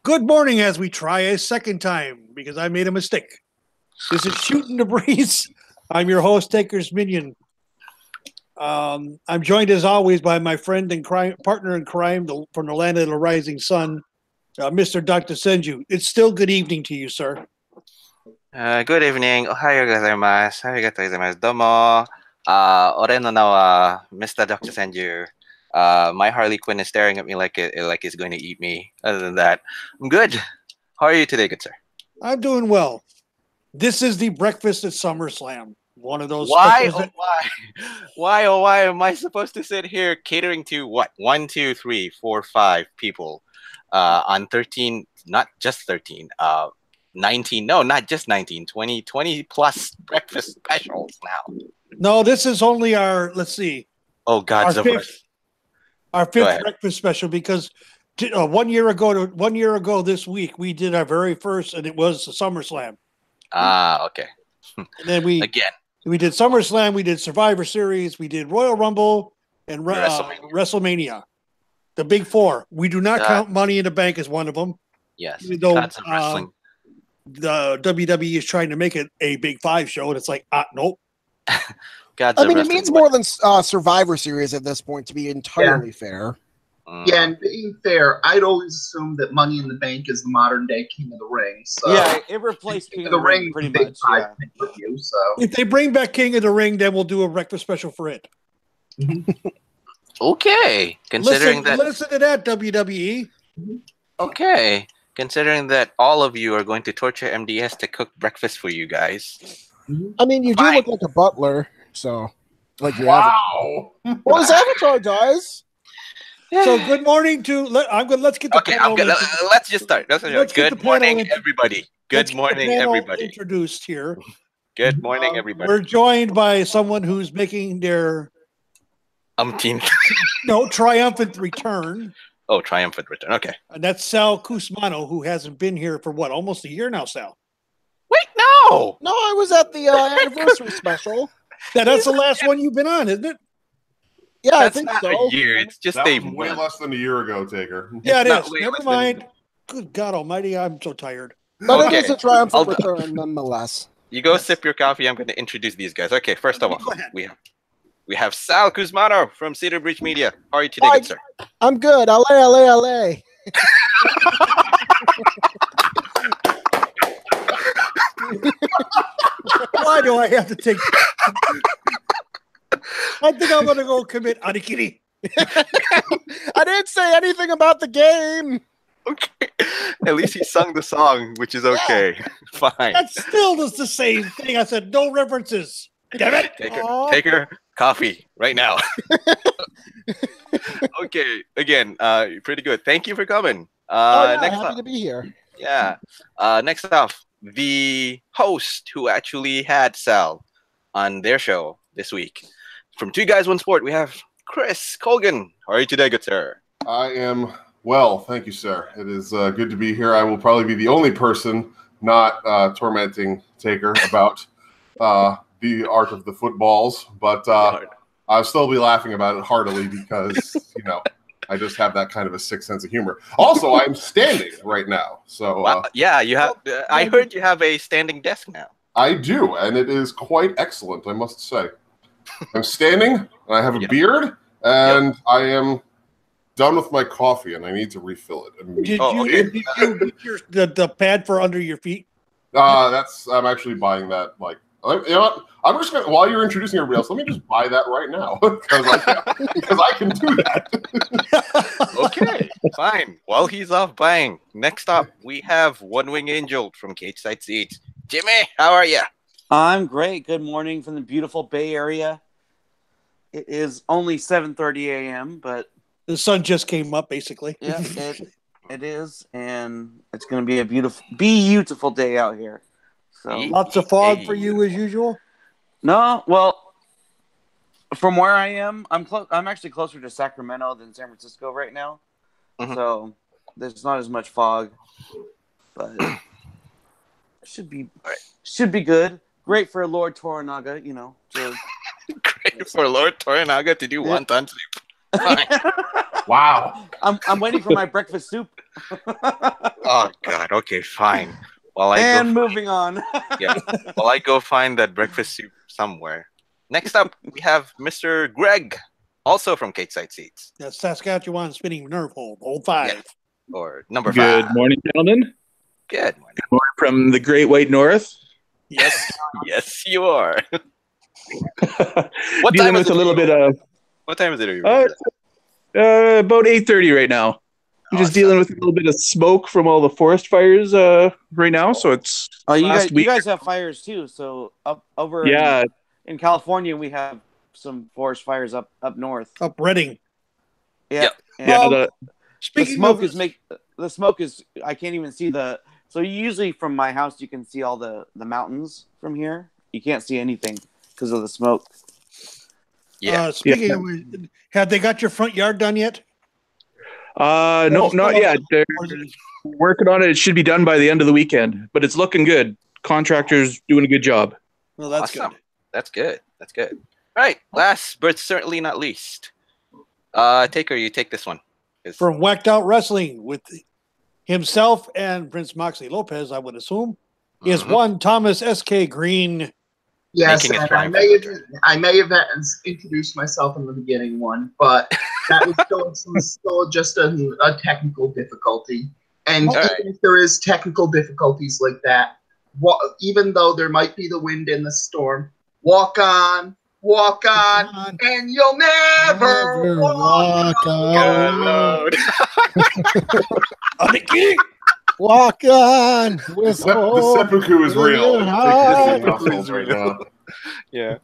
Good morning as we try a second time because I made a mistake. This is Shooting the Breeze. I'm your host, TakersMinion. I'm joined as always by my friend and partner in crime from the land of the rising sun, Mr. Dr. Senju. It's still good evening to you, sir. Good evening. Ohayo gozaimasu. Arigatou gozaimasu. Domo. Ore no na wa Mr. Dr. Senju. My Harley Quinn is staring at me like it's going to eat me. Other than that, I'm good. How are you today, good sir? I'm doing well. This is the breakfast at SummerSlam. One of those. Why am I supposed to sit here catering to what? 1, 2, 3, 4, 5 people on 13, not just 13, 19, no, not just 19, 20 plus breakfast specials now. No, this is only our, let's see. Oh, God's our fifth breakfast special because 1 year ago this week, we did our very first, and it was SummerSlam. Okay. And then we did SummerSlam, we did Survivor Series, we did Royal Rumble, and WrestleMania. The big four. We do not count Money in the Bank as one of them. Yes. Even though the WWE is trying to make it a big five show, and it's like, nope. It means more than Survivor Series at this point, to be entirely fair. Yeah, and being fair, I'd always assumed that Money in the Bank is the modern day King of the Ring. So yeah, it replaced King of the Ring pretty much. Yeah. So if they bring back King of the Ring, then we'll do a breakfast special for it. Okay, considering listen to that, WWE. Okay, considering that all of you are going to torture MDS to cook breakfast for you guys. I mean, you do look like a butler, so like your wow. Well, his avatar does. So good morning to. Let's get the panel. Let's just start. Good morning, everybody. Good morning, everybody. Introduced here. Good morning, everybody. We're joined by someone who's making their triumphant return. Oh, triumphant return. Okay. And that's Sal Cusmano, who hasn't been here for almost a year now. Sal. Wait, no, I was at the anniversary special. That's the last one you've been on, isn't it? Yeah, that's I think not so. A year. It's just way less than a year ago, Taker. Yeah, it is. Never mind. Good God Almighty, I'm so tired. But it is a triumphant return, nonetheless. You go sip your coffee. I'm going to introduce these guys. Okay, first of all, we have Sal Cusmano from Cedar Bridge Media. How are you today, good sir? I'm good. LA. Why do I have to take? I think I'm going to go commit Arikiri. I didn't say anything about the game. Okay. At least he sung the song, which is okay. Yeah. Fine. That still is the same thing. I said no references. Damn it. Taker, coffee right now. Okay. Again, pretty good. Thank you for coming. Happy to be here. Yeah. Next off, the host who actually had Sal on their show this week. From Two Guys, One Sport, we have Chris Colgan. How are you today, good sir? I am well, thank you, sir. It is good to be here. I will probably be the only person not tormenting Taker about the art of the footballs, but I'll still be laughing about it heartily because, I just have that kind of a sick sense of humor. Also, I'm standing right now. So yeah, you have. I heard you have a standing desk now. I do, and it is quite excellent, I must say. I'm standing, and I have a beard, and I am done with my coffee, and I need to refill it. Did you get the pad for under your feet? I'm actually buying that. You know what? I'm just gonna, while you're introducing everybody else, let me just buy that right now because I can do that. Okay, fine. While he's off buying, next up we have OneWingedAngel from Cage Side Seats. Jimmy, how are you? I'm great. Good morning from the beautiful Bay Area. It is only 7:30 a.m., but the sun just came up, basically. Yeah, it is, and it's going to be a beautiful day out here. So lots of fog for you as usual. No, well, from where I am, I'm actually closer to Sacramento than San Francisco right now, so there's not as much fog, but it should be good. Great for Lord Toranaga, Great for Lord Toranaga to do wonton soup. Wow. I'm waiting for my breakfast soup. Oh God. Okay, fine. Moving on. Yeah. Well, I go find that breakfast soup somewhere. Next up, we have Mr. Greg, also from Cake Side Seats. That's Saskatchewan Spinning Nerve Hold, Hold 5. Yeah. Or number 5. Good morning, gentlemen. Good morning. Good morning from the Great White North. Yes, yes, you are. What time is it? What time is it? About 8:30 right now. I'm just dealing with a little bit of smoke from all the forest fires right now. So it's you guys have fires too. So over in California, we have some forest fires up north. Up Redding. Yeah. Well, the smoke is I can't even see the. So usually from my house, you can see all the mountains from here. You can't see anything because of the smoke. Yeah. Speaking of, have they got your front yard done yet? No, not yet. They're working on it. It should be done by the end of the weekend, but it's looking good. Contractors doing a good job. Well, that's good. That's good. That's good. All right. Last, but certainly not least. Taker, you take this one. From Whacked Out Wrestling with himself and Prince Moxley Lopez, I would assume, is one Thomas S.K. Greene. Yes, and I may have introduced myself in the beginning one, but that was still just a technical difficulty. And even if there is technical difficulties like that, even though there might be the wind in the storm, walk on, and you'll never walk alone. I'm kidding. Walk on. The seppuku is real. Right now. Yeah.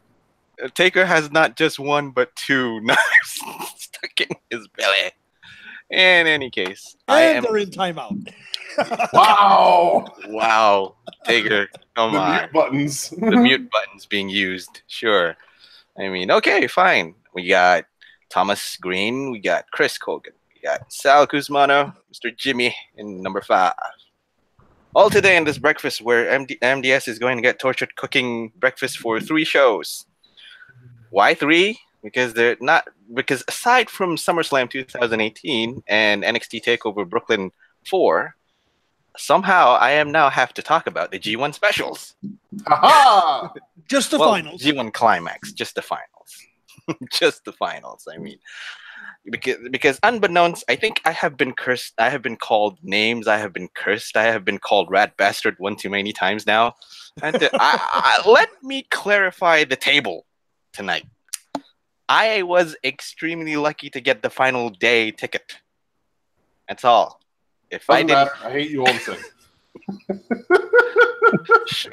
Taker has not just one, but 2 knives stuck in his belly. In any case, they're in timeout. Wow. Taker, come on. Mute buttons. The mute buttons being used. Sure. I mean, okay, fine. We got Thomas Greene. We got Chris Colgan. We got Sal Cusmano, Mr. Jimmy in number 5. All today in this breakfast where MDS is going to get tortured cooking breakfast for 3 shows. Why 3? Because aside from SummerSlam 2018 and NXT TakeOver Brooklyn 4, somehow I now have to talk about the G1 specials. Ha-ha! Just the finals. G1 Climax, just the finals. Just the finals, I mean. Because unbeknownst, I think I have been cursed. I have been called names. I have been cursed. I have been called rat bastard one too many times now. And let me clarify the table tonight. I was extremely lucky to get the final day ticket. That's all. If Doesn't matter. I hate you all the same.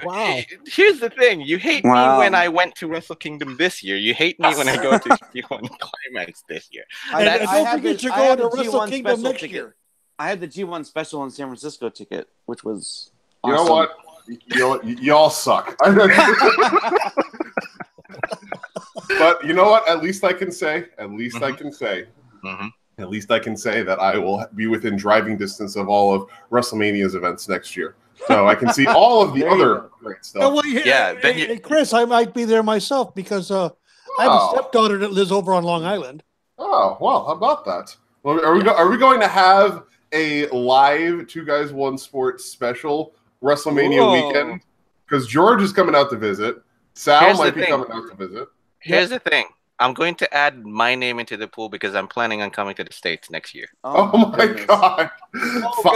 Wow. Here's the thing. You hate me when I went to Wrestle Kingdom this year. You hate me when I go to G1 Climax this year. And don't forget you're going to Wrestle Kingdom next year. I had the G1 special in San Francisco ticket, which was awesome. You know what? Y'all suck. But you know what? At least I can say that I will be within driving distance of all of WrestleMania's events next year. So I can see all of the other great stuff. Oh, well, hey, Chris, I might be there myself because I have a stepdaughter that lives over on Long Island. Oh, well, how about that? Well, are we going to have a live 2 Guys 1 Sports special WrestleMania weekend? Because George is coming out to visit. Sal might be coming out to visit. Here's the thing. I'm going to add my name into the pool because I'm planning on coming to the States next year. Oh my God.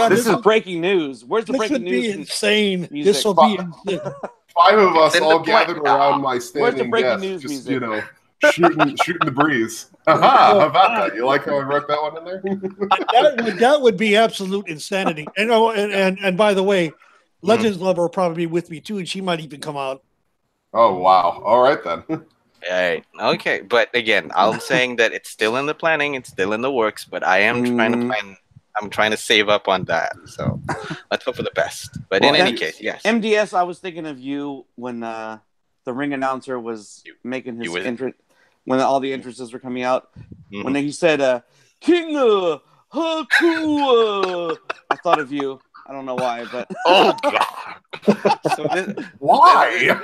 This is breaking news. Where's the breaking news? This would be insane. Music? This will be insane. 5 of us all gathered around my Where's the standing breaking desk, news just, music? shooting the breeze. How about that? You like how I wrote that one in there? that would be absolute insanity. And by the way, Legends Lover will probably be with me too, and she might even come out. Oh, wow. All right, then. Right. Okay. But again, I'm saying that it's still in the planning. It's still in the works, but I am trying to plan. I'm trying to save up on that. So let's hope for the best. But in any case, yes. MDS, I was thinking of you when the ring announcer was making his entrance, when all the entrances were coming out. When he said, King Haku, I thought of you. I don't know why, but oh God! Why?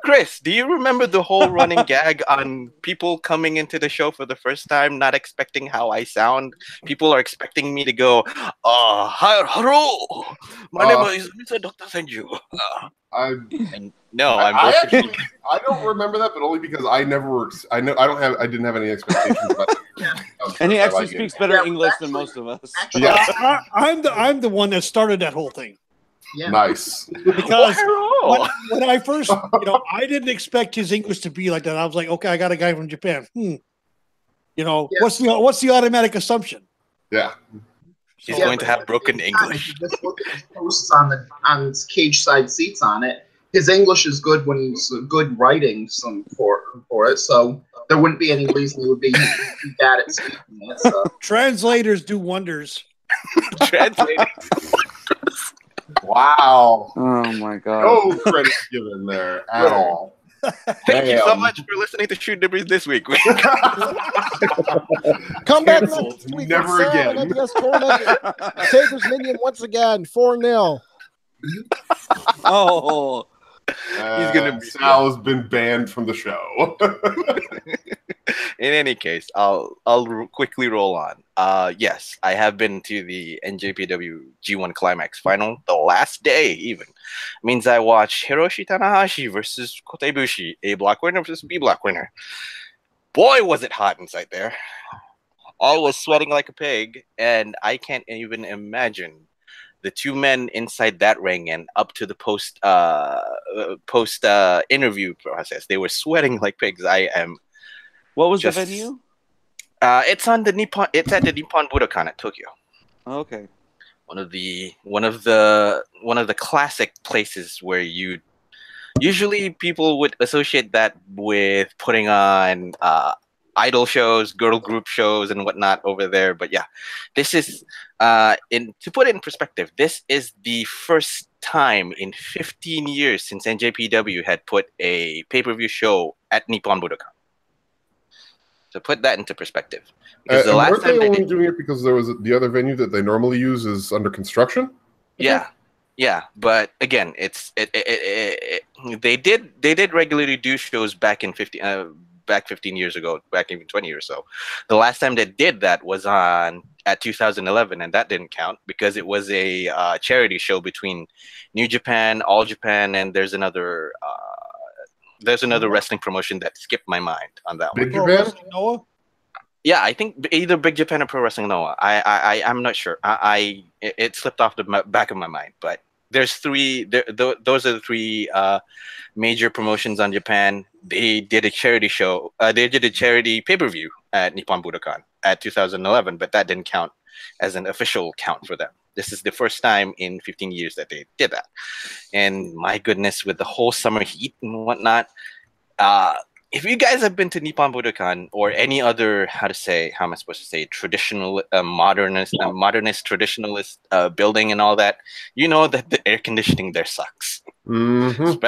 Chris, do you remember the whole running gag on people coming into the show for the first time, not expecting how I sound? People are expecting me to go, hello, my name is Mr. Dr. Senju. I don't remember that, but only because I didn't have any expectations about it. And he actually speaks better English than most of us. Yeah, I'm the one that started that whole thing. Yeah. Nice. Because when I first, I didn't expect his English to be like that. I was like, okay, I got a guy from Japan. What's the automatic assumption? Yeah. He's going to have broken English. Just look at his posts on cage side seats on it. His English is good when he's good writing for it, so there wouldn't be any reason he would be bad at speaking it. So. Translators do wonders. Translators. Wow. Oh my god. No credit given there at all. Thank you so much for listening to Shoot Debris this week. Come back next week. Never again. Takers Minion once again, 4-0. Oh. He's gonna be Sal has been banned from the show. In any case, I'll quickly roll on. Yes, I have been to the NJPW G1 Climax final. The last day even means I watched Hiroshi Tanahashi versus Kota Ibushi, A block winner versus B block winner. Boy, was it hot inside there. I was sweating like a pig, and I can't even imagine the two men inside that ring and up to the post interview process. They were sweating like pigs. What was the venue? It's on the Nippon. It's at the Nippon Budokan at Tokyo. Okay. One of the classic places where usually people would associate that with putting on idol shows, girl group shows, and whatnot over there. But yeah, this is to put it in perspective, this is the first time in 15 years since NJPW had put a pay-per-view show at Nippon Budokan. So put that into perspective. Because the last time they only doing it because there was the other venue that they normally use is under construction. Yeah, but again, they did regularly do shows back in 15 years ago, back even 20 years or so. The last time they did that was at 2011, and that didn't count because it was a charity show between New Japan, All Japan, and there's another wrestling promotion that skipped my mind on that Big one. Japan? Noah? Yeah, I think either Big Japan or Pro Wrestling Noah. I'm not sure. It slipped off the back of my mind. But there's three. Those are the three major promotions on Japan. They did a charity show. They did a charity pay-per-view at Nippon Budokan at 2011, but that didn't count as an official count for them. This is the first time in 15 years that they did that. And my goodness, with the whole summer heat and whatnot, if you guys have been to Nippon Budokan or any other, traditional, modernist, traditionalist building and all that, you know that the air conditioning there sucks. Mm-hmm.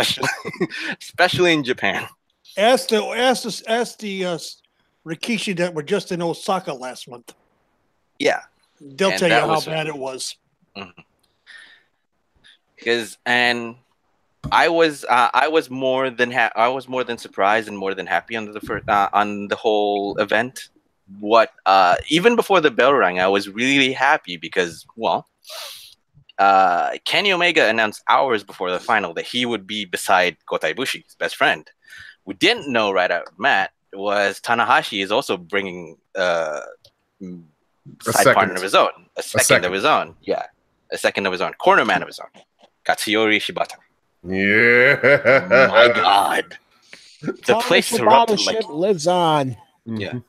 Especially in Japan. Ask the Rikishi that were just in Osaka last month. Yeah. They'll tell you how bad it was. I was more than surprised and more than happy on the whole event. Even before the bell rang, I was really happy because Kenny Omega announced hours before the final that he would be beside Kota Ibushi, his best friend. We didn't know right out of Matt was Tanahashi is also bringing side partner of his own, a second of his own. Yeah, a second of his own, corner man of his own, Katsuyori Shibata. Yeah, oh my God, the place erupted like lives on. Yeah,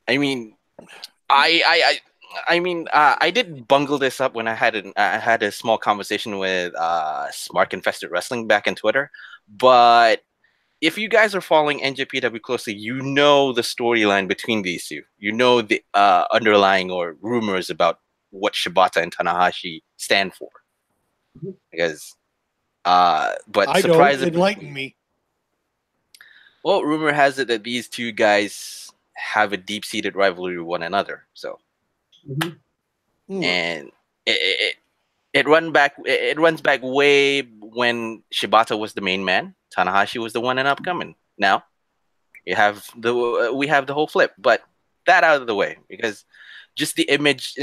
I mean, I did bungle this up when I had a small conversation with Smart Infested Wrestling back in Twitter, but if you guys are following NJPW closely, you know the storyline between these two. You know the underlying or rumors about what Shibata and Tanahashi stand for. Because, but surprisingly, enlighten me. Well, rumor has it that these two guys have a deep-seated rivalry with one another. So, and it runs back way when Shibata was the main man, Tanahashi was the one and upcoming. Now, we have the whole flip. But that out of the way, because just the image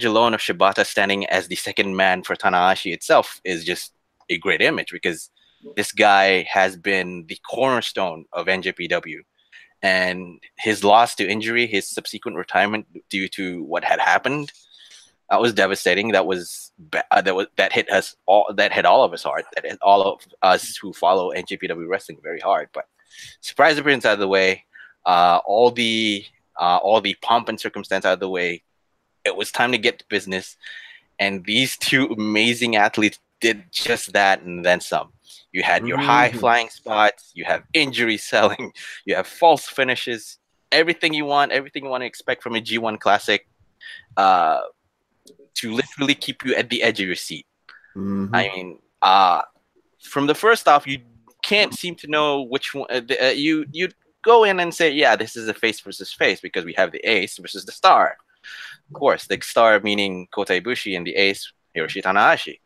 alone of Shibata standing as the second man for Tanahashi itself is just a great image, because this guy has been the cornerstone of NJPW, and his loss to injury, his subsequent retirement due to what had happened, that was devastating. That hit us all. That hit all of us hard. That hit all of us who follow NJPW wrestling very hard. But surprise appearance out of the way, all the pomp and circumstance out of the way. It was time to get to business, and these two amazing athletes did just that and then some. You had your high flying spots, you have injury selling, you have false finishes, everything you want to expect from a G1 Classic, to literally keep you at the edge of your seat. I mean, from the first off, you can't seem to know which one. You go in and say, yeah, this is a face versus face, because we have the ace versus the star. Of course, the star meaning Kota Ibushi and the ace Hiroshi Tanahashi.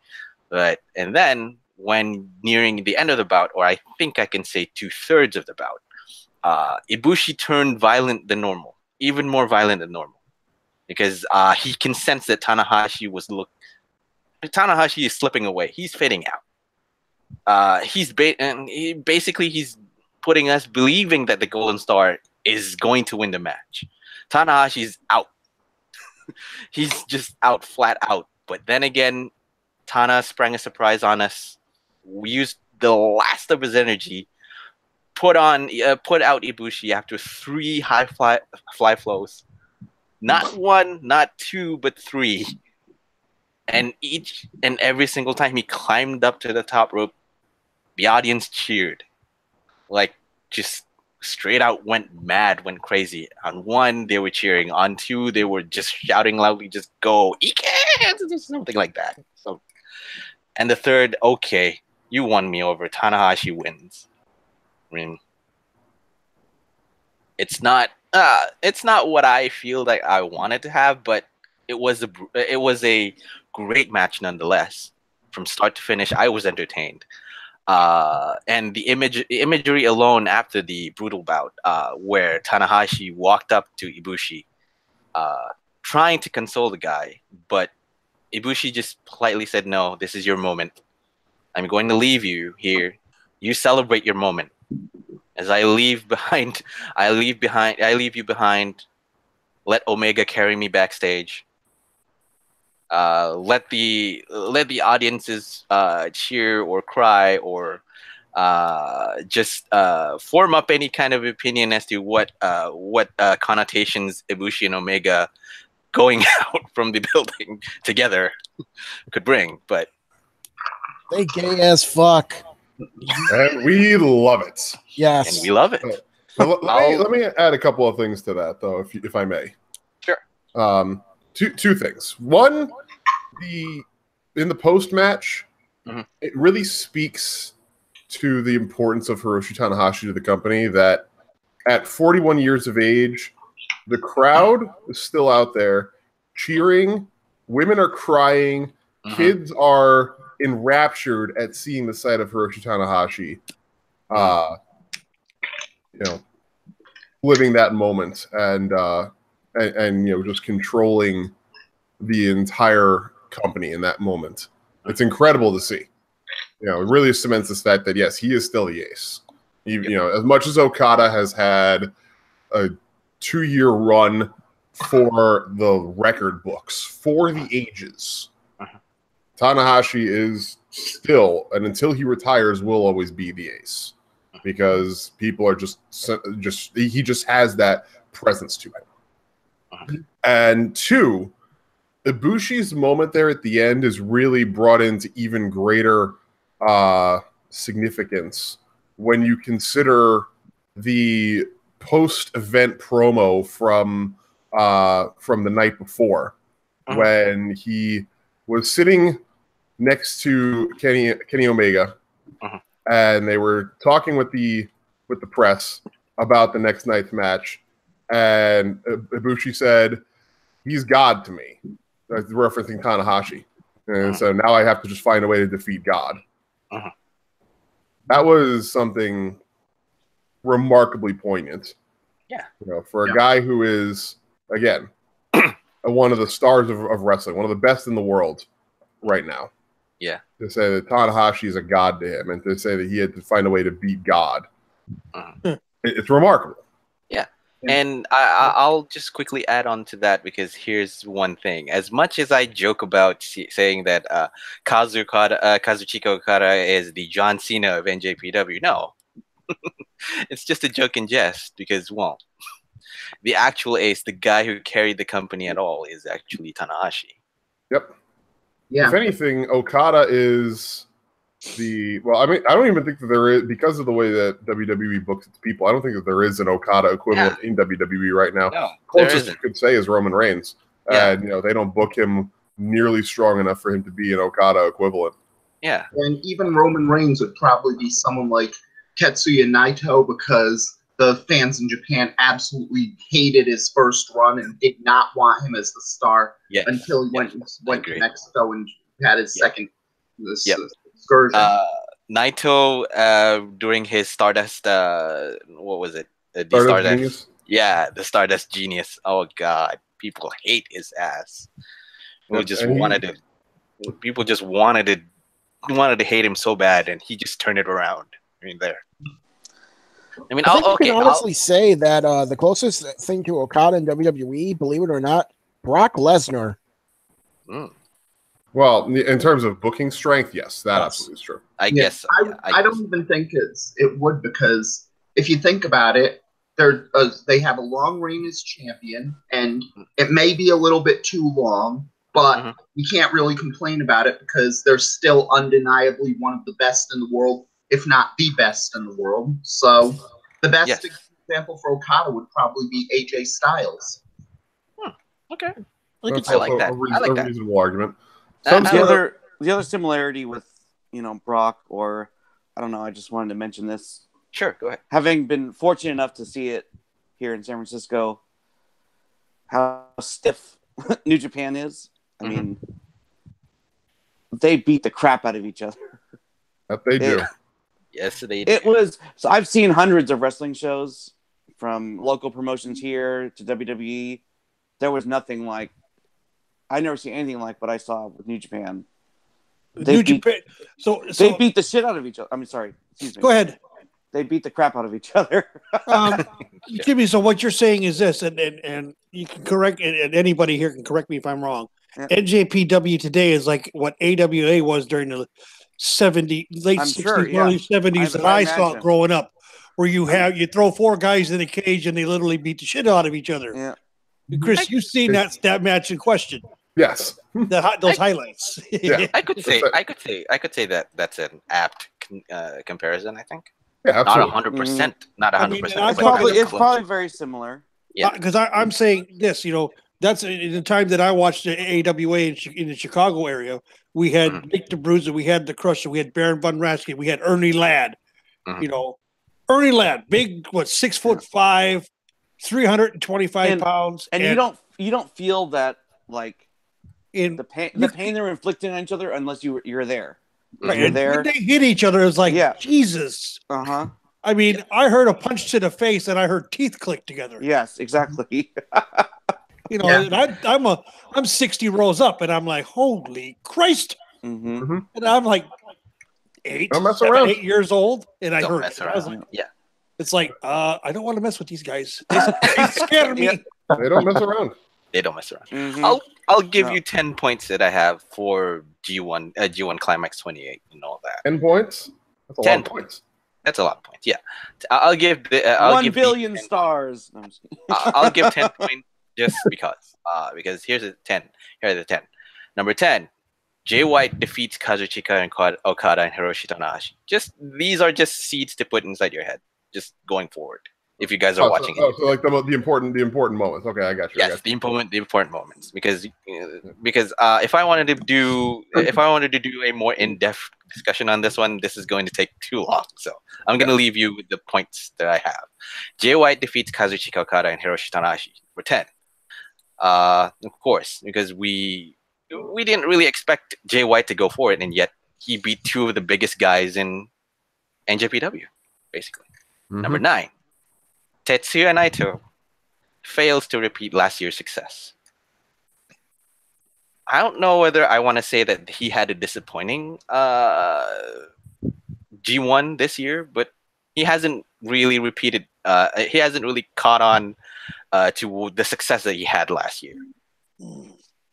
And then when nearing the end of the bout, or I think I can say 2/3 of the bout, Ibushi turned violent than normal, even more violent than normal, because he can sense that Tanahashi is slipping away. He's fading out. He's putting us believing that the Golden Star is going to win the match. Tanahashi's out. He's just out, flat out. But then again, Tana sprang a surprise on us. We used the last of his energy, put out Ibushi after 3 high fly flows. Not 1, not 2, but 3. And each and every single time he climbed up to the top rope, the audience cheered. Like, just straight out went mad, went crazy. On 1, they were cheering. On 2, they were just shouting loudly, just go, Ike! Something like that. And the 3rd, okay, you won me over. Tanahashi wins. I mean, it's not what I feel like I wanted to have, but it was a great match nonetheless. From start to finish, I was entertained. And the imagery alone after the brutal bout, where Tanahashi walked up to Ibushi, trying to console the guy, but Ibushi just politely said, "No, this is your moment. I'm going to leave you here. You celebrate your moment. As I leave you behind. Let Omega carry me backstage. Let the audiences cheer or cry or just form up any kind of opinion as to what connotations Ibushi and Omega going out from the building together could bring." But they gay as fuck, and we love it. Yes, and we love it. Let me add a couple of things to that, though, if I may. Sure. Two things. One, in the post match, it really speaks to the importance of Hiroshi Tanahashi to the company, that at 41 years of age, the crowd is still out there cheering. Women are crying. Kids are enraptured at seeing the sight of Hiroshi Tanahashi. Living that moment and just controlling the entire company in that moment. It's incredible to see. It really cements this fact that yes, he is still the ace. As much as Okada has had a 2-year run for the record books for the ages, Tanahashi is still, and until he retires, will always be the ace, because people are he just has that presence to him. And 2, Ibushi's moment there at the end is really brought into even greater significance when you consider the post-event promo from the night before, when he was sitting next to Kenny Omega, and they were talking with the press about the next night's match, and Ibushi said, "He's God to me," referencing Tanahashi, and so now I have to just find a way to defeat God. That was something remarkably poignant. Yeah. For a guy who is, again, one of the stars of wrestling, one of the best in the world right now. Yeah. To say that Tanahashi is a god to him, and to say that he had to find a way to beat God, it's remarkable. Yeah. And I'll just quickly add on to that, because here's one thing. As much as I joke about saying that Kazuchika Okada is the John Cena of NJPW, no. It's just a joke and jest, because, well, the actual ace, the guy who carried the company at all, is actually Tanahashi. Yep. Yeah. If anything, Okada is I don't even think that there is, because of the way that WWE books its people, I don't think that there is an Okada equivalent in WWE right now. No, closest you could say is Roman Reigns. And, they don't book him nearly strong enough for him to be an Okada equivalent. Yeah. And even Roman Reigns would probably be someone like Tetsuya Naito, because the fans in Japan absolutely hated his first run and did not want him as the star until he went to Mexico and had his second excursion. Naito, during his Stardust, what was it? The Stardust Genius? Yeah, the Stardust Genius. Oh, God. People hate his ass. People just wanted to hate him so bad, and he just turned it around. I can honestly say that the closest thing to Okada in WWE, believe it or not, Brock Lesnar. Well, in terms of booking strength, yes, that absolutely is true. I guess. I don't even think it would, because if you think about it, they have a long reign as champion, and it may be a little bit too long, but you can't really complain about it, because they're still undeniably one of the best in the world, if not the best in the world. So the best example for Okada would probably be AJ Styles. Okay. I like that. A reasonable argument. The other similarity with Brock, or I don't know, I just wanted to mention this. Sure, go ahead. Having been fortunate enough to see it here in San Francisco, how stiff New Japan is. I mean, they beat the crap out of each other. That they do. Yes, they do. It was. So I've seen hundreds of wrestling shows, from local promotions here to WWE. There was nothing like. I never seen anything like what I saw with New Japan. They beat the shit out of each other. I mean, sorry. Excuse me. Go ahead. They beat the crap out of each other. Jimmy, so what you're saying is this, and you can correct, and anybody here can correct me if I'm wrong. Yeah. NJPW today is like what AWA was during the late 60s, early 70s that I saw growing up, where you throw four guys in a cage and they literally beat the shit out of each other. Yeah. Chris, you've seen that match in question. Yes. Those highlights. Yeah. I could say that that's an apt comparison, I think. Yeah, absolutely. Not 100%. Not 100%. It's probably very similar. Yeah. Because I'm saying this, that's in the time that I watched the AWA in the Chicago area. We had Nick the Bruiser, we had the Crusher, we had Baron Von Raschke, we had Ernie Ladd. Ernie Ladd, big, 6'5", 325 pounds, and you don't feel that like the pain they're inflicting on each other unless you're there. Right. You're there. When they hit each other, it's like Jesus. I mean, I heard a punch to the face, and I heard teeth click together. Yes, exactly. And I'm 60 rows up, and I'm like, holy Christ! And I'm like 8 years old, and I heard it. I was like, it's like I don't want to mess with these guys. They scare me. They don't mess around. They don't mess around. I'll give you 10 points that I have for G1 Climax 28 and all that. 10 points? That's a 10 lot of points. That's a lot of points. Yeah, I'll give 1 billion stars. No, I'll give 10 points just because here's the 10. Here are the 10. Number 10, Jay White defeats Kazuchika and Okada and Hiroshi Tanahashi. These are just seeds to put inside your head. Just going forward. If you guys are watching it. So like the important moments. Okay, I got you. Yes, the important moments. Because if I wanted to do a more in-depth discussion on this one, this is going to take too long. So I'm going to leave you with the points that I have. Jay White defeats Kazuchika Okada and Hiroshi Tanahashi for 10. Of course, because we didn't really expect Jay White to go for it, and yet he beat two of the biggest guys in NJPW, basically. Number 9, Tetsuya Naito fails to repeat last year's success. I don't know whether I want to say that he had a disappointing G1 this year, but he hasn't really repeated. He hasn't really caught on to the success that he had last year.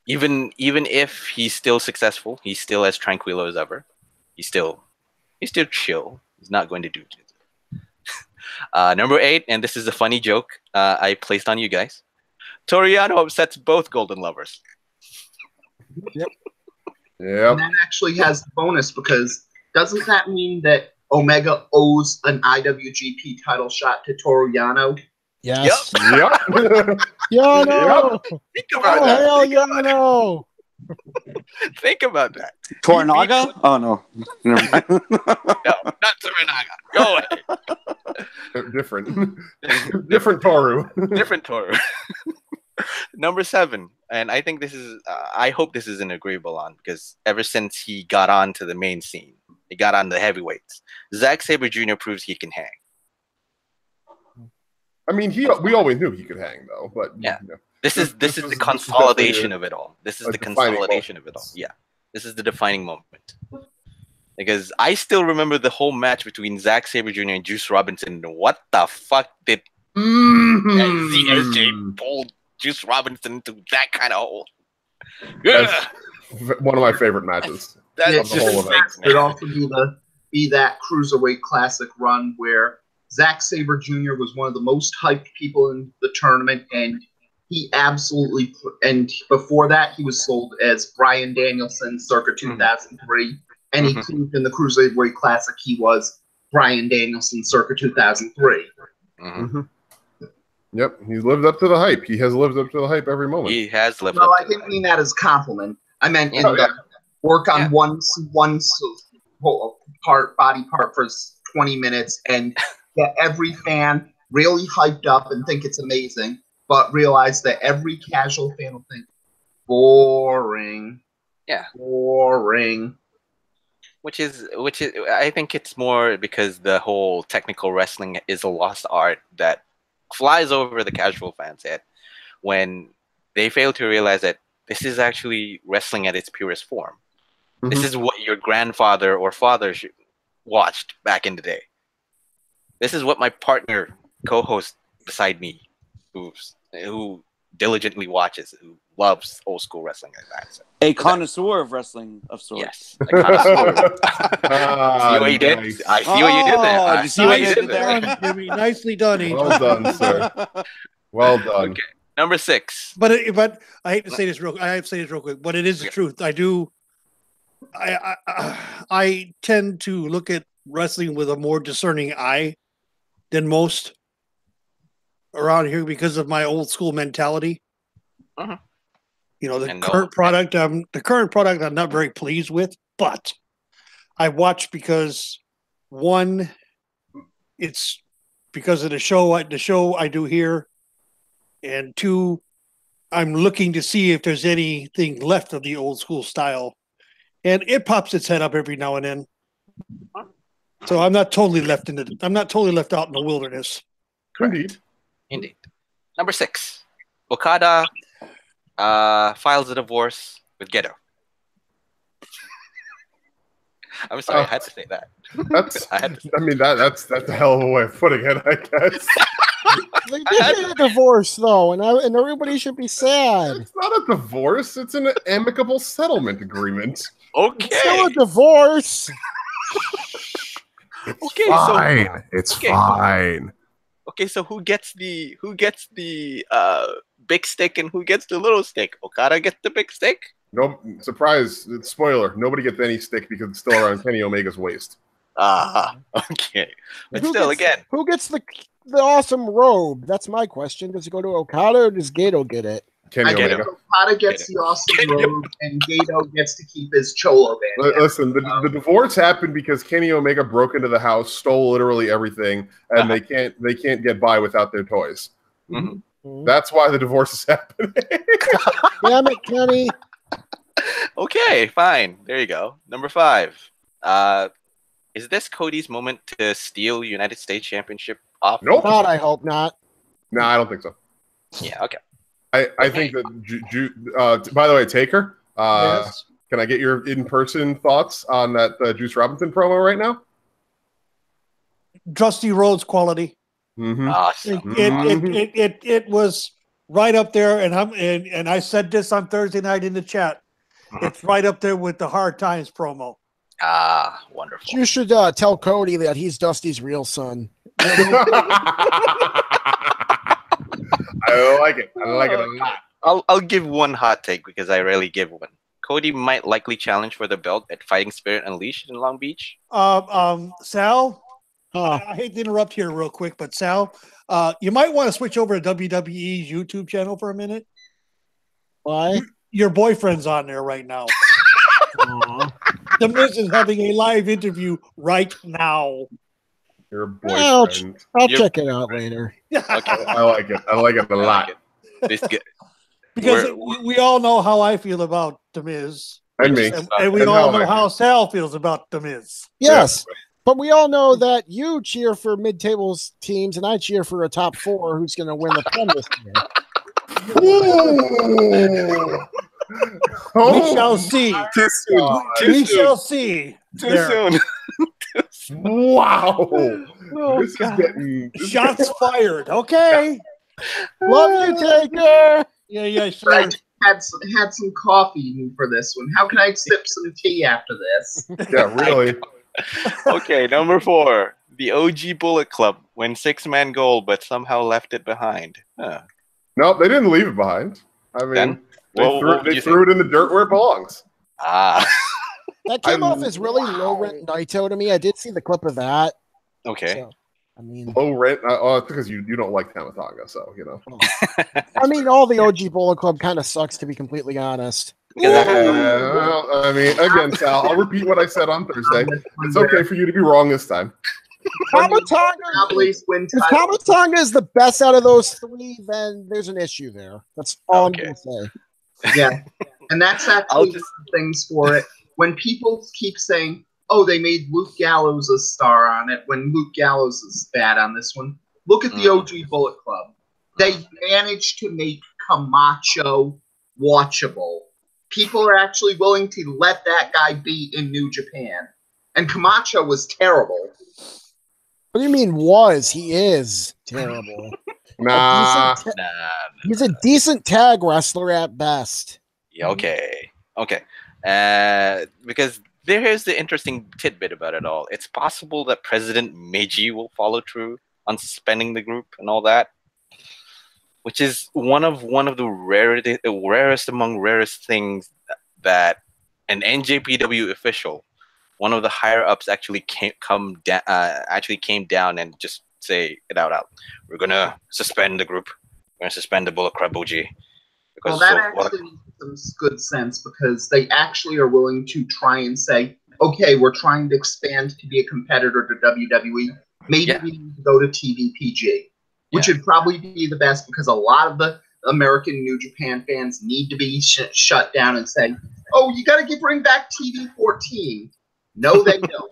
Even if he's still successful, he's still as tranquilo as ever. He's still chill. He's not going to do it. Number 8, and this is a funny joke I placed on you guys. Toru Yano upsets both Golden Lovers. Yep. And that actually has the bonus, because doesn't that mean that Omega owes an IWGP title shot to Toru Yano? Yes. Yep. Yano. Think about Oh, that. hell, Yano. Think about that. Toranaga? Oh no. Never mind. No, not Toranaga. Go away. Different Toru. Different Toru. Number 7, and I think this is. I hope this is an agreeable on, because ever since he got on to the main scene, he got on the heavyweights. Zack Sabre Jr. proves he can hang. I mean, we always knew he could hang, though. But yeah, you know, this is the consolidation of it all. This is the consolidation of it all. Yeah, this is the defining moment. Because I still remember the whole match between Zack Sabre Jr. and Juice Robinson. What the fuck did ZSJ pull Juice Robinson into that kind of hole? That's one of my favorite matches. That's it could also be that Cruiserweight Classic run where Zack Sabre Jr. was one of the most hyped people in the tournament, and he absolutely. And before that, he was sold as Bryan Danielson circa 2003, and he proved in the Cruiserweight Classic he was Bryan Danielson circa 2003. Yep, he's lived up to the hype. He has lived up to the hype every moment. He has lived. No, I didn't mean that as a compliment. I meant in the work on one body part for 20 minutes and get every fan really hyped up and think it's amazing, but realize that every casual fan will think boring. Yeah, boring. Which is, I think it's more because the whole technical wrestling is a lost art that flies over the casual fan's head when they fail to realize that this is actually wrestling at its purest form. This is what your grandfather or father watched back in the day. This is what my partner, co-host beside me, who diligently watches, who loves old school wrestling like that. So, a connoisseur of wrestling of sorts. Yes, a connoisseur. See what you did? I see what you did there. I see what you did there. Jimmy. Nicely done, Angel. Well done, sir. Well done. Okay. Number 6. But I hate to say this real quick, but it is the truth. I tend to look at wrestling with a more discerning eye than most around here because of my old school mentality. You know, the current product I'm not very pleased with, but I watch because one, it's because of the show I do here, and two, I'm looking to see if there's anything left of the old school style, and it pops its head up every now and then. So I'm not totally left out in the wilderness. Indeed. Number 6, Okada files a divorce with Gedo. I'm sorry, I had to say that. That's a hell of a way of putting it, I guess. They did a divorce, though, and everybody should be sad. It's not a divorce. It's an amicable settlement agreement. Okay. It's still a divorce. It's fine. Okay, so who gets the big stick and who gets the little stick? Okada gets the big stick? No, surprise! It's spoiler. Nobody gets any stick because it's still around Kenny Omega's waist. Okay. But who gets the awesome robe? That's my question. Does it go to Okada or does Gato get it? Kenny Omega. Okada gets the awesome robe, and Gato gets to keep his Cholo band. Listen, the divorce happened because Kenny Omega broke into the house, stole literally everything, and they can't get by without their toys. That's why the divorce is happening. Damn it, Kenny. Okay, fine. There you go. Number 5. Is this Cody's moment to steal United States Championship off? Nope. God, I hope not. No, I don't think so. Yeah, okay. I think that, by the way, Taker, Yes. can I get your in-person thoughts on that Juice Robinson promo right now? Dusty Rhodes quality. Awesome. It was right up there, and I said this on Thursday night in the chat. It's right up there with the Hard Times promo. Ah, wonderful. You should tell Cody that he's Dusty's real son. I like it. I like it a lot. I'll give one hot take because I rarely give one. Cody might likely challenge for the belt at Fighting Spirit Unleashed in Long Beach. Sal, I hate to interrupt here real quick, but Sal, you might want to switch over to WWE's YouTube channel for a minute. Why? Your boyfriend's on there right now. The Miz is having a live interview right now. Your boyfriend. I'll check it out later. Okay. I like it. I like it a lot. This good. Because we all know how I feel about The Miz. And me. And we all know how Sal feels about The Miz. Yes. Yeah. But we all know that you cheer for mid-tables teams, and I cheer for a top four who's going to win the pen this year. We shall see. Too soon. We shall see. Too soon. Wow. This is getting shots fired. Okay. Love you, Taker. Yeah, sure. I had some coffee for this one. How can I sip some tea after this? Yeah, really. Okay, number 4. The OG Bullet Club went 6-man goal, but somehow left it behind. Huh. No, they didn't leave it behind. I mean, they threw it in the dirt where it belongs. That came off as really low rent Naito to me. I did see the clip of that. Okay. So, I mean, low rent. It's because you don't like Tamatanga, so you know. I mean, all the OG Bullet Club kind of sucks, to be completely honest. Well, I mean, again, Sal, I'll repeat what I said on Thursday. It's okay for you to be wrong this time. If Tamatanga is the best out of those 3, then there's an issue there. That's all I'm going to say. Yeah, and that's actually one of the things for it. When people keep saying, oh, they made Luke Gallows a star on it, when Luke Gallows is bad on this one, look at the OG Bullet Club. They managed to make Camacho watchable. People are actually willing to let that guy be in New Japan. And Camacho was terrible. What do you mean was? He is terrible. Nah. He's a decent tag wrestler at best. Yeah, okay. Because here's the interesting tidbit about it all. It's possible that President Meiji will follow through on suspending the group and all that, which is one of the rarest among rarest things that an NJPW official, one of the higher ups, actually came down and just say it out. We're gonna suspend the group. We're gonna suspend the Bullet Club OG. Well, that actually makes some good sense because they actually are willing to try and say, okay, we're trying to expand to be a competitor to WWE. Maybe we need to go to TVPG, which would probably be the best because a lot of the American New Japan fans need to be shut down and say, oh, you got to bring back TV14. No, they don't.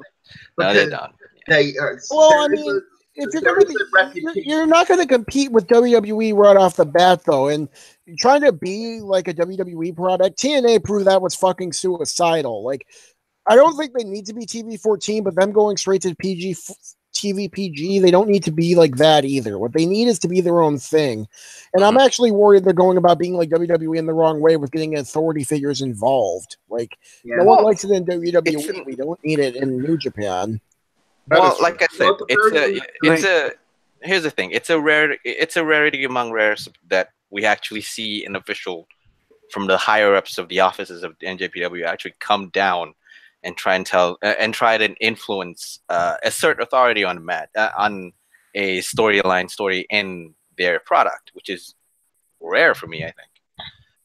No, they don't. They are. Well, I mean, if you're not going to compete with WWE right off the bat, though, and you're trying to be like a WWE product, TNA proved that was fucking suicidal. Like, I don't think they need to be TV14, but them going straight to TVPG, they don't need to be like that either. What they need is to be their own thing. And I'm actually worried they're going about being like WWE in the wrong way with getting authority figures involved. Like, no one likes it in WWE. We don't need it in New Japan. Well, like I said, here's the thing. It's a rarity among rares that we actually see an official from the higher ups of the offices of the NJPW actually come down and try and influence, assert authority on on a story in their product, which is rare for me, I think.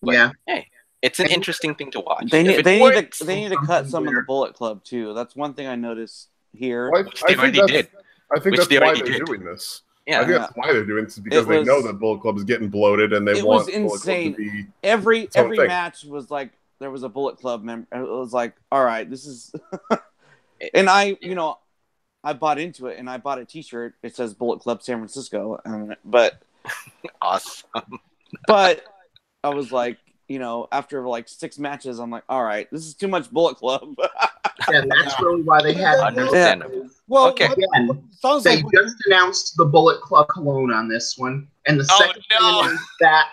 But, hey, it's an interesting thing to watch. They need to cut some of the Bullet Club too. That's one thing I noticed here. Well, I think that's why they're doing this. Yeah, I think that's why they're doing this because they know that Bullet Club is getting bloated and they want Bullet Club to be every match was like there was a Bullet Club member. It was like, all right, this is And I bought into it, and I bought a T-shirt. It says Bullet Club San Francisco, but awesome. But I was like, after like 6 matches, I'm like, all right, this is too much Bullet Club. And that's really why they had understandable. Well, okay. Again, they just announced the Bullet Club cologne on this one, and the second thing is that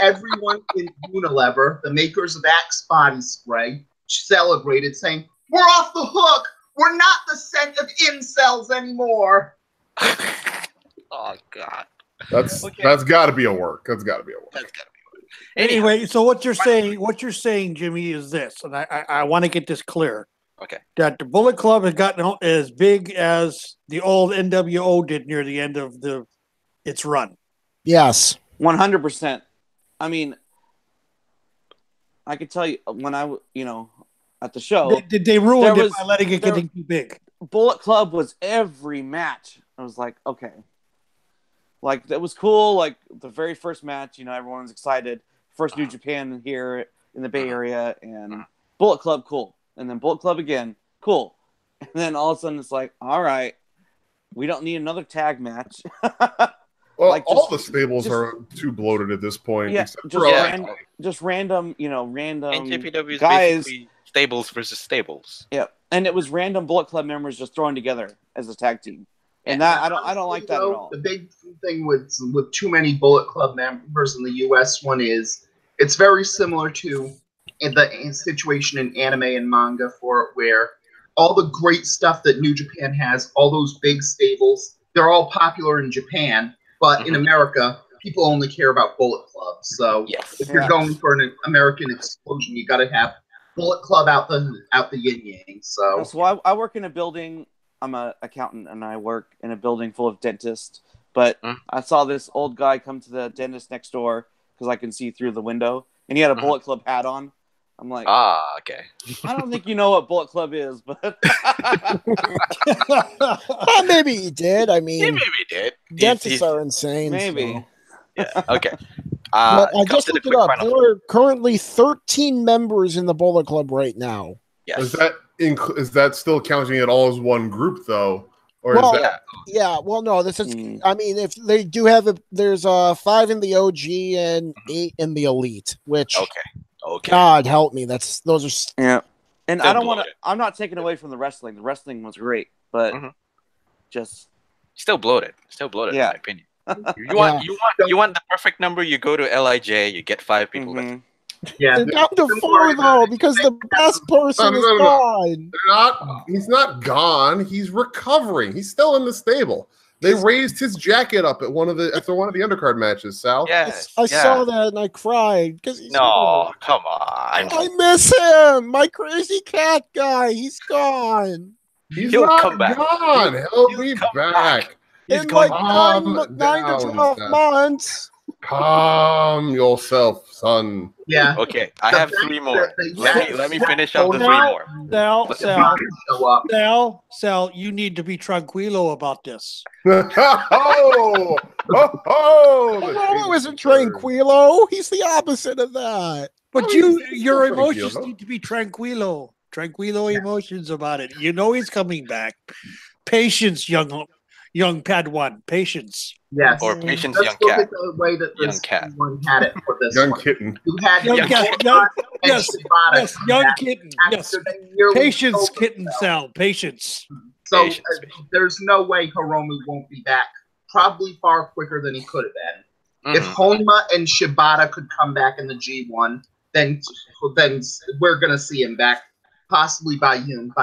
everyone in Unilever, the makers of Axe body spray, celebrated, saying, "We're off the hook. We're not the scent of incels anymore." Oh God, that's got to be a work. That's got to be a work. That's got to be a work. Anyway, so what you're saying, Jimmy, is this, and I want to get this clear. Okay. That the Bullet Club has gotten as big as the old NWO did near the end of its run. Yes, 100%. I mean, I could tell you when at the show, they ruined it by letting it get too big. Bullet Club was every match. I was like, okay, like that was cool. Like the very first match, everyone was excited. First New Japan here in the Bay Area, and Bullet Club, cool. And then Bullet Club again, cool. And then all of a sudden it's like, all right, we don't need another tag match. Well, like all the stables are too bloated at this point. Yeah, just random, random NJPW is guys. Basically stables versus stables. Yeah, and it was random Bullet Club members just thrown together as a tag team, and that I don't like that at all. The big thing with too many Bullet Club members in the U.S. one is it's very similar to the situation in anime and manga where all the great stuff that New Japan has, all those big stables, they're all popular in Japan. But in America, people only care about Bullet Club. So if you're going for an American explosion, you got to have Bullet Club out the yin yang. So I work in a building. I'm an accountant, and I work in a building full of dentists. But I saw this old guy come to the dentist next door because I can see through the window, and he had a Bullet Club hat on. I'm like, okay. I don't think you know what Bullet Club is, but well, maybe he did. I mean, maybe he did. Dentists are insane. Maybe. So. Yeah. Okay. I just looked it up. There are currently 13 members in the Bullet Club right now. Yes. Is that still counting it all as one group though? Or well, is that? Yeah. Well, no. This is. I mean, if they do have there's 5 in the OG and 8 in the Elite. Which. Okay. God help me. Those are. Yeah. And I don't want to. I'm not taking away from the wrestling. The wrestling was great, but just still bloated. Still bloated, in my opinion. You want the perfect number. You go to Lij. You get 5 people. Yeah, they're down to 4 though because the best person is gone. He's not gone. He's recovering. He's still in the stable. They raised his jacket up at one of the undercard matches, Sal. Yes, I saw that and I cried because come on. I miss him. My crazy cat guy. He's gone. He'll come back. He'll be back. He's in like 9 to 12 months. Calm yourself, son. Yeah. Okay, I have 3 more. Let me finish up the 3 more. Sal, you need to be tranquilo about this. Oh, Hello isn't tranquilo. He's the opposite of that. But your emotions need to be tranquilo. Tranquilo emotions about it. You know he's coming back. Patience, young Padawan. Patience. Yes. Or patience, young cat. Look at the way that young cat. One had it for this young one. kitten. You had young kitten. Yes. Patience, kitten, Sal. Patience. So there's no way Hiromu won't be back. Probably far quicker than he could have been. If Honma and Shibata could come back in the G1, then we're gonna see him back, possibly by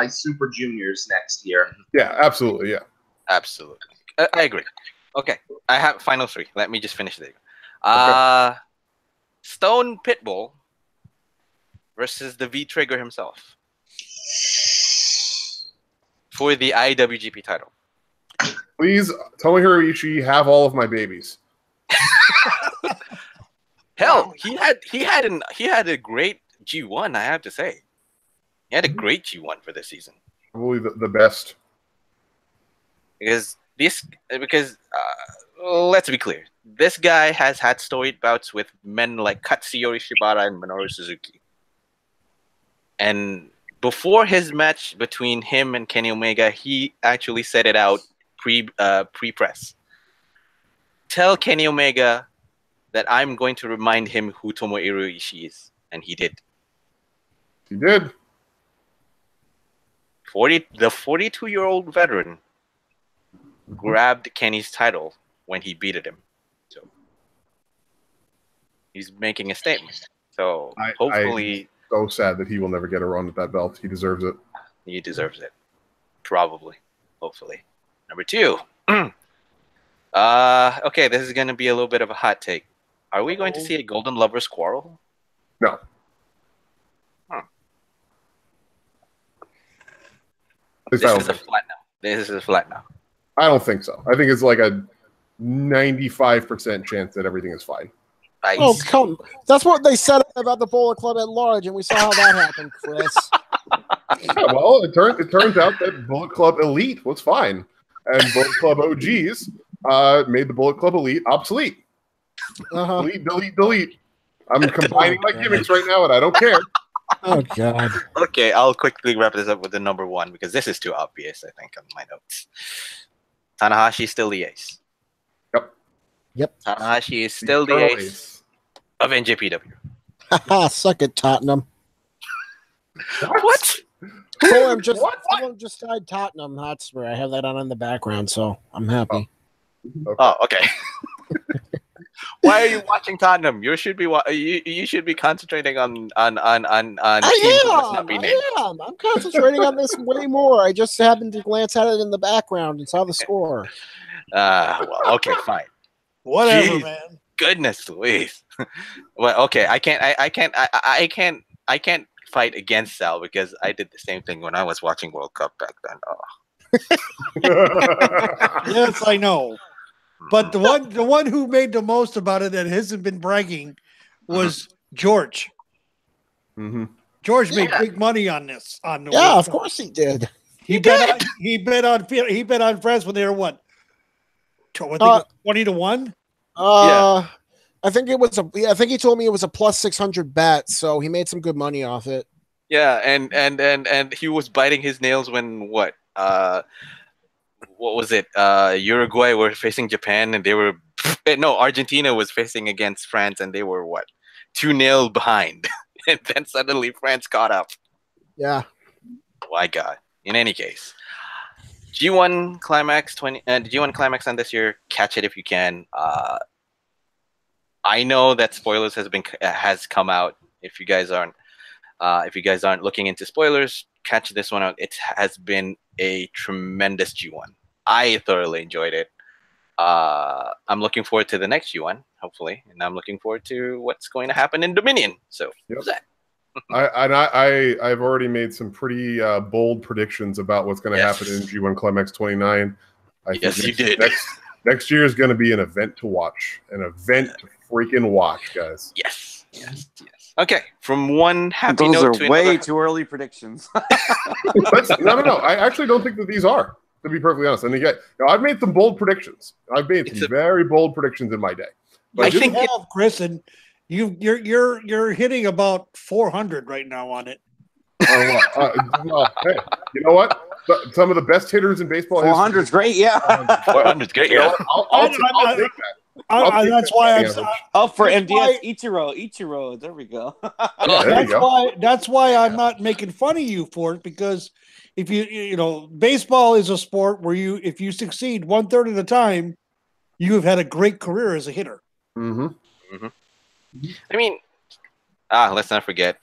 Super Juniors next year. Yeah, absolutely. Yeah, absolutely. I agree. Okay, I have final 3. Let me just finish there. Stone Pitbull versus the V Trigger himself for the IWGP title. Please tell me, Hiroichi, have all of my babies. Hell, he had a great G1. I have to say, he had a great G1 for this season. Probably the best. Because let's be clear, this guy has had storied bouts with men like Katsuyori Shibata and Minoru Suzuki, and before his match between him and Kenny Omega, he actually said it out pre-press. Tell Kenny Omega that I'm going to remind him who Tomohiro Ishii is, and he did. He did. The 42-year-old veteran grabbed Kenny's title when he beated him. So he's making a statement. So hopefully, I'm so sad that he will never get a run at that belt. He deserves it. He deserves it. Probably. Hopefully. Number 2. Okay, this is going to be a little bit of a hot take. Are we going to see a Golden Lovers quarrel? No. This is a flat now. This is a flat now. I don't think so. I think it's like a 95% chance that everything is fine. Oh, come! That's what they said about the Bullet Club at large, and we saw how that happened, Chris. Yeah, well, it turns out that Bullet Club Elite was fine, and Bullet Club OGs made the Bullet Club Elite obsolete. Delete. I'm combining my gimmicks right now, and I don't care. Oh God. Okay, I'll quickly wrap this up with the number 1 because this is too obvious, I think, on my notes. Tanahashi is still the ace. Yep. Tanahashi is still the ace of NJPW. Suck it, Tottenham. What? Fulham just died Tottenham Hotspur. I have that on in the background, so I'm happy. Okay. Why are you watching Tottenham? You should be you should be concentrating on teams that must not be named. I'm concentrating on this way more. I just happened to glance at it in the background and saw the score. Well, okay, fine. Whatever, Jeez. man. Goodness Louise. Well, okay, I can't fight against Sal because I did the same thing when I was watching World Cup back then. Yes, I know. But the one who made the most about it that hasn't been bragging was George. Mm-hmm. George made big money on this. Of course he did. He bet on France when they were what? 20-1. I think it was I think he told me it was a plus 600 bet, so he made some good money off it. Yeah, and he was biting his nails when what was it? Uruguay were facing Japan, and they were Argentina was facing against France, and they were what 2-0 behind, and then suddenly France caught up. Yeah. My God. In any case, G1 Climax G1 Climax on this year. Catch it if you can. I know that spoilers has come out. If you guys aren't looking into spoilers, catch this one out. It has been a tremendous G1. I thoroughly enjoyed it. I'm looking forward to the next G1, hopefully, and I'm looking forward to what's going to happen in Dominion. So, what's that? I've already made some pretty bold predictions about what's going to happen in G1 Climax 29. Yes, you did. Next year is going to be an event to watch. An event to freaking watch, guys. Yes. Okay, from one happy note to another. Those are way too early predictions. No. I actually don't think that these are, to be perfectly honest. And again, I've made some bold predictions. I've made some very bold predictions in my day. But I think Chris, and you're hitting about 400 right now on it. Well, hey, you know what? Some of the best hitters in baseball. 400's great, yeah. 400's great, yeah. I'll take that. That's why I'm for MDS Ichiro. There we go. That's why I'm not making fun of you for it, because if you baseball is a sport where if you succeed 1/3 of the time, you have had a great career as a hitter. Mm-hmm. Mm-hmm. I mean, let's not forget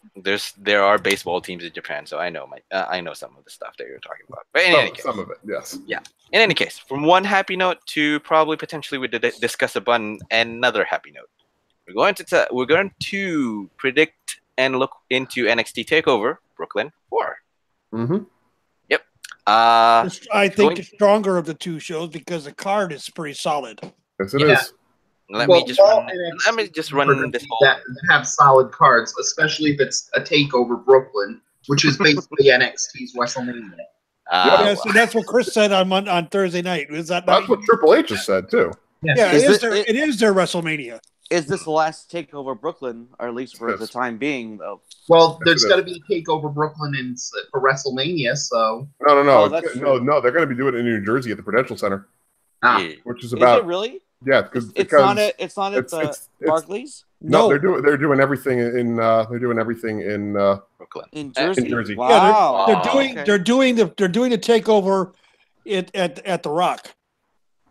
there are baseball teams in Japan, so I know some of the stuff that you're talking about. But in any case, some of it, yes. Yeah. In any case, from one happy note to probably potentially we discuss about another happy note. We're going to predict and look into NXT Takeover Brooklyn 4. Mm-hmm. Yep. I think the stronger of the two shows because the card is pretty solid. Yes, it is. Let me just run this whole. Have solid cards, especially if it's a Takeover Brooklyn, which is basically NXT's WrestleMania. Yes, and that's what Chris said on Thursday night. Is that that's what Triple H has said too? Yeah, it is their WrestleMania. is this the last Takeover Brooklyn, or at least for the time being, though? Well, there's got to be a Takeover Brooklyn for WrestleMania, so... No. Oh, that's true. No, they're going to be doing it in New Jersey at the Prudential Center. Which is about... Is it really? Yeah, it's not at the Barclays? No, they're doing everything in Brooklyn. In Jersey. In Jersey. Wow. Yeah, they're doing the Takeover at the Rock.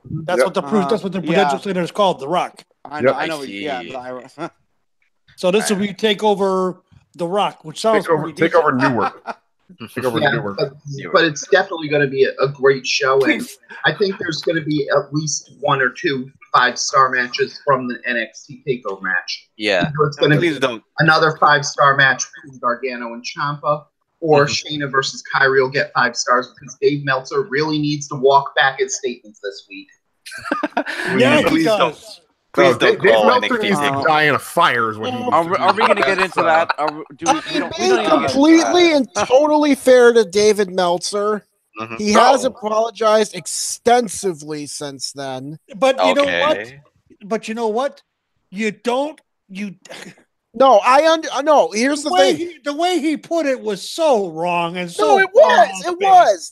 That's what the Prudential Center is called, the Rock. I know. Yeah. So this will be Takeover the Rock, which sounds Takeover Newark. Newark. But it's definitely going to be a great show, and I think there's going to be at least 1 or 2 5-star matches from the NXT Takeover match. Yeah, so it's going to be another 5-star match between Gargano and Ciampa, or Shayna versus Kyrie will get 5 stars because Dave Meltzer really needs to walk back his statements this week. Yeah, he does. Please don't Dave Meltzer needs to die in a fire. Is what he are we going to get into that? Being completely and totally fair to David Meltzer, he has apologized extensively since then. But you know what? No, here's the thing. The way he put it was so wrong and so. No, it was.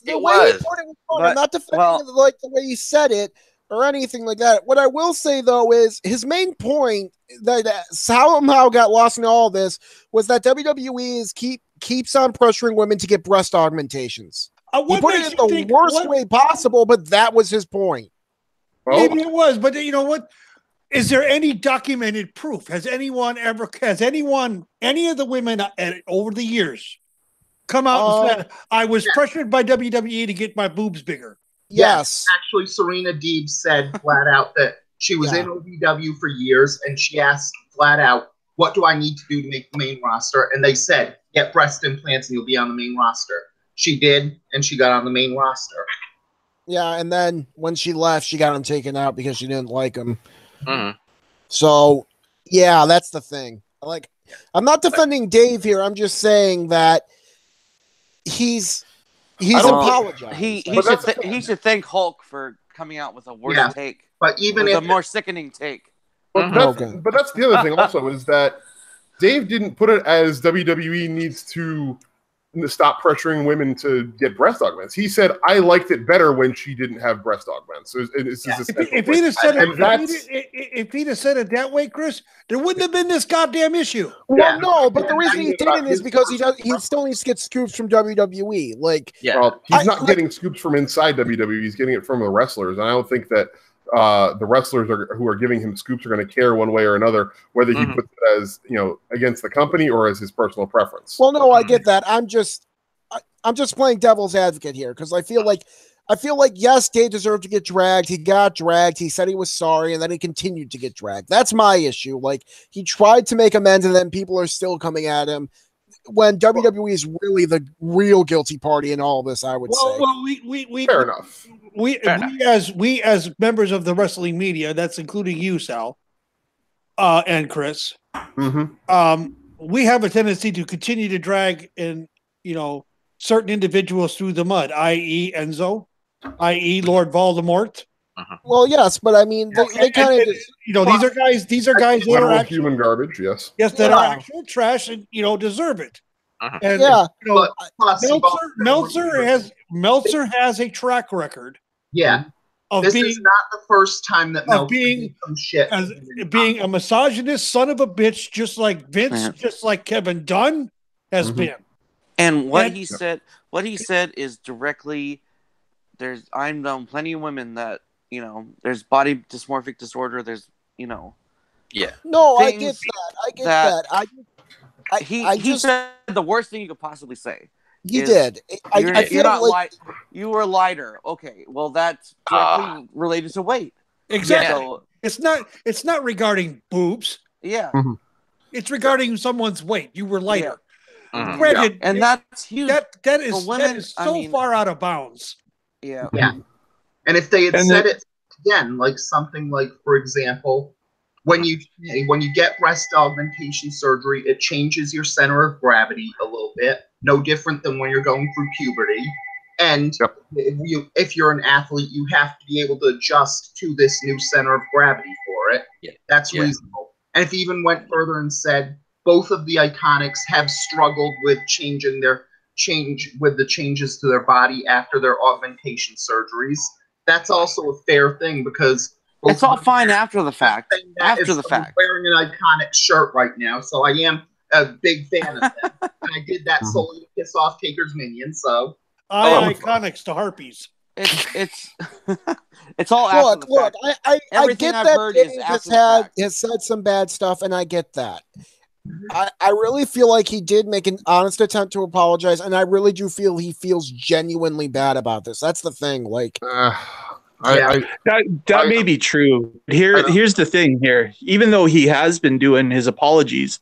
The way he put it was wrong. I'm not defending the way he said it or anything like that. What I will say though is his main point that somehow got lost in all this was that WWE keeps on pressuring women to get breast augmentations. He put it in the worst way possible, but that was his point. Maybe it was, but you know what? Is there any documented proof? Has any of the women over the years come out and said, I was pressured by WWE to get my boobs bigger? Yes. Actually, Serena Deeb said flat out that she was in OVW for years, and she asked flat out, what do I need to do to make the main roster? And they said, get breast implants and you'll be on the main roster. She did, and she got on the main roster. Yeah, and then when she left, she got them taken out because she didn't like them. So, yeah, that's the thing. I'm not defending Dave here. I'm just saying that he's apologized. He should thank Hulk for coming out with a worse take. But even a more sickening take. But that's the other thing also is that Dave didn't put it as WWE needs to stop pressuring women to get breast augments. He said, I liked it better when she didn't have breast augments. So if he'd have said it that way, Chris, there wouldn't have been this goddamn issue. Well, no, but the reason he didn't is because he still needs to get scoops from WWE. Well, he's not getting scoops from inside WWE. He's getting it from the wrestlers. And I don't think that the wrestlers who are giving him scoops are going to care one way or another whether he puts it as against the company or as his personal preference. Well, no, I get that. I'm just playing devil's advocate here because I feel like yes, Dave deserved to get dragged. He got dragged. He said he was sorry, and then he continued to get dragged. That's my issue. He tried to make amends, and then people are still coming at him. When WWE is really the real guilty party in all this, I would say. Well, we fair enough. We as members of the wrestling media, that's including you, Sal, and Chris. We have a tendency to continue to drag certain individuals through the mud, i.e., Enzo, i.e., Lord Voldemort. Well, yes, but I mean, they kind of these are guys that are actual human garbage. Yes, that are actual trash and deserve it. And Meltzer has a track record. Yeah, this is not the first time that Meltzer being a misogynist son of a bitch, just like Vince, just like Kevin Dunn has been. And what he said is directly. I've known plenty of women that. There's body dysmorphic disorder. There's, No, I get that. He said the worst thing you could possibly say. He did. I feel you were lighter. Okay, well that's directly related to weight. Exactly. So, it's not regarding boobs. Yeah. It's regarding someone's weight. You were lighter. Granted, and that's huge. That is so far out of bounds. Yeah. Yeah. And if they had said it again, something like, for example, when you get breast augmentation surgery, it changes your center of gravity a little bit, no different than when you're going through puberty. And if you're an athlete, you have to be able to adjust to this new center of gravity for it. Yeah. That's reasonable. And if he even went further and said both of the Iconics have struggled with the changes to their body after their augmentation surgeries, that's also a fair thing because it's all fine after the fact. After the fact, wearing an Iconic shirt right now, so I am a big fan of them, and I did that solely to piss off TakersMinion. So Iconics to Harpies. It's it's all after the fact. I get that Dave has said some bad stuff, and I get that. I really feel like he did make an honest attempt to apologize, and I really do feel he feels genuinely bad about this. That's the thing. Like, that may be true. Here's the thing here. Even though he has been doing his apologies,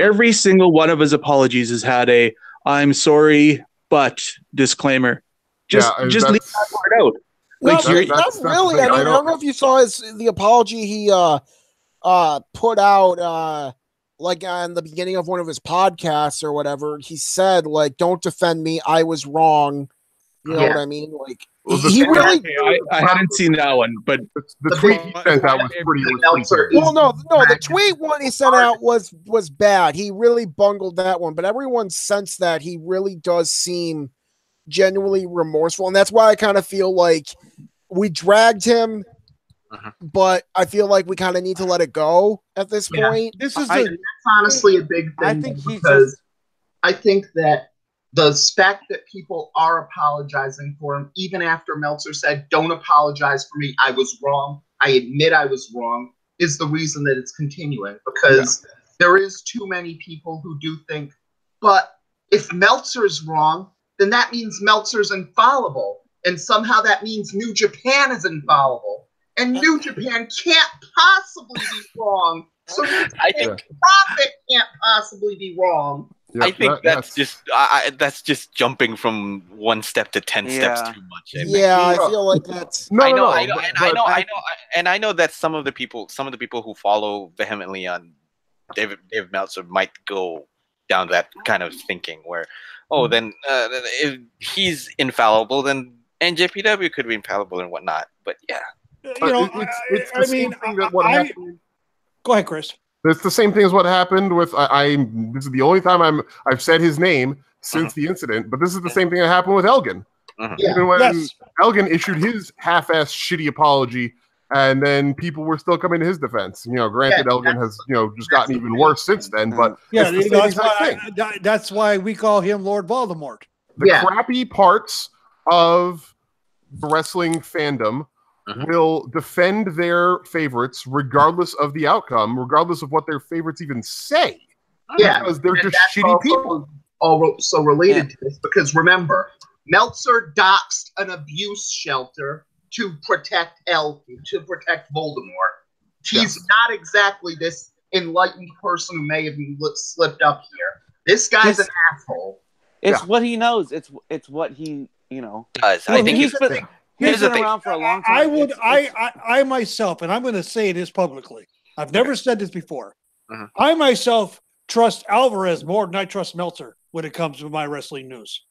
every single one of his apologies has had a "I'm sorry, but" disclaimer. Just leave that part out. Like, not really. I mean, I don't know if you saw the apology he put out like on the beginning of one of his podcasts or whatever. He said, like, "Don't defend me. I was wrong." You know what I mean? Like, he really. I hadn't seen that one, but the tweet he sent out was pretty. Well, no, the tweet one he sent out was bad. He really bungled that one, but everyone sensed that he really does seem genuinely remorseful, and that's why I kind of feel like we dragged him, but I feel like we kind of need to let it go at this point. That's honestly a big thing. I think that the fact that people are apologizing for him, even after Meltzer said, "Don't apologize for me, I was wrong, I admit I was wrong," is the reason that it's continuing, because there is too many people who do think, but if Meltzer's wrong, then that means Meltzer's infallible. And somehow that means New Japan is infallible. And New Japan can't possibly be wrong. So I think Profit can't possibly be wrong. I think that's just jumping from one step to 10 steps too much. I feel like that's I know that some of the people who follow vehemently on Dave Meltzer might go down that kind of thinking where, then if he's infallible, then NJPW could be infallible and whatnot. But go ahead, Chris. It's the same thing as what happened with this is the only time I've said his name since the incident, but this is the same thing that happened with Elgin. Even when Elgin issued his half-ass shitty apology, and then people were still coming to his defense. Granted, Elgin has just gotten even worse since then, but that's why we call him Lord Voldemort. The crappy parts of the wrestling fandom will defend their favorites regardless of the outcome, regardless of what their favorites even say. Because they're just shitty people. Also related to this, because remember, Meltzer doxed an abuse shelter to protect Voldemort. He's not exactly this enlightened person who may have slipped up here. This guy's an asshole. It's what he knows. It's what he does. I think he's been around for a long time. I myself, and I'm going to say this publicly. I've never said this before. I myself trust Alvarez more than I trust Meltzer when it comes to my wrestling news.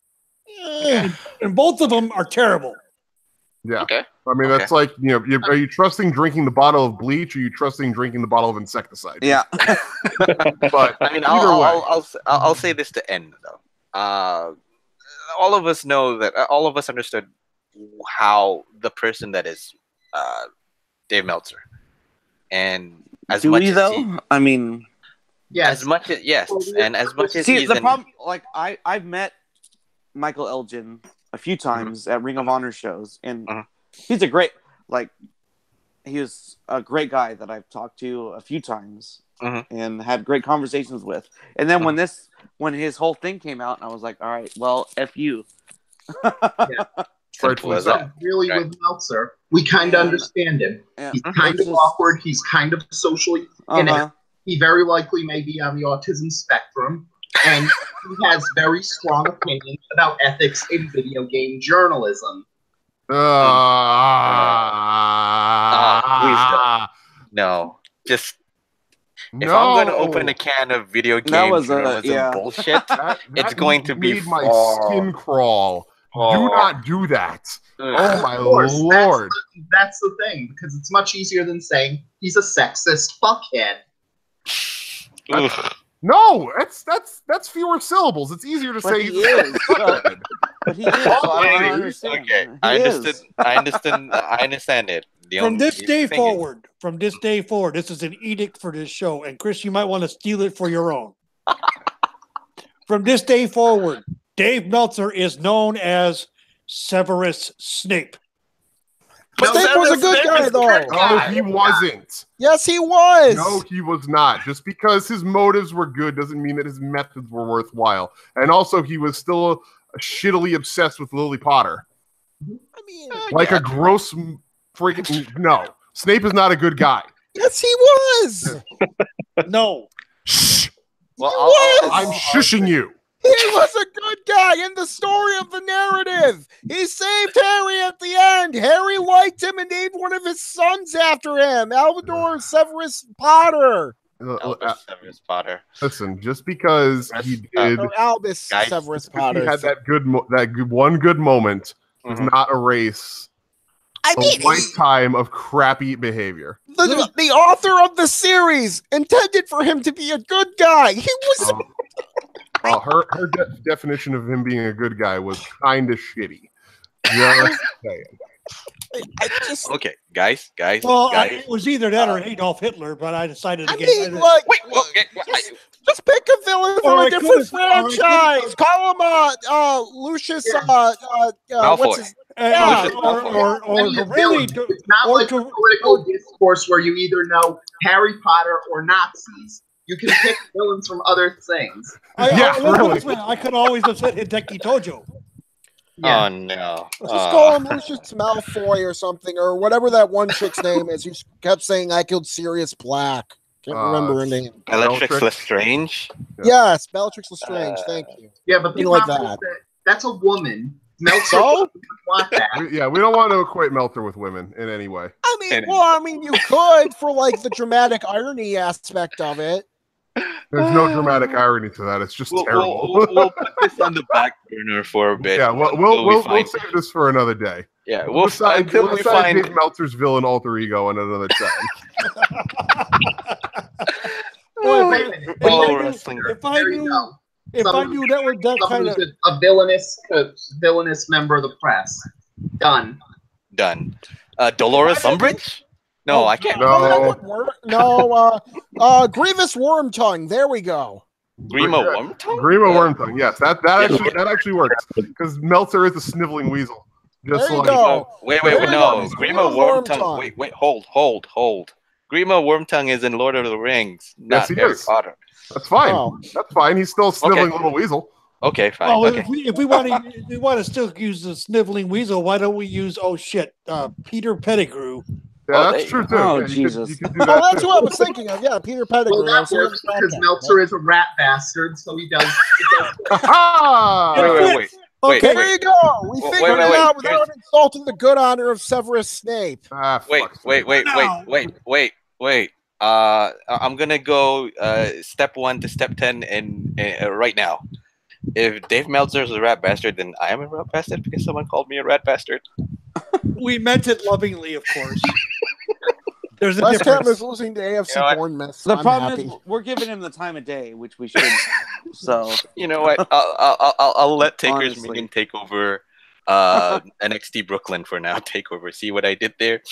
And both of them are terrible. Yeah. Okay. I mean, that's like, are you trusting drinking the bottle of bleach, or are you trusting drinking the bottle of insecticide? Yeah. But I mean, I'll say this to end though. All of us know that all of us understood how the person that is Dave Meltzer, and as much as I mean, as much as and as much as the problem, like I've met Michael Elgin a few times at Ring of Honor shows, and he's a great he was a great guy that I've talked to a few times and had great conversations with. And then when his whole thing came out, I was like, all right, well, F you. Really, with Meltzer, we kind of understand him. He's kind of awkward. He's kind of socially inept. He very likely may be on the autism spectrum, and he has very strong opinions about ethics in video game journalism. Please don't. No, just if I'm going to open a can of video game journalism bullshit, it's going to be my skin crawl. Do not do that. Oh my lord. That's the thing, because it's much easier than saying he's a sexist fuckhead. No, that's fewer syllables. It's easier to say. He is. But he is. So I don't understand. Okay, I understand it. From this day forward, this is an edict for this show, and Chris, you might want to steal it for your own. From this day forward, Dave Meltzer is known as Severus Snape. But Snape was a good guy, though. No, he wasn't. Yes, he was. No, he was not. Just because his motives were good doesn't mean that his methods were worthwhile. And also, he was still shittily obsessed with Lily Potter. I mean, a gross freaking... No, Snape is not a good guy. Yes, he was. No. Shh. Well, I'm shushing you. He was a good guy in the story of the narrative. He saved Harry at the end. Harry liked him and named one of his sons after him, Albador Severus Potter. Severus Potter. Listen, just because he did, Albus Severus Potter. He had that one good moment does not erase a lifetime of crappy behavior. The author of the series intended for him to be a good guy. He was. Her definition of him being a good guy was kind of shitty. Just saying. Okay, guys. Well, it was either that or Adolf Hitler, but I decided to just pick a villain from a different franchise. Call him Lucius. What's his? It's not like a political discourse where you either know Harry Potter or Nazis. You can pick villains from other things. I could always have said Hideki Tojo. Yeah. Oh no! Let's just call him Lucius Malfoy or something, or whatever that one chick's name is. Who kept saying I killed Sirius Black. Can't remember her name. Bellatrix Lestrange. Yes, Bellatrix Lestrange. Thank you. Yeah, but the like that. That's a woman. Meltzer want that. Yeah, we don't want to equate Meltzer with women in any way. I mean, you could for like the dramatic irony aspect of it. There's no dramatic irony to that. It's just terrible. We'll put this on the back burner for a bit. Yeah, we'll save this for another day. Yeah, we'll decide Dave Meltzer's villain alter ego on another time. If I knew that was that kind of a villainous member of the press. Done. Dolores Umbridge? No, I can't. No, Grievous Wormtongue. There we go. Grima Wormtongue? Grima Wormtongue. Yes, that actually works because Meltzer is a sniveling weasel. Just there you go. Wait, no. Grima Wormtongue. Wait, hold. Grima Wormtongue is in Lord of the Rings, not Harry Potter. That's fine. Oh. That's fine. He's still a sniveling little weasel. Okay, fine. Oh, okay. If we want to still use the sniveling weasel, why don't we use Peter Pettigrew? Yeah, that's true too. Oh, Jesus. You could do that that's what I was thinking of. Yeah, Peter Pettigrew. Well, that works because Meltzer is a rat bastard, so he does. Wait. Okay, there you go. We figured it out without insulting the good honor of Severus Snape. Wait. I'm gonna go step 1 to step 10 and right now. If Dave Meltzer is a rat bastard, then I am a rat bastard because someone called me a rat bastard. We meant it lovingly, of course. There's a West difference. Ham is losing to AFC Bournemouth. The problem is we're giving him the time of day, which we should. So you know what? I'll let TakersMinion take over NXT Brooklyn for now. Take over. See what I did there?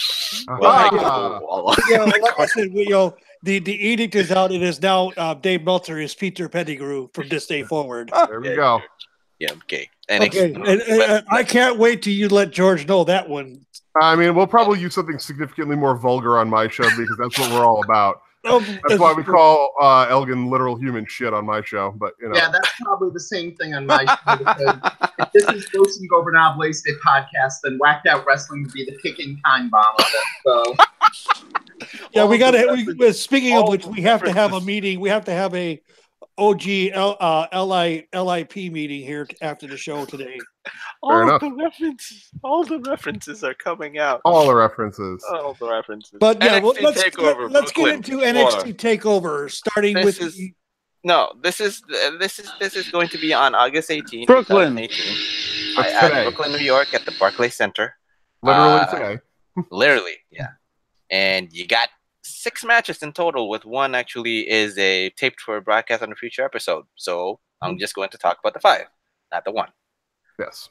Like I said, the edict is out. It is now Dave Meltzer is Peter Pettigrew from this day forward. There we go. Yeah, okay. Okay, and I can't wait till you let George know that one. I mean, we'll probably use something significantly more vulgar on my show because that's what we're all about. That's why we call Elgin literal human shit on my show. But yeah, that's probably the same thing on my show. Because if this is Los Ingobernables Day podcast, then Whacked Out Wrestling would be the kicking time bomb of it. So. Yeah, we got to. Speaking of which, we have to have a meeting. We have to have a OG LIP meeting here after the show today. All the references are coming out. All the references. But yeah, let's get into NXT Takeover, starting with. This is going to be on August 18th, Brooklyn. 2018. At Brooklyn, New York, at the Barclays Center. Literally today. Literally, yeah. And you got 6 matches in total, with one actually is a taped for a broadcast on a future episode. So I'm just going to talk about the 5, not the 1. Yes.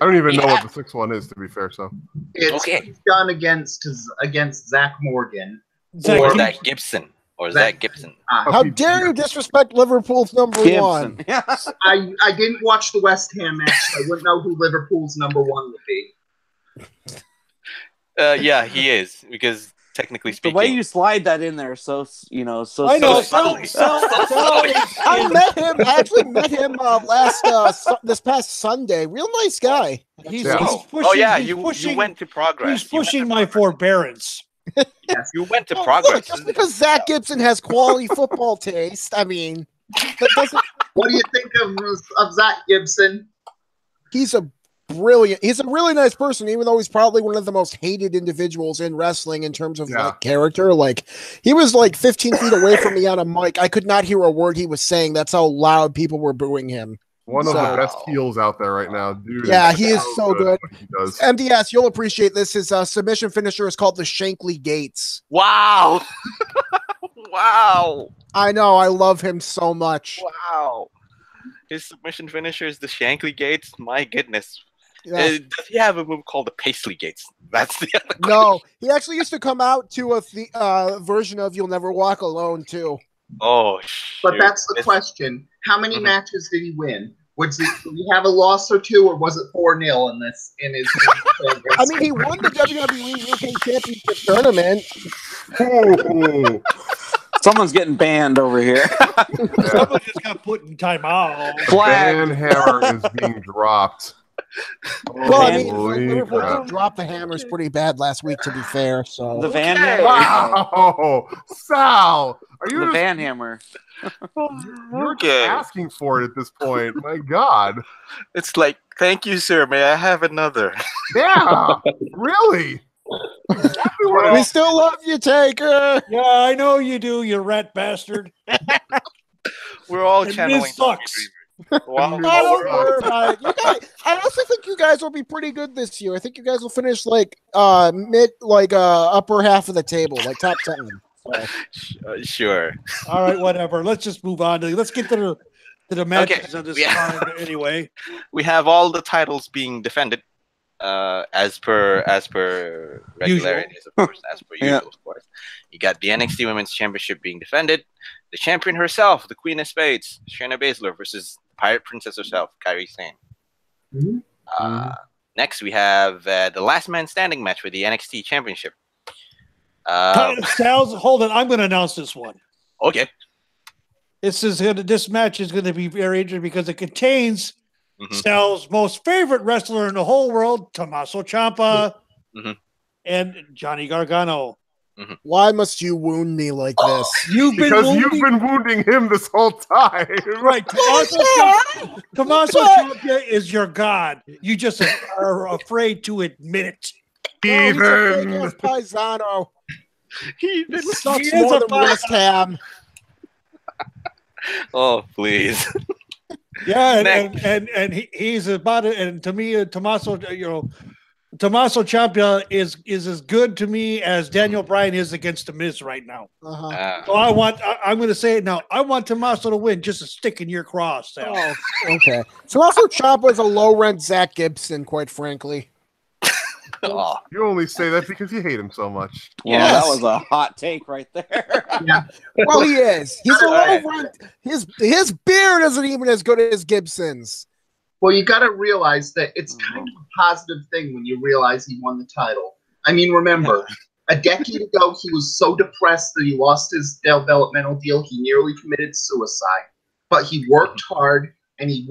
I don't even know what the 6th one is, to be fair. So it's done against Zach Morgan or Zach Gibson. Zach Gibson. How dare you disrespect Liverpool's number one? Yes. I didn't watch the West Ham match, so I wouldn't know who Liverpool's number 1 would be. Yeah, he is, because technically speaking, the way you slide that in there, so I know. subtly. I actually met him this past Sunday. Real nice guy. He's pushing, you went to Progress. He's pushing my forbearance. Yes, you went to Progress. Look, just because Zach Gibson has quality football taste, I mean, that doesn't. What do you think of Zach Gibson? He's a really nice person, even though he's probably one of the most hated individuals in wrestling in terms of like character. Like, he was like 15 feet away from me on a mic. I could not hear a word he was saying. That's how loud people were booing him. One of the best heels out there right now, dude. Yeah, he is so good. MDS, you'll appreciate this. His submission finisher is called the Shankly Gates. Wow. Wow. I know. I love him so much. Wow. His submission finisher is the Shankly Gates. My goodness. Yeah. Does he have a move called the Paisley Gates? That's the other question. No, he actually used to come out to a version of You'll Never Walk Alone, too. Oh, but that's the question. How many matches did he win? Did he have a loss or 2, or was it 4-0 in his? I mean, he won the WWE UK Championship tournament. Someone's getting banned over here. Someone just got put in timeout. Van Hammer is being dropped. Well, I mean, Liverpool dropped the hammers pretty bad last week, to be fair. So the Van Hammer. Wow, Sal, are you the Van Hammer? You're asking for it at this point. My God, it's like, thank you, sir. May I have another? Yeah, really. We still love you, Taker. Yeah, I know you do, you rat bastard. We're all channeling. This sucks. Wow. I also think you guys will be pretty good this year. I think you guys will finish like upper half of the table, like top 10. So. Sure. All right, whatever. Let's just move on. Let's get to the matches of this card anyway. We have all the titles being defended, as per regularity, of course, as per usual, of course. You got the NXT Women's Championship being defended. The champion herself, the Queen of Spades, Shayna Baszler, versus Pirate Princess herself, Kairi Sane. Mm-hmm. Next, we have the last man standing match for the NXT Championship. Hold on, I'm going to announce this one. Okay. This match is going to be very interesting because it contains Sal's most favorite wrestler in the whole world, Tommaso Ciampa, and Johnny Gargano. Why must you wound me like this? You've been wounding him this whole time. Right. Tommaso Ciampa is your god. You just are afraid to admit it. He's Paisano. He sucks more than West Ham. Oh, please. Yeah, and he's about it. And to me, Tommaso Ciampa is as good to me as Daniel Bryan is against The Miz right now. So I'm going to say it now. I want Tommaso to win, just a stick in your cross, Sal. Oh, okay. Tommaso Ciampa is a low-rent Zach Gibson, quite frankly. You only say that because you hate him so much. Yeah, that was a hot take right there. Yeah. Well, he is. He's a low-rent. His beard isn't even as good as Gibson's. Well, you got to realize that it's kind of a positive thing when you realize he won the title. I mean, remember, a decade ago, he was so depressed that he lost his developmental deal. He nearly committed suicide. But he worked hard, and he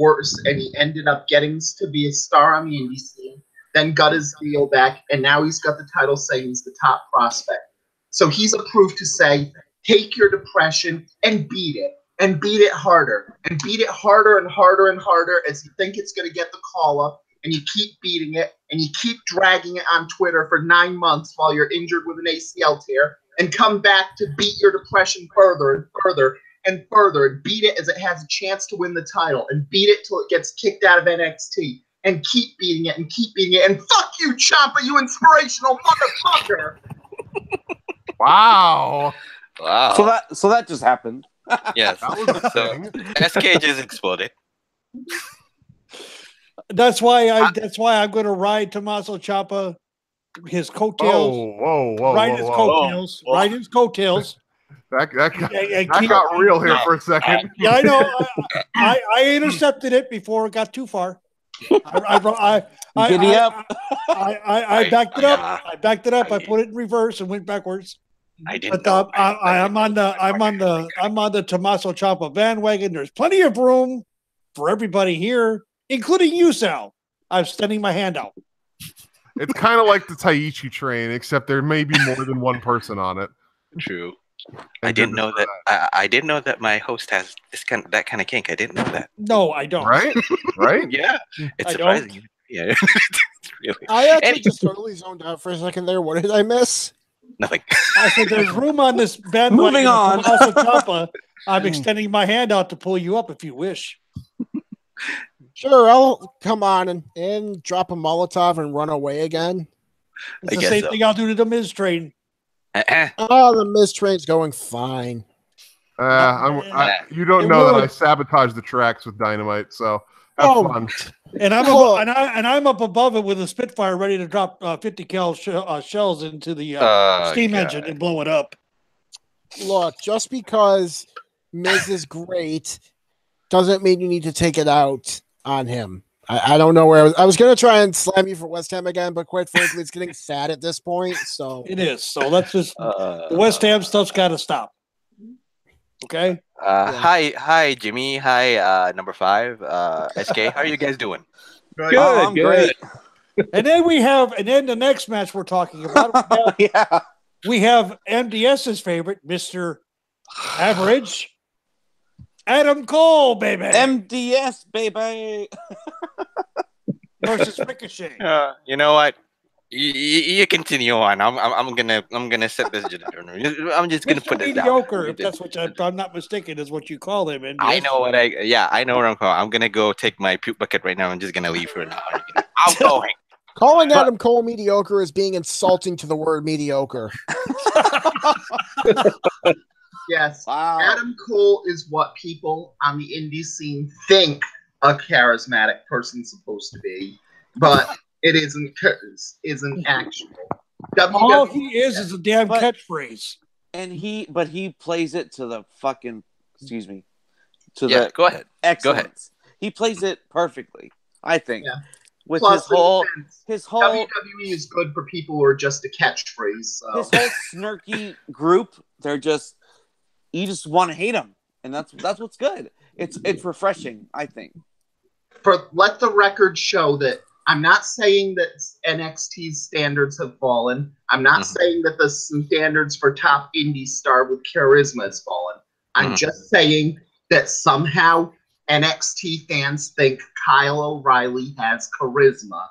ended up getting to be a star on the indie scene, then got his deal back, and now he's got the title saying he's the top prospect. So he's approved to say, take your depression and beat it. And beat it harder, and beat it harder and harder and harder as you think it's going to get the call up, and you keep beating it, and you keep dragging it on Twitter for 9 months while you're injured with an ACL tear, and come back to beat your depression further and further and further, and beat it as it has a chance to win the title, and beat it till it gets kicked out of NXT, and keep beating it, and keep beating it, and fuck you, Ciampa, you inspirational motherfucker! Wow. Wow. So that just happened. Yes. That was a So thing. SK just exploded. That's why I'm going to ride Tommaso Ciampa, his coattails. Whoa. Ride his coattails. Whoa. Ride his coattails. That got real here for a second. Yeah, I know. I intercepted it before it got too far. I backed it up. I backed it up. I put it in reverse and went backwards. I didn't But know. I'm on the Tommaso Ciampa bandwagon. There's plenty of room for everybody here, including you, Sal. I'm extending my hand out. It's kind of like the Taichi train, except there may be more than one person on it. True. I didn't know that. I didn't know that my host has that kind of kink. I didn't know that. No, I don't. Right? Yeah, it's surprising. Yeah, it's really. I actually just totally zoned out for a second there. What did I miss? Nothing. I said there's room on this bandwagon. Moving on. Tommaso Ciampa. I'm extending my hand out to pull you up if you wish. Sure, I'll come on and drop a Molotov and run away again. It's the same thing I'll do to the Miz train. Oh, the Miz train's going fine. You don't know that I sabotage the tracks with dynamite, so have fun. And I'm up above it with a Spitfire ready to drop 50 cal shells into the steam engine and blow it up. Look, just because Miz is great doesn't mean you need to take it out on him. I don't know where I was going to try and slam you for West Ham again, but quite frankly, it's getting sad at this point. So it is. So let's just the West Ham stuff's got to stop. Okay. Hi, Jimmy. Hi, number 5. SK. How are you guys doing? Good. Great. And then the next match we're talking about. We have MDS's favorite, Mr. Average. Adam Cole, baby. MDS, baby. Versus Ricochet. You know what? You continue on. I'm gonna set this. I'm just gonna put it mediocre. Down. If that's what if I'm not mistaken, is what you call him. MDS. I know what I know what I'm calling. I'm gonna go take my puke bucket right now. I'm just gonna leave for now. I'm going. Calling Adam Cole mediocre is being insulting to the word mediocre. Yes. Wow. Adam Cole is what people on the indie scene think a charismatic person's supposed to be, but it isn't actual. All he is a damn catchphrase. And he plays it to the fucking Go ahead. Excellence. Go ahead. He plays it perfectly, I think. Yeah. With Plus, his whole WWE is good for people who are just a catchphrase. So. His whole snarky group, you just want to hate him, and that's what's good. It's refreshing, I think. Let the record show that I'm not saying that NXT's standards have fallen. I'm not saying that the standards for top indie star with charisma has fallen. I'm just saying that somehow NXT fans think Kyle O'Reilly has charisma.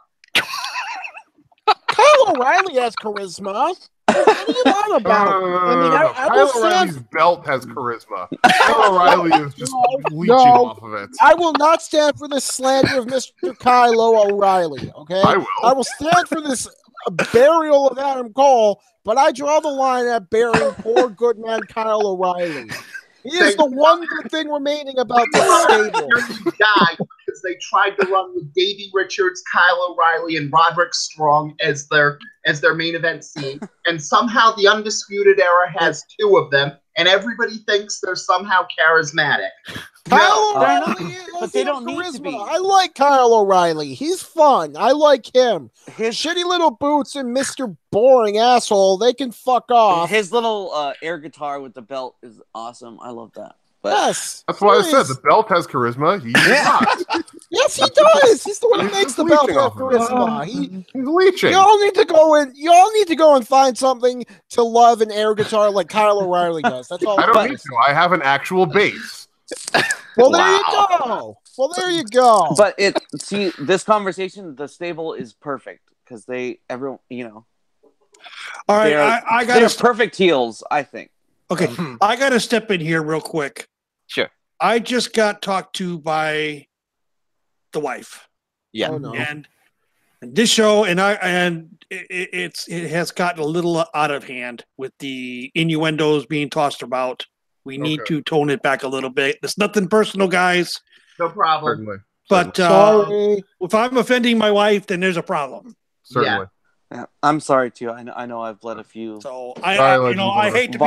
Kyle O'Reilly has charisma. What are you on about? Kyle O'Reilly's belt has charisma. Kyle O'Reilly is just leeching off of it. I will not stand for this slander of Mr. Kyle O'Reilly, okay? I will stand for this burial of Adam Cole, but I draw the line at burying poor good man Kyle O'Reilly. He is the one good thing remaining about this stable. He died because they tried to run with Davey Richards, Kyle O'Reilly, and Roderick Strong as their main event scene, and somehow the Undisputed Era has 2 of them, and everybody thinks they're somehow charismatic. Kyle O'Reilly, but they don't need to be. I like Kyle O'Reilly. He's fun. I like him. His shitty little boots and Mr. Boring Asshole, they can fuck off. His little air guitar with the belt is awesome. I love that. But yes. That's why I said the belt has charisma. He's not. Yes, he does. He's the one who makes the belt have charisma. He's leeching. You all need to go and find something to love an air guitar like Kyle O'Reilly does. That's all. I don't need to. I have an actual bass. Well, there you go. But this conversation, the stable is perfect because everyone. All right, I got they're perfect heels, I think. Okay, I got to step in here real quick. Sure. I just got talked to by the wife. Yeah. Oh, no. And This show it has gotten a little out of hand with the innuendos being tossed about. We need to tone it back a little bit. It's nothing personal, guys. No problem. Certainly. But Sorry. if I'm offending my wife, then there's a problem. Certainly. Yeah, I'm sorry too. I know I've let a few. So I hate to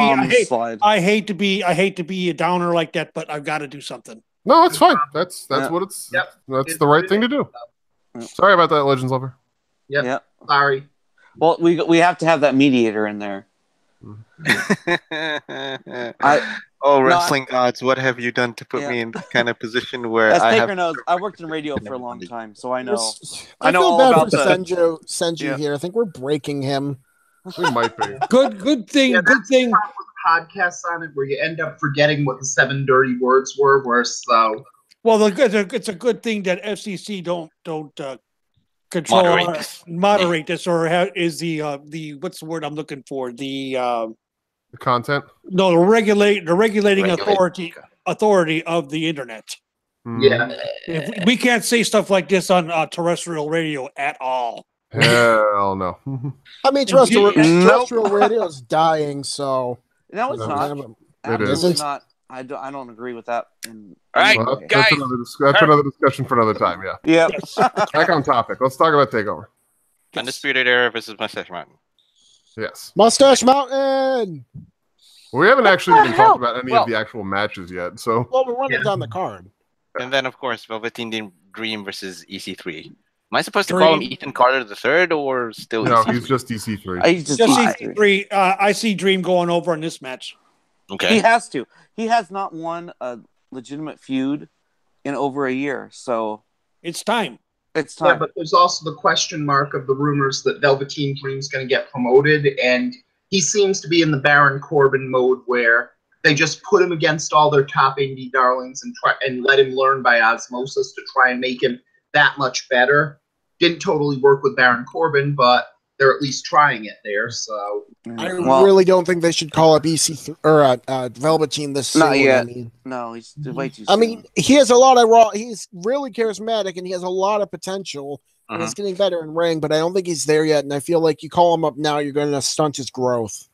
be I hate to be a downer like that, but I've got to do something. No, it's fine. That's what it's. Yep. That's the right thing to do. Sorry about that, Legends Lover. Yep. Sorry. Well, we have to have that mediator in there. Wrestling gods, what have you done to put me in the kind of position where as Taker knows, I worked in radio for a long time, so I know. I know all all about for Senju here. I think we're breaking him. We might be. Good thing. Yeah, good thing. Podcasts on it where you end up forgetting what the 7 dirty words were. Well, it's a good thing that FCC don't control moderate this, or is the what's the word I'm looking for? The content. No, the regulating authority of the internet. Yeah, we can't say stuff like this on terrestrial radio at all. Hell no. I mean, terrestrial radio is dying, so no, it's not. It is not. I don't agree with that. All right, guys. That's another discussion for another time. Yeah. Yeah. Back on topic. Let's talk about Takeover. Undisputed Era versus Mustache Mountain. Yes. Mustache Mountain. Well, we haven't actually even talked about any of the actual matches yet. So. Well, we're running down the card. And then, of course, Velveteen Dream versus EC3. Am I supposed to call him Ethan Carter III or still? No, EC3? he's just EC3. He's just EC3. I see Dream going over in this match. Okay. He has to. He has not won a legitimate feud in over a year, so it's time. It's time. Yeah, but there's also the question mark of the rumors that Velveteen Dream's going to get promoted, and he seems to be in the Baron Corbin mode where they just put him against all their top indie darlings and let him learn by osmosis to try and make him that much better. Didn't totally work with Baron Corbin, but they're at least trying it there. So I really don't think they should call up EC3 or Velveteen this soon. Not yet. I mean, no, he's way too soon. I mean, he has a lot of he's really charismatic and he has a lot of potential. And he's getting better in ring, but I don't think he's there yet. And I feel like you call him up now, you're going to stunt his growth.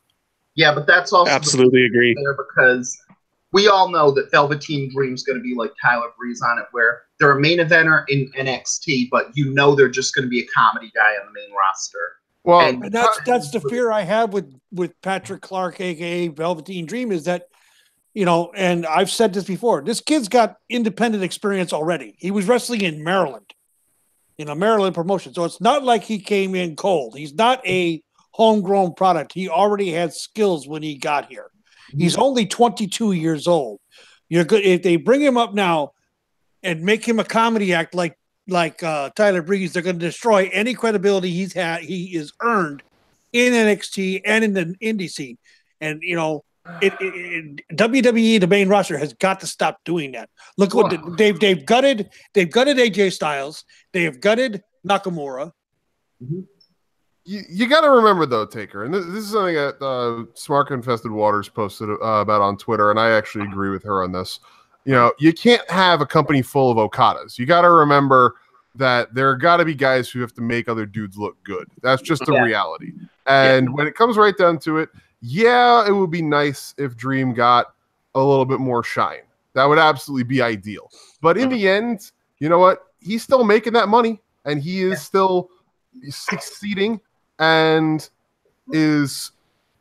Yeah, but that's also absolutely agree there because we all know that Velveteen Dream's going to be like Tyler Breeze on it, where they're a main eventer in NXT, but you know they're just going to be a comedy guy on the main roster. Well, and that's the fear I have with Patrick Clark, aka Velveteen Dream, is that, you know, and I've said this before, this kid's got independent experience already. He was wrestling in Maryland, in a Maryland promotion. So it's not like he came in cold. He's not a homegrown product. He already had skills when he got here. He's only 22 years old. You're good if they bring him up now and make him a comedy act like Tyler Breeze. They're going to destroy any credibility he is earned in NXT and in the indie scene. And you know, WWE, the main roster, has got to stop doing that. Look what they've gutted. They've gutted AJ Styles. They have gutted Nakamura. You got to remember though, Taker, and this is something that Smart Infested Waters posted about on Twitter, and I actually agree with her on this. You know, you can't have a company full of Okadas. You got to remember that there got to be guys who have to make other dudes look good. That's just a reality. And when it comes right down to it, yeah, it would be nice if Dream got a little bit more shine. That would absolutely be ideal. But in the end, you know what? He's still making that money, and he is still succeeding and is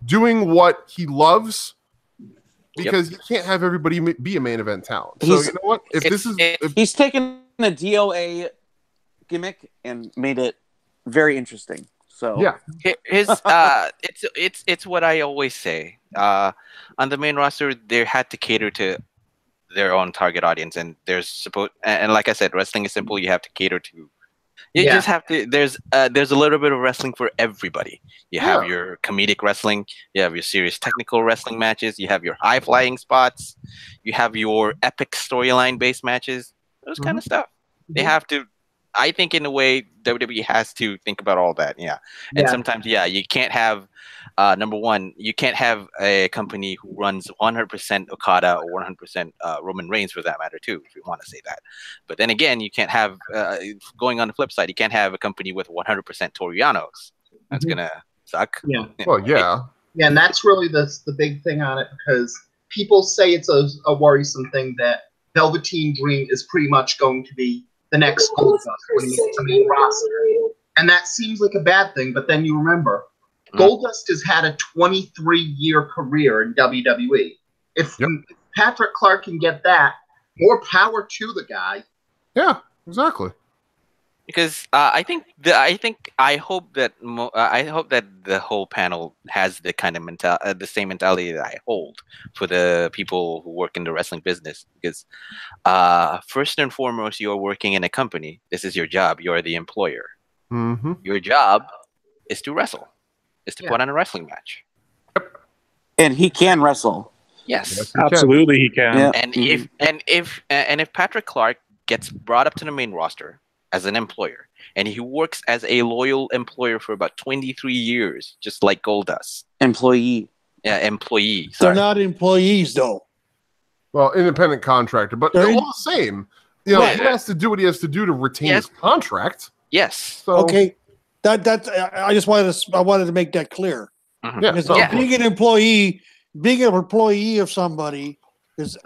doing what he loves. Because you can't have everybody be a main event talent. So you know what? If he's taken a DOA gimmick and made it very interesting. So yeah, it's what I always say. On the main roster, they had to cater to their own target audience, and and like I said, wrestling is simple. You have to cater to. You just have to. There's a little bit of wrestling for everybody. You have your comedic wrestling. You have your serious technical wrestling matches. You have your high flying spots. You have your epic storyline based matches. Those kind of stuff. They have to. I think in a way WWE has to think about all that. Yeah, and sometimes you can't have number one, you can't have a company who runs 100% Okada or 100% Roman Reigns, for that matter, too, if you want to say that. But then again, you can't have, going on the flip side, you can't have a company with 100% Torianos. That's going to suck. Yeah. Well, yeah. Yeah, and that's really the big thing on it, because people say it's a worrisome thing that Velveteen Dream is pretty much going to be the next Goldust when he gets to the main roster. And that seems like a bad thing, but then you remember, Goldust has had a 23-year career in WWE. If Patrick Clark can get that, more power to the guy. Yeah, exactly. Because I hope that the whole panel has the kind of the same mentality that I hold for the people who work in the wrestling business. Because first and foremost, you are working in a company. This is your job. You are the employer. Mm-hmm. Your job is to wrestle. Is to put on a wrestling match. And he can wrestle. Yes, absolutely, he can. Yeah. And if Patrick Clark gets brought up to the main roster as an employer, and he works as a loyal employer for about 23 years, just like Goldust. Employee. Yeah, employee. They're not employees, though. Well, independent contractor, but they're all the same. You know, he has to do what he has to do to retain his contract. Yes. So, okay. I wanted to make that clear. Mm-hmm. Yeah. Because being an employee of somebody is,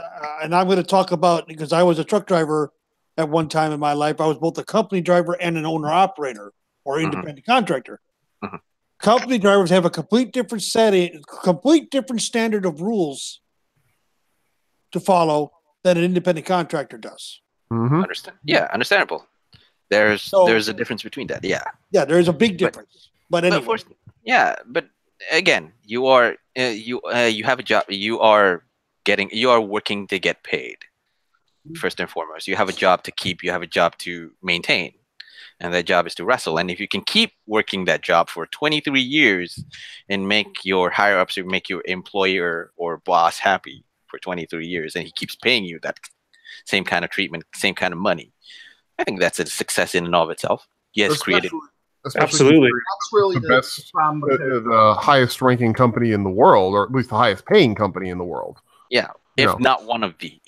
and I'm going to talk about, because I was a truck driver at one time in my life. I was both a company driver and an owner operator or independent contractor. Mm-hmm. Company drivers have a complete different standard of rules to follow than an independent contractor does. Mm-hmm. Understandable. There's a difference between that. Yeah, there's a big difference. But anyway, but again, you have a job. You are working to get paid. First and foremost, you have a job to keep. You have a job to maintain, and that job is to wrestle. And if you can keep working that job for 23 years and make your higher ups or make your employer or boss happy for 23 years, and he keeps paying you that same kind of treatment, same kind of money, I think that's a success in and of itself. Yes, created. Absolutely. That's really the best, the highest ranking company in the world, or at least the highest paying company in the world. Yeah, if not one of the.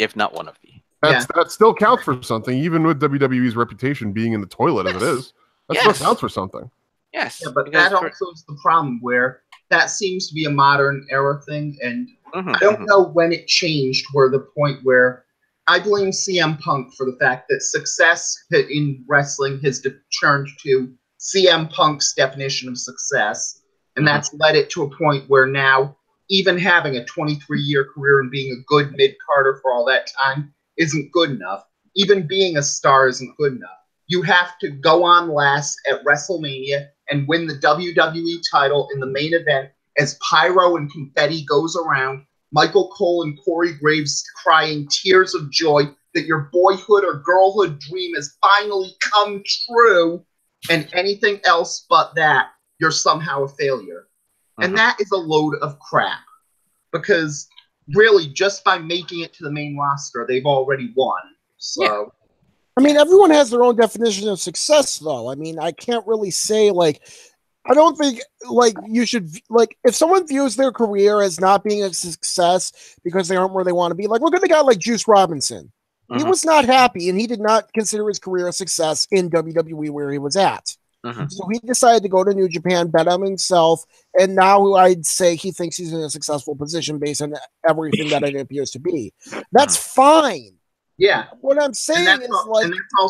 That still counts for something, even with WWE's reputation being in the toilet as it is. That still counts for something. Yes. Yeah, but that also is the problem, where that seems to be a modern era thing, and I don't know when it changed, where the point where I blame CM Punk for the fact that success in wrestling has turned to CM Punk's definition of success, and that's led it to a point where now even having a 23-year career and being a good mid-carder for all that time isn't good enough. Even being a star isn't good enough. You have to go on last at WrestleMania and win the WWE title in the main event as pyro and confetti goes around, Michael Cole and Corey Graves crying tears of joy that your boyhood or girlhood dream has finally come true, and anything else but that, you're somehow a failure. And that is a load of crap, because really, just by making it to the main roster, they've already won. So, I mean, everyone has their own definition of success, though. I mean, I can't really say, like, I don't think, like, you should, like, if someone views their career as not being a success because they aren't where they want to be, like, look at the guy like Juice Robinson. He was not happy, and he did not consider his career a success in WWE where he was at. So he decided to go to New Japan, bet on himself, and now I'd say he thinks he's in a successful position based on everything that it appears to be. That's fine. Yeah. What I'm saying is,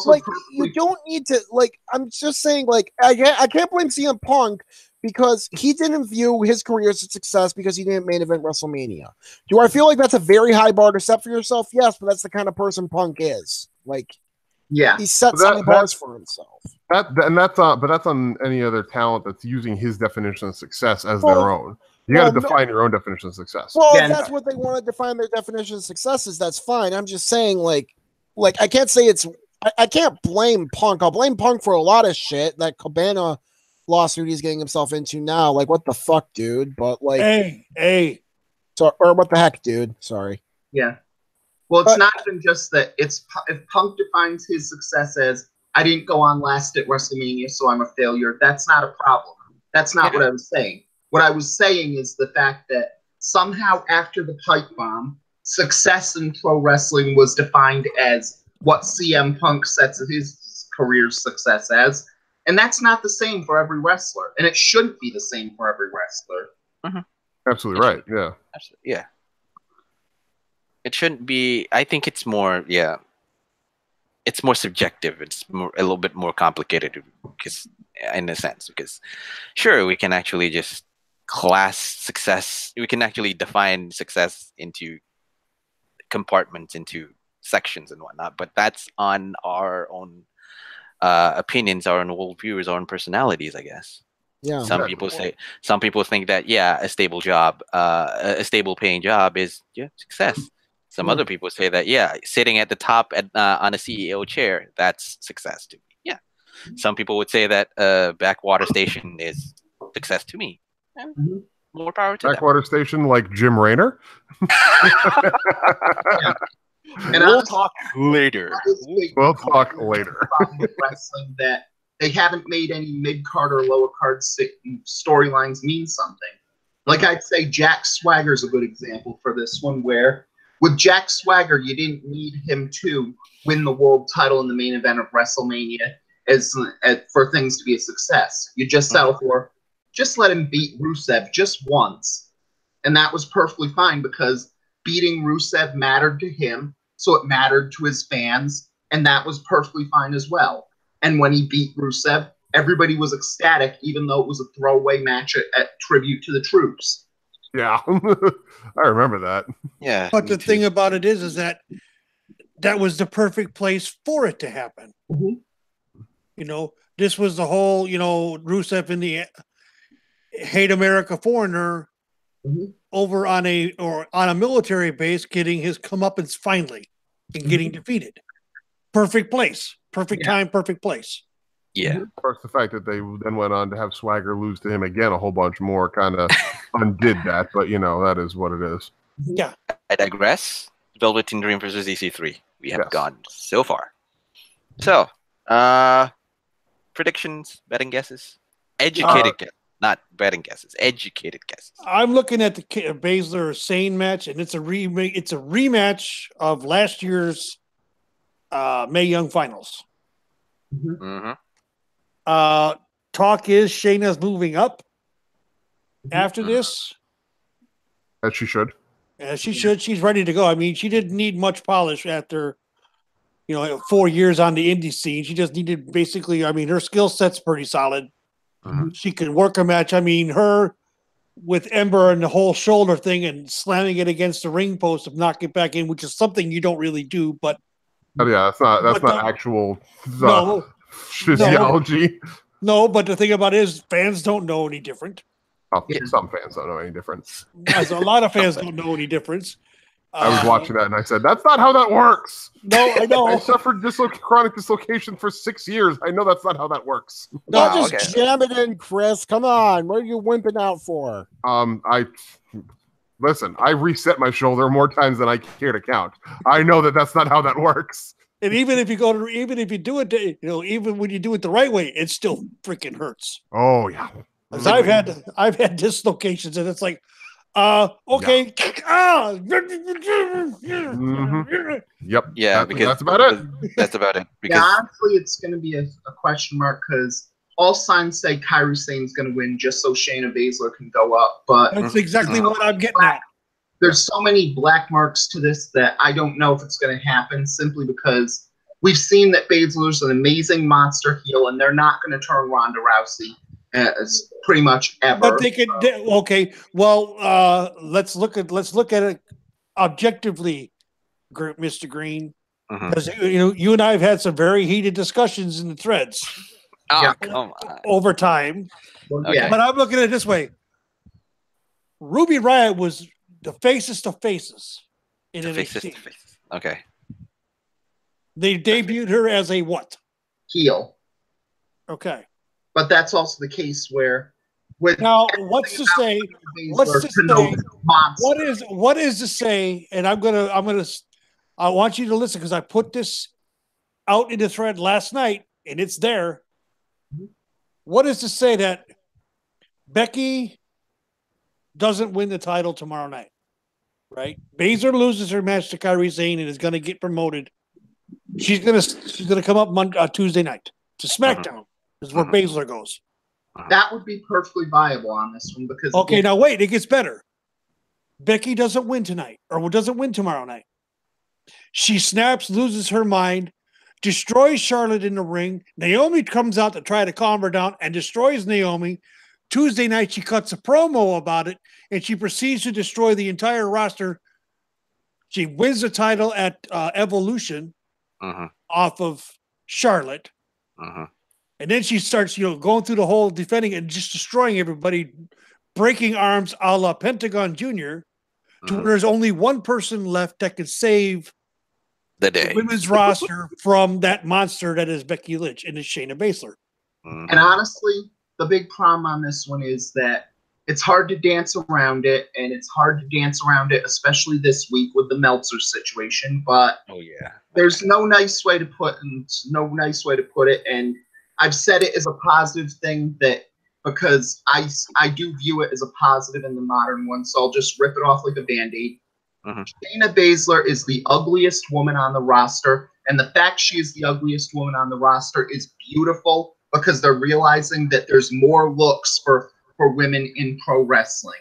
like you don't need to, like, I'm just saying, like, I can't blame CM Punk because he didn't view his career as a success because he didn't main event WrestleMania. Do I feel like that's a very high bar to set for yourself? Yes, but that's the kind of person Punk is. Like, he sets high bars for himself. That's on any other talent that's using his definition of success as their own. You got to define your own definition of success. Well, if that's what they want to define their definition of success is, that's fine. I'm just saying, like I can't say I can't blame Punk. I'll blame Punk for a lot of shit. That Cabana lawsuit he's getting himself into now. Like, what the fuck, dude? But like, hey. So, or what the heck, dude? Sorry. Yeah. Well, it's not even just that. It's if Punk defines his success as, I didn't go on last at WrestleMania, so I'm a failure. That's not a problem. That's not what I was saying. What I was saying is the fact that somehow after the pipe bomb, success in pro wrestling was defined as what CM Punk sets his career's success as. And that's not the same for every wrestler. And it shouldn't be the same for every wrestler. Mm-hmm. Absolutely right. Yeah. Absolutely. Yeah. It shouldn't be. I think it's more. Yeah. It's more subjective. It's a little bit more complicated, because, in a sense, because sure, we can actually just class success. We can actually define success into compartments, into sections and whatnot. But that's on our own opinions, our own worldviews, our own personalities, I guess. Yeah. Some people think that a stable job, a stable paying job is success. Some other people say that sitting at the top on a CEO chair, that's success to me. Yeah. Some people would say that backwater station is success to me. More power to backwater station like Jim Raynor. And we'll talk later. We'll talk later. Wrestling that they haven't made any mid-card or lower-card storylines mean something. Like I'd say Jack Swagger's a good example for this one, where with Jack Swagger, you didn't need him to win the world title in the main event of WrestleMania for things to be a success. You just settle for, just let him beat Rusev just once. And that was perfectly fine, because beating Rusev mattered to him, so it mattered to his fans, and that was perfectly fine as well. And when he beat Rusev, everybody was ecstatic, even though it was a throwaway match at Tribute to the Troops. Yeah, I remember that. Yeah. But the thing about it is that was the perfect place for it to happen. Mm-hmm. This was the whole, Rusev in the Hate America Foreigner over on a military base, getting his comeuppance finally and getting defeated. Perfect place, perfect time, perfect place. Yeah. Of course, the fact that they then went on to have Swagger lose to him again a whole bunch more kind of undid that, but that is what it is. Yeah. I digress. Velveteen Dream versus EC3. We have gone so far. So, predictions, betting guesses, educated guesses, not betting guesses, educated guesses. I'm looking at the Baszler Sane match, and it's a rematch of last year's Mae Young Finals. Mm-hmm. Talk is Shayna's moving up after this. As she should. As she should. She's ready to go. I mean, she didn't need much polish after 4 years on the indie scene. She just needed basically, her skill set's pretty solid. She can work a match. I mean, her with Ember and the whole shoulder thing and slamming it against the ring post to knock it back in, which is something you don't really do, but that's not actual physiology. No, but the thing about it is fans don't know any different. Oh, some fans don't know any difference. As a lot of fans don't know any difference. I was watching that and I said, that's not how that works. No, I know. I suffered chronic dislocation for 6 years. I know that's not how that works. Don't just jam it in, Chris. Come on. What are you wimping out for? Listen, I reset my shoulder more times than I care to count. I know that's not how that works. And even if you do it, even when you do it the right way, it still freaking hurts. Oh yeah. Because I've had dislocations, and it's like, okay, Yep. Yeah, because that's about it. That's about it. Because honestly, it's going to be a question mark, because all signs say Kairi Sane's going to win, just so Shayna Baszler can go up. But that's exactly what I'm getting at. There's so many black marks to this that I don't know if it's going to happen, simply because we've seen that Baszler's an amazing monster heel, and they're not going to turn Ronda Rousey as pretty much ever. But they could. Okay, well, let's look at it objectively, Mr. Greene, because you and I have had some very heated discussions in the threads. Come on. Over time. Okay. But I'm looking at it this way: Ruby Riott was the faces to faces in NXT. Okay. They debuted her as a what? Heel. Okay. But that's also the case where now what is to say, and I want you to listen, because I put this out in the thread last night and it's there. What is to say that Becky doesn't win the title tomorrow night, right? Baszler loses her match to Kairi Sane and is going to get promoted. She's gonna come up Tuesday night to SmackDown. This is where Baszler goes. That would be perfectly viable on this one because now wait, it gets better. Becky doesn't win tonight or doesn't win tomorrow night. She snaps, loses her mind, destroys Charlotte in the ring. Naomi comes out to try to calm her down and destroys Naomi. Tuesday night, she cuts a promo about it, and she proceeds to destroy the entire roster. She wins the title at Evolution off of Charlotte. And then she starts, going through the whole defending and just destroying everybody, breaking arms a la Pentagon Jr., to where there's only one person left that can save the day. The women's roster from that monster that is Becky Lynch, and it's Shayna Baszler. And honestly, the big problem on this one is that it's hard to dance around it, and it's hard to dance around it, especially this week with the Meltzer situation. But there's no nice way to put it. And I've said it as a positive thing because I do view it as a positive in the modern one, so I'll just rip it off like a Band-Aid. Shayna Baszler is the ugliest woman on the roster, and the fact she is the ugliest woman on the roster is beautiful because they're realizing that there's more looks for women in pro wrestling.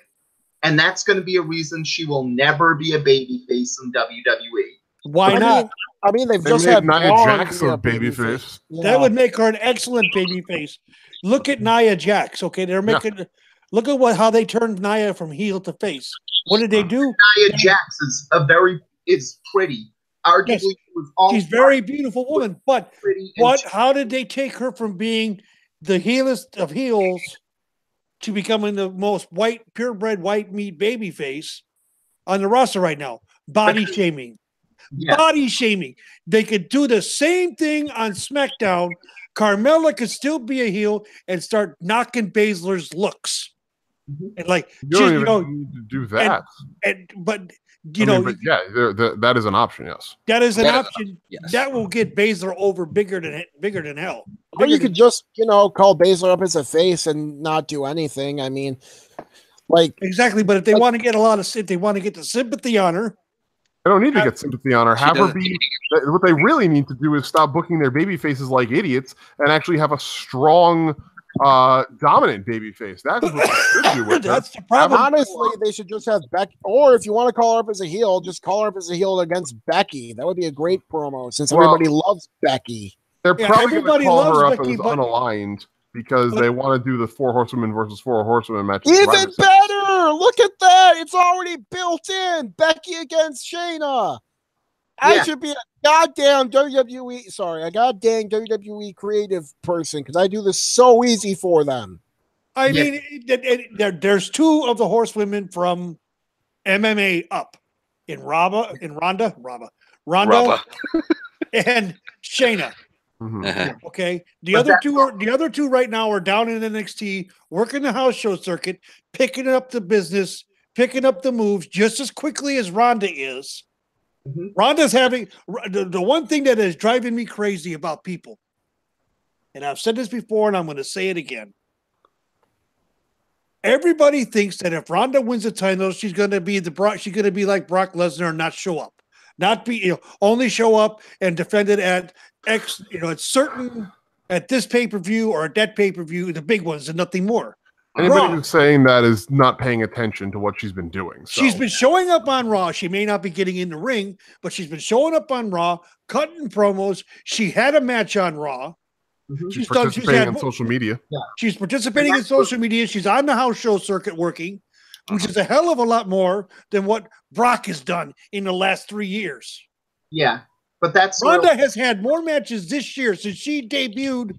And that's going to be a reason she will never be a babyface in WWE. Why not? I mean, they've just had Nia Jax a babyface. That would make her an excellent babyface. Look at Nia Jax. Okay, they're making. Look at how they turned Nia from heel to face. What did they do? Nia Jax is pretty. Arguably, she's a very beautiful woman. But how did they take her from being the heelest of heels to becoming the most purebred white meat babyface on the roster right now? Body shaming. Body shaming. They could do the same thing on SmackDown. Carmella could still be a heel and start knocking Baszler's looks. And you don't even need to do that. But that is an option. Yes, that is an option. Yes. That will get Baszler over bigger than hell. Or you could just call Baszler up as a face and not do anything. I mean, exactly. But if they want to get if they want to get the sympathy on her. They don't need to get sympathy on her. Have her be. What they really need to do is stop booking their baby faces like idiots and actually have a strong, dominant baby face. That's what they should do with That's the problem. Honestly, they should just have Becky. Or if you want to call her up as a heel, just call her up as a heel against Becky. That would be a great promo since everybody loves Becky. They're probably going to call her up as unaligned because they want to do the 4 Horsewomen versus 4 Horsewomen match. Even better! Look at that! It's already built in. Becky against Shayna. I should be a goddamn WWE creative person because I do this so easy for them. I mean, there's 2 of the horsewomen from MMA up in Ronda, and Shayna. Okay, the other two right now are down in NXT, working the house show circuit, picking up the business, picking up the moves just as quickly as Ronda is. Ronda's having the one thing that is driving me crazy about people, and I've said this before, and I'm going to say it again. Everybody thinks that if Ronda wins the title, she's going to be like Brock Lesnar and not show up, only show up and defend it at at this pay-per-view or at that pay-per-view, the big ones, and nothing more. Anybody who's saying that is not paying attention to what she's been doing. So. She's been showing up on Raw. She may not be getting in the ring, but she's been showing up on Raw, cutting promos. She had a match on Raw. She's participating in social media. Yeah. She's participating in social media. She's on the house show circuit working, which is a hell of a lot more than what Brock has done in the last 3 years. Yeah. But Ronda has had more matches this year since she debuted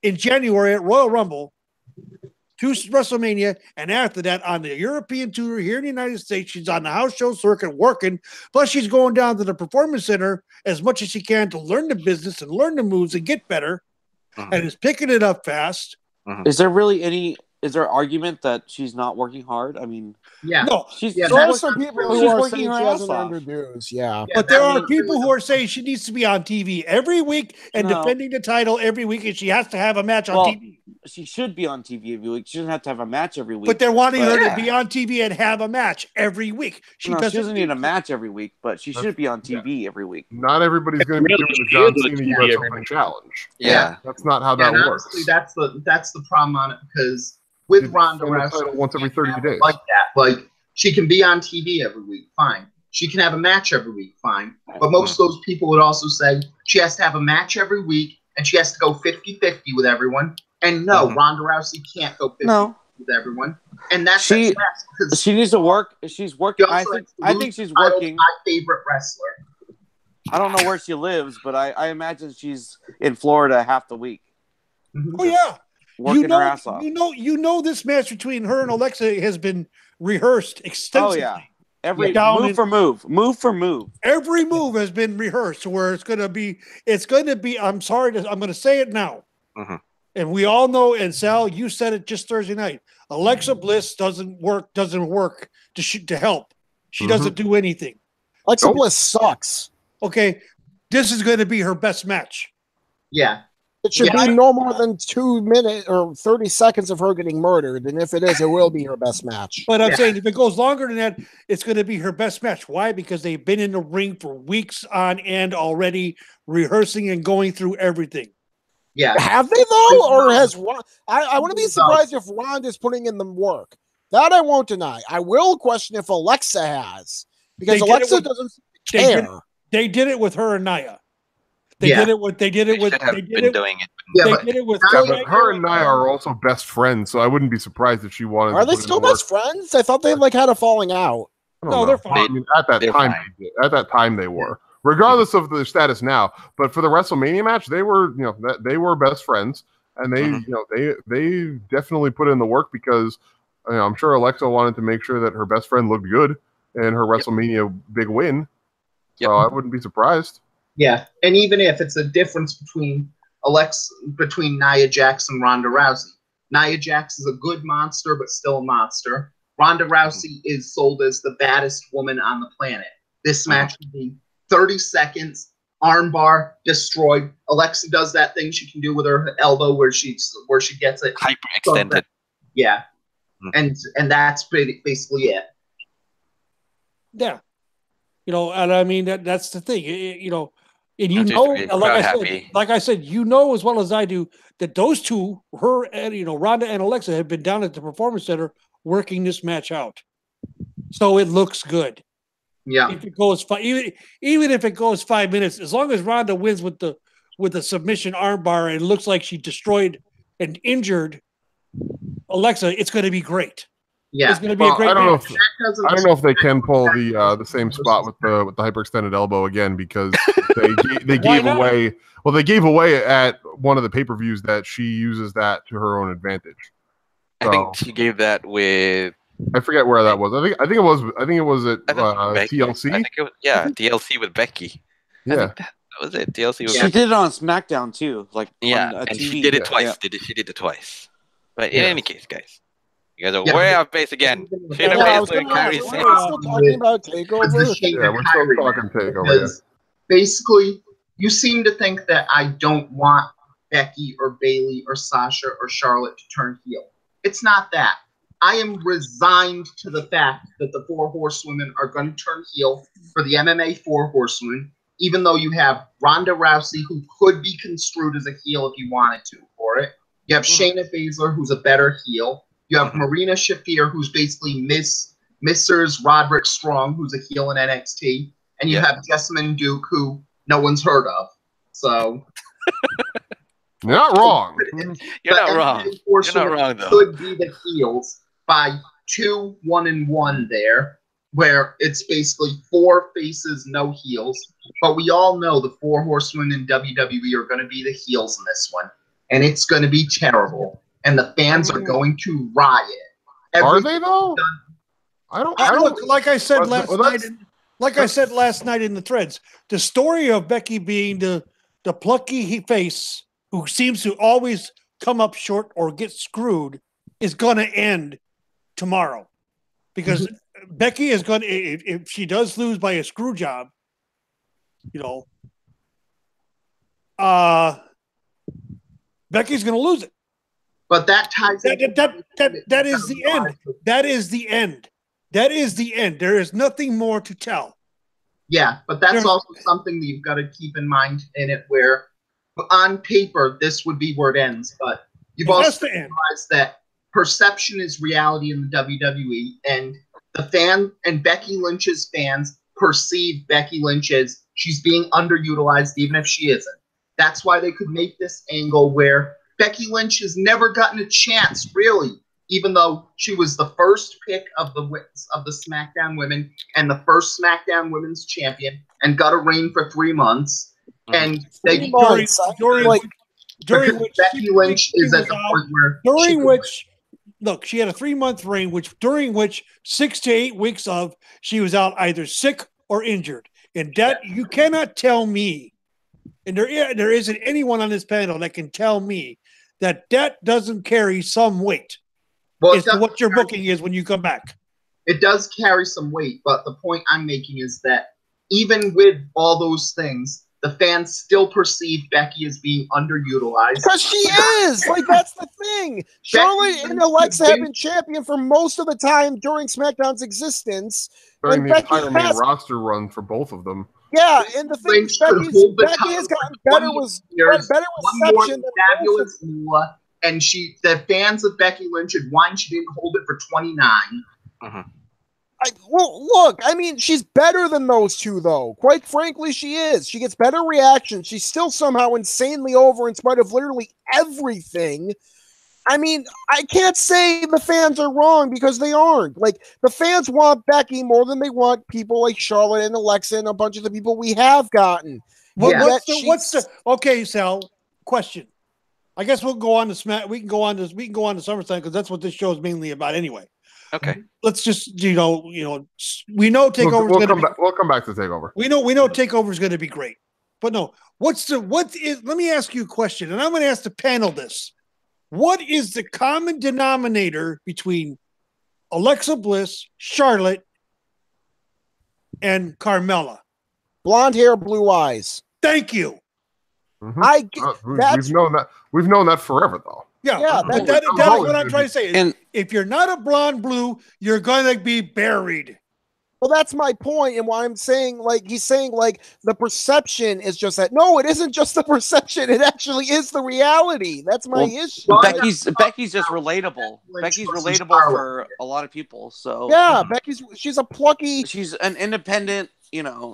in January at Royal Rumble to WrestleMania, and after that on the European tour here in the United States, she's on the house show circuit working. Plus, she's going down to the Performance Center as much as she can to learn the business and learn the moves and get better, and is picking it up fast. Is there argument that she's not working hard? I mean, no, there are some people who are saying she hasn't earned her dues. But there are people who are saying she needs to be on TV every week and defending the title every week, and she has to have a match on TV. she should be on TV every week. She doesn't have to have a match every week. But they're wanting her to be on TV and have a match every week. She doesn't need a match every week, but she should be on TV every week. Not everybody's going to be doing the John Cena US Open Challenge. Yeah, that's not how that works. Honestly, that's the problem on it, because with Ronda Rousey, once every 30 days, like that, like she can be on TV every week, fine. She can have a match every week, fine. But most of those people would also say she has to have a match every week and she has to go 50-50 with everyone. And no, Ronda Rousey can't go 50 with everyone. And that's she needs to work. She's working. I think she's working. My favorite wrestler. I don't know where she lives, but I imagine she's in Florida half the week. Oh yeah, working her ass off. You know this match between her and Alexa has been rehearsed extensively. Oh yeah. Every move for move. Every move has been rehearsed where it's going to be, I'm going to say it now. And we all know, and Sal, you said it just Thursday night. Alexa Bliss doesn't work to help. She doesn't do anything. Alexa Bliss sucks. Okay. This is going to be her best match. Yeah. It should be no more than 2 minutes or 30 seconds of her getting murdered. And if it is, it will be her best match. But I'm saying if it goes longer than that, it's going to be her best match. Why? Because they've been in the ring for weeks on end already, rehearsing and going through everything. Yeah. Have they, though? Or has I wouldn't be surprised if Ronda's putting in the work. That I won't deny. I will question if Alexa has. Because Alexa doesn't care. They did it with her and Nia. They did it with. Her and Nia are also best friends, so I wouldn't be surprised if she wanted. Are they still best friends? I thought they had a falling out. No, they're fine. I mean, at that time they were, regardless of their status now. But for the WrestleMania match, they were, they were best friends, and they, they definitely put in the work because I'm sure Alexa wanted to make sure that her best friend looked good in her WrestleMania big win. So I wouldn't be surprised. Yeah, and even if it's a difference between Nia Jax and Ronda Rousey. Nia Jax is a good monster, but still a monster. Ronda Rousey is sold as the baddest woman on the planet. This match would be 30 seconds, armbar, destroyed. Alexa does that thing she can do with her elbow where she gets it hyper extended. Yeah, and that's basically it. Yeah, and I mean that's the thing, And like I said, as well as I do, that those two, her and Ronda and Alexa, have been down at the Performance Center working this match out. So it looks good. Yeah. If it goes even if it goes 5 minutes, as long as Ronda wins with the submission armbar and it looks like she destroyed and injured Alexa, it's going to be great. Yeah, it's going to be a great I don't match. I don't know if they can pull the same spot with the hyperextended elbow again because they gave away. Well, they gave away at one of the pay-per-views that she uses that to her own advantage. So, I think she gave that with. I forget where that was. I think it was at TLC. I think it was, TLC with Becky. Yeah, that was it. TLC with She Becky. did it on SmackDown too. Like and TV. she did it twice. She did it twice. But in any case, guys. You guys are way off base again. We're still talking about TakeOver. Yeah, we're still talking TakeOver. Basically, you seem to think that I don't want Becky or Bayley or Sasha or Charlotte to turn heel. It's not that. I am resigned to the fact that the Four Horsewomen are going to turn heel for the MMA Four Horsewomen, even though you have Ronda Rousey, who could be construed as a heel if you wanted to for it. You have Shayna Baszler, who's a better heel. You have Marina Shafir, who's basically Mrs. Roderick Strong, who's a heel in NXT. And you have Jessamine Duke, who no one's heard of. So... You're not wrong. You're not wrong. You're not wrong, though. Could be the heels by 2 1-1 there, where it's basically 4 faces, no heels. But we all know the Four Horsemen in WWE are going to be the heels in this one. And it's going to be terrible. And the fans are going to riot. Are they though? I don't. Like I said last night. Like I said last night in the threads, the story of Becky being the plucky face who seems to always come up short or get screwed is going to end tomorrow, because Becky is going to, if she does lose by a screw job, Becky's going to lose it. But that ties that is the end. That is the end. That is the end. There is nothing more to tell. Yeah, but that's also something that you've got to keep in mind in it, where on paper this would be where it ends, but you've also realized that perception is reality in the WWE, and the fan and Becky Lynch's fans perceive Becky Lynch as she's being underutilized, even if she isn't. That's why they could make this angle where Becky Lynch has never gotten a chance, really, even though she was the first pick of the SmackDown Women and the first SmackDown Women's Champion, and got a reign for 3 months. And they during which Becky Lynch is at the point where look, she had a 3-month reign, during which 6 to 8 weeks of she was out either sick or injured. And that you cannot tell me, and there isn't anyone on this panel that can tell me that doesn't carry some weight. Well, as to what your booking is when you come back. It does carry some weight, but the point I'm making is that even with all those things, the fans still perceive Becky as being underutilized. Because she is! Like, that's the thing. Charlotte and Alexa have been champion for most of the time during SmackDown's existence. During the entire main roster run for both of them. Yeah, and the thing is, Becky has gotten better reception than fabulous Moolah, and the fans of Becky Lynch had whined she didn't hold it for 29. Look, I mean, she's better than those two, though. Quite frankly, she is. She gets better reactions. She's still somehow insanely over in spite of literally everything. I mean, I can't say the fans are wrong because they aren't. Like, the fans want Becky more than they want people like Charlotte and Alexa and a bunch of the people we have gotten. Okay, Sal, question. I guess we'll go on to we can go on to SummerSlam because that's what this show is mainly about anyway. Okay. Let's just we know TakeOver is going to be. We'll come back to TakeOver. We know TakeOver is going to be great, but no. Let me ask you a question, and I'm going to ask the panel this: what is the common denominator between Alexa Bliss, Charlotte, and Carmella? Blonde hair, blue eyes. Thank you. Mm-hmm. We've known that forever, though. Yeah, that's what I'm trying to say. And if you're not a blonde blue, you're going to be buried. Well, that's my point, and why I'm saying, he's saying, the perception is just that. No, it isn't just the perception. It actually is the reality. That's my issue. Becky's just relatable. Becky's relatable for a lot of people. So yeah, she's a plucky. She's an independent.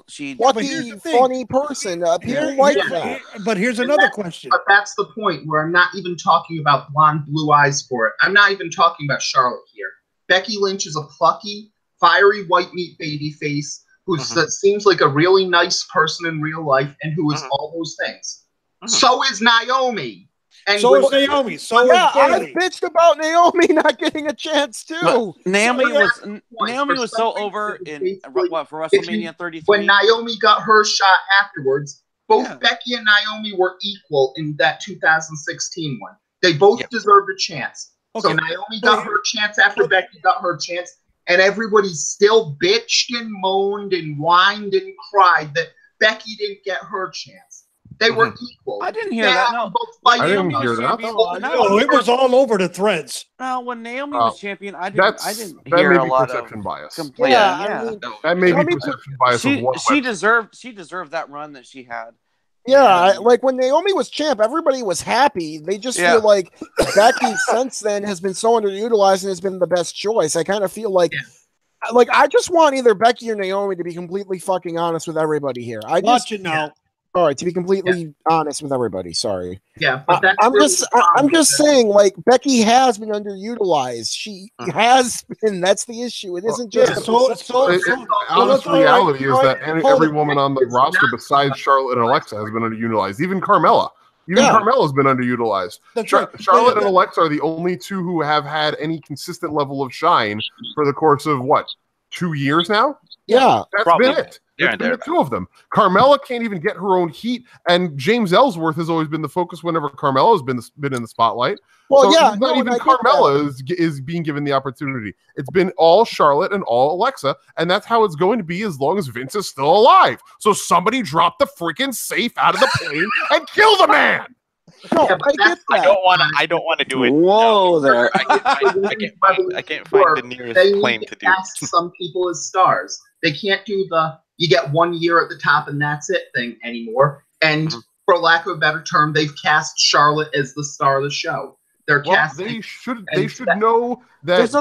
She's plucky, funny person. People like that. But here's another question. But that's the point where I'm not even talking about blonde blue eyes for it. I'm not even talking about Charlotte here. Becky Lynch is a plucky, fiery white meat baby face who seems like a really nice person in real life and who is all those things. So is Naomi. And so is Naomi. I bitched about Naomi not getting a chance too. Naomi was so over for WrestleMania 33. When Naomi got her shot afterwards, both Becky and Naomi were equal in that 2016 one. They both deserved a chance. Okay. So Naomi got her chance after Becky got her chance, and everybody still bitched and moaned and whined and cried that Becky didn't get her chance. They were equal. I didn't hear that. No, I didn't hear that. No, it was all over the threads. No, when Naomi was champion, I didn't hear a lot of bias. Complaint. Yeah. That may be perception bias. She deserved that run that she had. Yeah, like when Naomi was champ, everybody was happy. They just feel like Becky since then has been so underutilized and has been the best choice. I kind of feel like I just want either Becky or Naomi to be completely fucking honest with everybody here. Watch it now. All right, to be completely honest with everybody, sorry. Yeah, but I'm just saying, Becky has been underutilized. She has been. That's the issue. It isn't just. Honest reality is that every woman on the roster besides Charlotte and Alexa has been underutilized. Even Carmella. Carmella's been underutilized. Charlotte and Alexa are the only two who have had any consistent level of shine for the course of 2 years now? Yeah, that's been it. It's been the two of them. Carmella can't even get her own heat, and James Ellsworth has always been the focus whenever Carmella has been in the spotlight. Well, not even Carmella is being given the opportunity. It's been all Charlotte and all Alexa, and that's how it's going to be as long as Vince is still alive. So somebody drop the freaking safe out of the plane and kill the man. No, Yeah, but I get that. I don't want to do it. Whoa, there. I can't find the nearest they claim need to do cast it. some people as stars. They can't do the you get 1 year at the top and that's it thing anymore. And for lack of a better term, they've cast Charlotte as the star of the show. They're casting. They should know that there's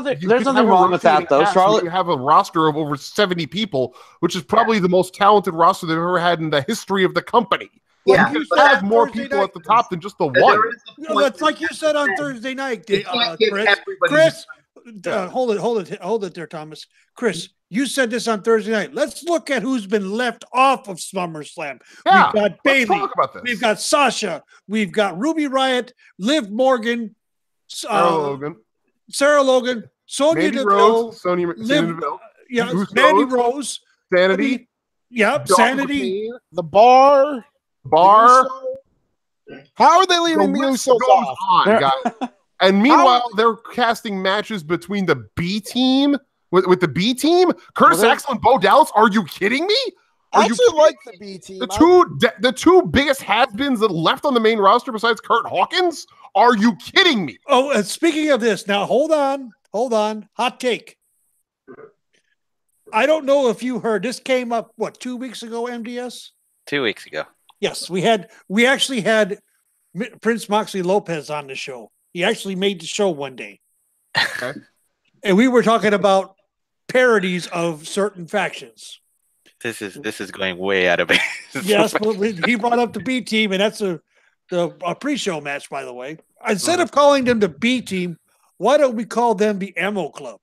nothing wrong with that, though. Charlotte, you have a roster of over 70 people, which is probably the most talented roster they've ever had in the history of the company. Yeah, you have more people at the top than just the one. That's like you said on Thursday night, Chris. Hold it there, Thomas. Chris, you said this on Thursday night. Let's look at who's been left off of SummerSlam. Yeah, we've got Bayley. Talk about this. We've got Sasha. We've got Ruby Riott, Liv Morgan, Sarah Logan, Sonya Deville, Mandy Rose, Sanity. Sanity. The Bar. How are they leaving the Usos off? Guys. And meanwhile, they're casting matches between the B team with the B team. Curtis Axel and Bo Dallas. Are you kidding me? I actually like the B team. The two biggest has-beens that left on the main roster besides Kurt Hawkins. Are you kidding me? Oh, and speaking of this, now hold on. Hot take. I don't know if you heard this came up 2 weeks ago, MDS? 2 weeks ago. Yes, we actually had Prince Moxley Lopez on the show. He actually made the show one day. Okay. And we were talking about parodies of certain factions. This is going way out of it. Yes, but he brought up the B team, and that's a pre-show match, by the way. Instead of calling them the B team, why don't we call them the Ammo Club?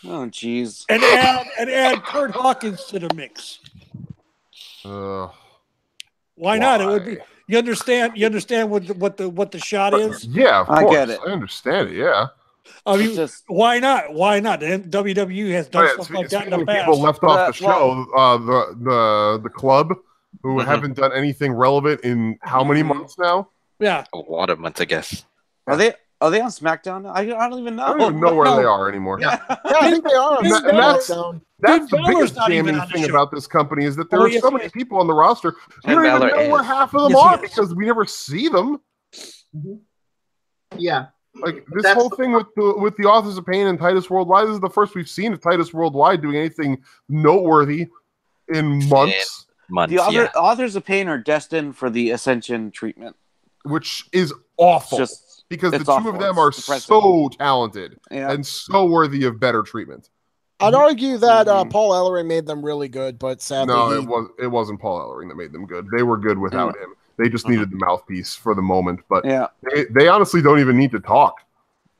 Oh, jeez. And add Kurt Hawkins to the mix. Why not? It would be. You understand what the shot is? Yeah, of course. I get it. I understand it. Yeah. I mean, why not? Why not? WWE has done stuff like that in the past. People left off the show, the club, who haven't done anything relevant in how many months now? Yeah, a lot of months, I guess. Are they on SmackDown? I don't even know. I don't even know where they are anymore. Yeah, I think they are on SmackDown. That's the biggest damning thing about this company is that there are so many people on the roster. You don't even know where half of them are because we never see them. Yeah. Like this whole thing with the Authors of Pain and Titus Worldwide, this is the first we've seen of Titus Worldwide doing anything noteworthy in months. The Authors of Pain are destined for the Ascension treatment, which is awful. Because the two of them are so talented and so worthy of better treatment. I'd argue that Paul Ellering made them really good, but sadly, it wasn't Paul Ellering that made them good. They were good without him. They just needed the mouthpiece for the moment. But they honestly don't even need to talk.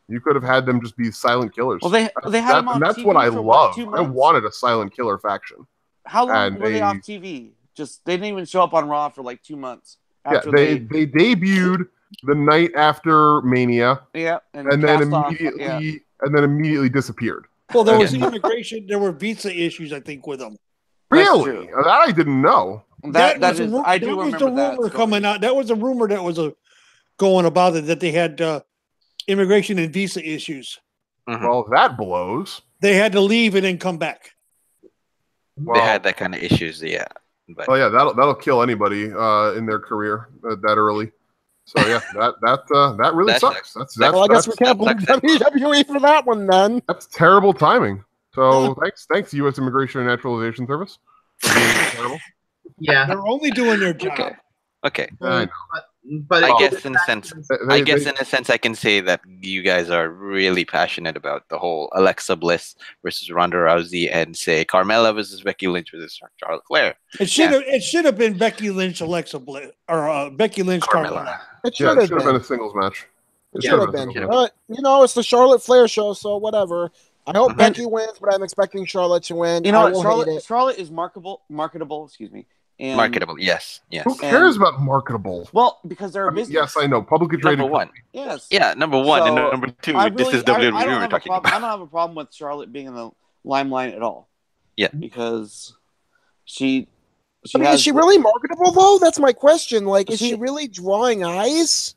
You could have had them just be silent killers. Well, they had them on and that's TV what I for love. 2 months. I wanted a silent killer faction. How long were they off TV? Just they didn't even show up on Raw for like 2 months. After they debuted the night after Mania. Yeah, and then immediately disappeared. Well, there was immigration. There were visa issues, I think, with them. Really? That I didn't know. I do remember the rumor coming out. That was a rumor that was going about it that they had immigration and visa issues. Well, that blows. They had to leave and then come back. They had that kind of issues, yeah. But that'll kill anybody in their career that early. So yeah, that really sucks. I guess we can't blame WWE for that one then. That's terrible timing. So thanks U.S. Immigration and Naturalization Service. Yeah, they're only doing their job. Okay. I know. But I guess in a sense, I can say that you guys are really passionate about the whole Alexa Bliss versus Ronda Rousey and say Carmella versus Becky Lynch versus Charlotte Flair. It should have been Becky Lynch Alexa Bliss or Becky Lynch Carmella. It should have been a singles match. It should have been. But it's the Charlotte Flair show, so whatever. I hope Becky wins, but I'm expecting Charlotte to win. Charlotte is marketable. Excuse me. And marketable, yes. Who cares about marketable? Well, because they're a business. Yes, I know. Publicly traded. Number one. Yes. Yeah, number one. And number two, this is WWE we're talking about. I don't have a problem with Charlotte being in the limelight at all. Yeah. Because she is she really marketable, though? That's my question. Like, is she really drawing eyes?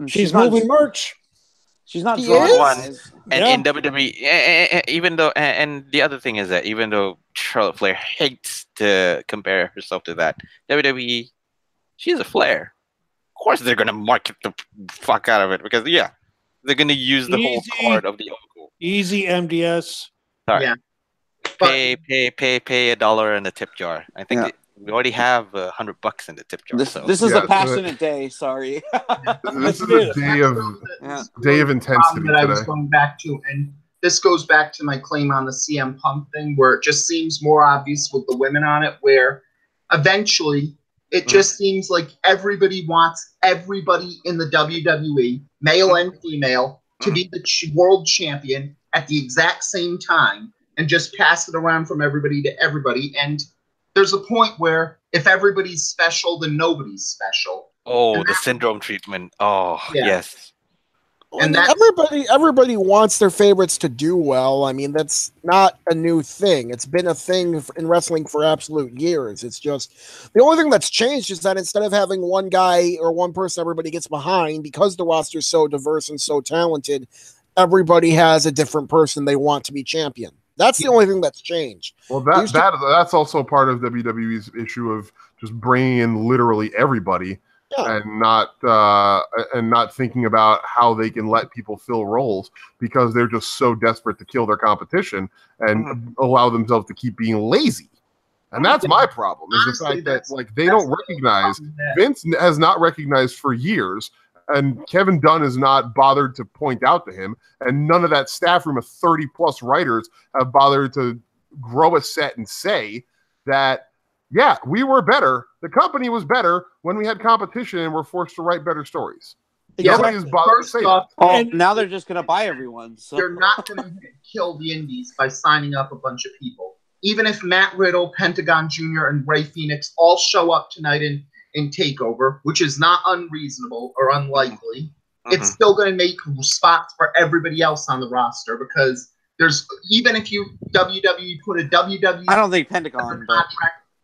She's moving merch. She's not drawing eyes. And in WWE, even though, and the other thing is that even though Charlotte Flair hates to compare herself to that, WWE, She's a Flair. Of course they're gonna market the fuck out of it because they're gonna use the whole card of the uncle. Easy MDS. Sorry. Yeah. Pay $1 in the tip jar. I think we already have $100 in the tip jar. This is a passionate day. Sorry. This is a day of intensity that I today. was going back to, and this goes back to my claim on the CM Punk thing, where it just seems more obvious with the women on it, where eventually it just seems like everybody wants everybody in the WWE, male and female, to be the world champion at the exact same time and just pass it around from everybody to everybody. And there's a point where if everybody's special, then nobody's special. Oh, the syndrome treatment. Oh, yes. And everybody wants their favorites to do well. I mean, that's not a new thing. It's been a thing in wrestling for absolute years. It's just the only thing that's changed is that instead of having one guy or one person everybody gets behind, because the roster's so diverse and so talented, everybody has a different person they want to be champion. That's the only thing that's changed. Well, that's also part of WWE's issue of just bringing in literally everybody. And not thinking about how they can let people fill roles because they're just so desperate to kill their competition and allow themselves to keep being lazy. And that's my problem, is the fact that like they don't recognize, Vince has not recognized for years, and Kevin Dunn has not bothered to point out to him, and none of that staff room of 30 plus writers have bothered to grow a set and say that, yeah, we were better. The company was better when we had competition and were forced to write better stories. Nobody is bothered to say that. Oh, now they're just going to buy everyone. So. You're not going to kill the indies by signing up a bunch of people. Even if Matt Riddle, Pentagon Jr., and Ray Phoenix all show up tonight in TakeOver, which is not unreasonable or unlikely, it's still going to make spots for everybody else on the roster because there's, even if you WWE put a WWE I don't think Pentagon contract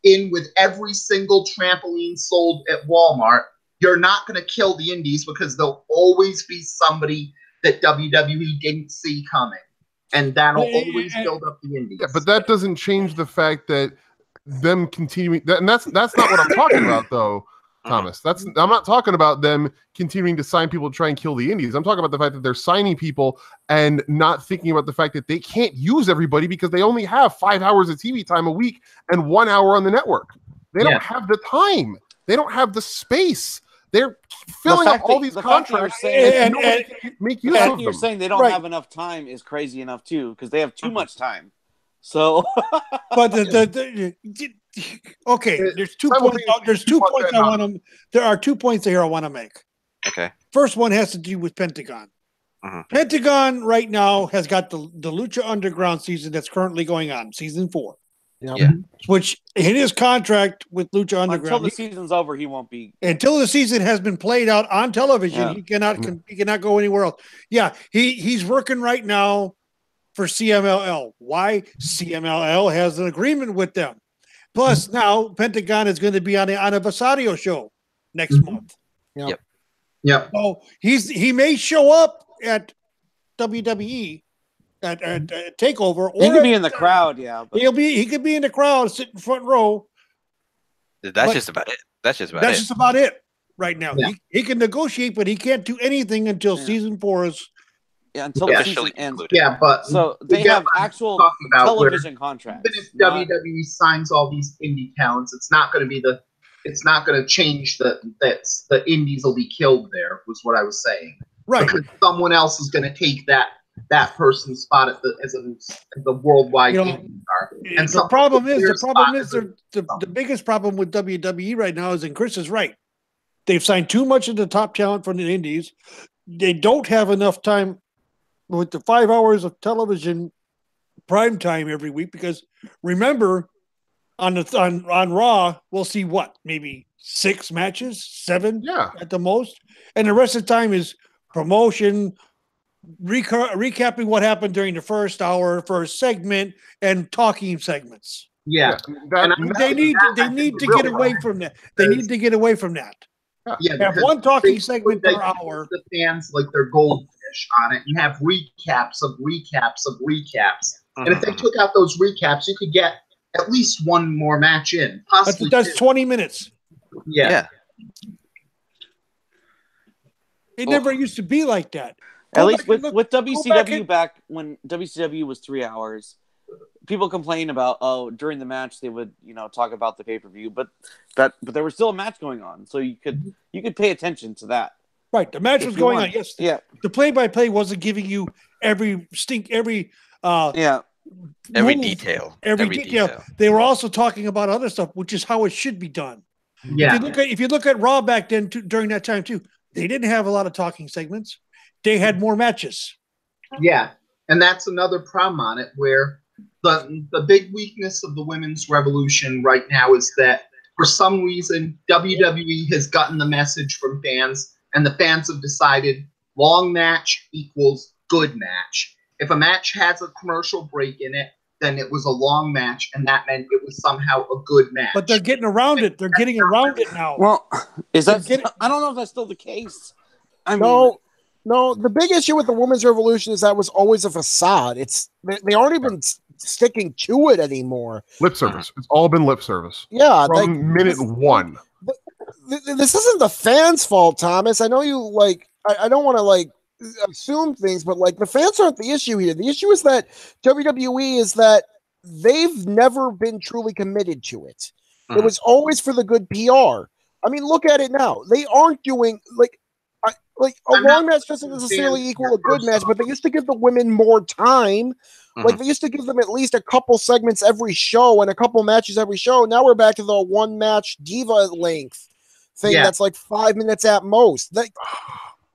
in with every single trampoline sold at Walmart, you're not going to kill the indies because there'll always be somebody that WWE didn't see coming. And that'll always build up the indies. Yeah, but that doesn't change the fact that them continuing and that's not what I'm talking about though, Thomas. I'm not talking about them continuing to sign people to try and kill the indies. I'm talking about the fact that they're signing people and not thinking about the fact that they can't use everybody because they only have 5 hours of TV time a week and 1 hour on the network. They don't have the time. They don't have the space. They're filling up all these contracts and make use of them. You're saying they don't have enough time is crazy enough too because they have too much time. So, but okay, there's 2 points. There's 2 points I want to. There are 2 points here I want to make. Okay. First one has to do with Pentagon. Pentagon right now has got the Lucha Underground season that's currently going on, season 4. Yeah. Which in his contract with Lucha Underground, until the season's over, he won't be. Until the season has been played out on television, he cannot go anywhere else. Yeah, he's working right now for CMLL. Why? CMLL has an agreement with them. Plus, now Pentagon is going to be on a Basario show next month. Yep. So he may show up at WWE at TakeOver, or he could be in the crowd. Yeah, but he could be in the crowd, sitting front row. That's just about it. That's just about it right now. Yeah. He can negotiate, but he can't do anything until season 4 is. Yeah, until the season ends. Yeah, but so they have actual television contracts. Even if WWE signs all these indie talents, it's not going to change the indies will be killed there. Was what I was saying. Right. Because someone else is going to take that person's spot as the worldwide indie star. And the problem is the biggest problem with WWE right now is, and Chris is right, they've signed too much of the top talent from the indies. They don't have enough time with the 5 hours of television prime time every week, because remember on Raw we'll see maybe 6 matches, 7 at the most, and the rest of the time is promotion, recapping what happened during the first hour, first segment, and talking segments. Yeah, they need to get away from that. They need to get away from that. Yeah, have one talking segment per hour. The fans like their goldfish on it, and have recaps of recaps of recaps. And if they took out those recaps, you could get at least one more match in. Possibly that's 20 minutes. Yeah. It never used to be like that. At least with WCW back when WCW was 3 hours, people complain about during the match they would talk about the pay-per-view, but there was still a match going on, so you could pay attention to that. Right, the match was going on. Yes, yeah. The play-by-play wasn't giving you every detail. Every detail. They were also talking about other stuff, which is how it should be done. Yeah. If you look at Raw back then, during that time too, they didn't have a lot of talking segments. They had more matches. Yeah, and that's another problem on it, where the big weakness of the women's revolution right now is that for some reason WWE has gotten the message from fans, and the fans have decided long match equals good match. If a match has a commercial break in it, then it was a long match, and that meant it was somehow a good match. But they're getting around it. They're getting around it now. Well, I don't know if that's still the case. No, the big issue with the women's revolution is that was always a facade. They aren't even sticking to it anymore. Lip service. It's all been lip service. Yeah, from minute one. This isn't the fans' fault, Thomas. I know you I don't want to assume things, but the fans aren't the issue here. The issue is that WWE is that they've never been truly committed to it. It was always for the good PR. I mean, look at it now. They aren't doing a long match doesn't necessarily equal a good match, but they used to give the women more time. They used to give them at least a couple segments every show and a couple matches every show. Now we're back to the one match diva length thing that's 5 minutes at most.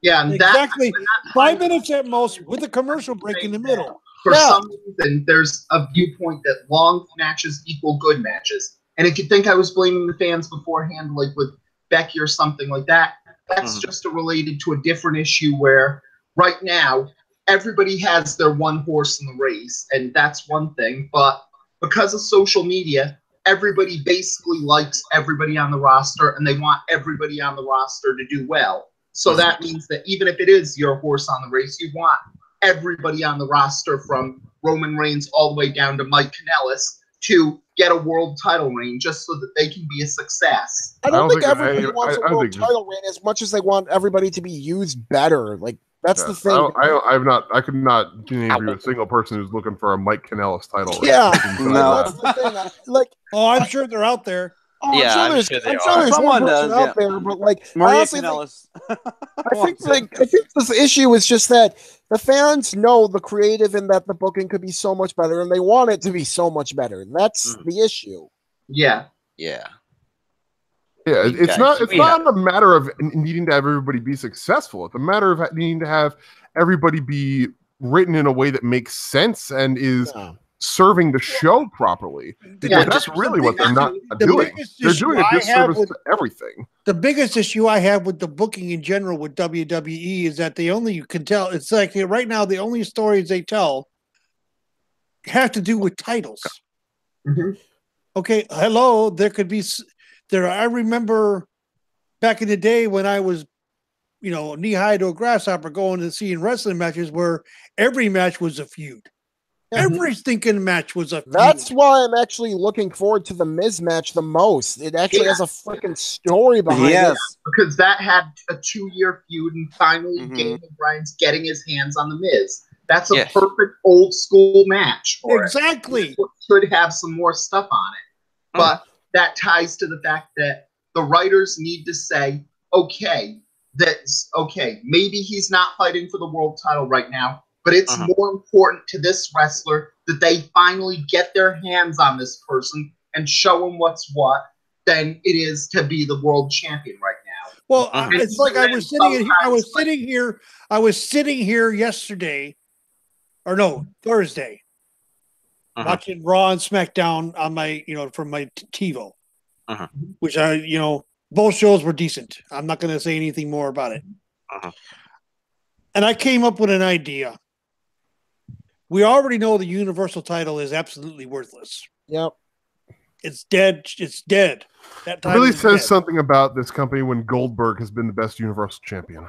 Exactly. 5 minutes at most with a commercial break in the middle. For some reason, there's a viewpoint that long matches equal good matches. And if you think I was blaming the fans beforehand, like with Becky or something like that, that's just related to a different issue where right now everybody has their one horse in the race, and that's one thing. But because of social media, everybody basically likes everybody on the roster, and they want everybody on the roster to do well. So that means that even if it is your horse on the race, you want everybody on the roster from Roman Reigns all the way down to Mike Kanellis to get a world title reign just so that they can be a success. I don't think everybody wants a world title reign as much as they want everybody to be used better. That's the thing. I could not interview a single person who's looking for a Mike Kanellis title. Yeah, that's the thing. I'm sure they're out there. I'm sure there's someone out there, but Maria Kanellis. I think this issue is just that the fans know the creative and that the booking could be so much better, and they want it to be so much better. That's the issue. Yeah. It's not a matter of needing to have everybody be successful. It's a matter of needing to have everybody be written in a way that makes sense and is serving the show properly. Because that's really what they're not doing. They're doing a disservice to everything. The biggest issue I have with the booking in general with WWE is that you can tell, it's like right now the only stories they tell have to do with titles. Okay, hello, there could be... I remember back in the day when I was, knee-high to a grasshopper going and seeing wrestling matches where every match was a feud. Every stinking match was a feud. That's why I'm actually looking forward to the Miz match the most. It actually has a freaking story behind it. Because that had a 2-year feud, and finally Daniel Bryan's getting his hands on the Miz. That's a perfect old school match. Exactly. It should have some more stuff on it. But that ties to the fact that the writers need to say, maybe he's not fighting for the world title right now, but it's more important to this wrestler that they finally get their hands on this person and show him what's what than it is to be the world champion right now. Well, it's like I was sitting here yesterday, Thursday, watching Raw and SmackDown on my, from my TiVo, which both shows were decent. I'm not going to say anything more about it. And I came up with an idea. We already know the Universal title is absolutely worthless. Yep. It's dead. It's dead. That title really says something about this company when Goldberg has been the best Universal champion.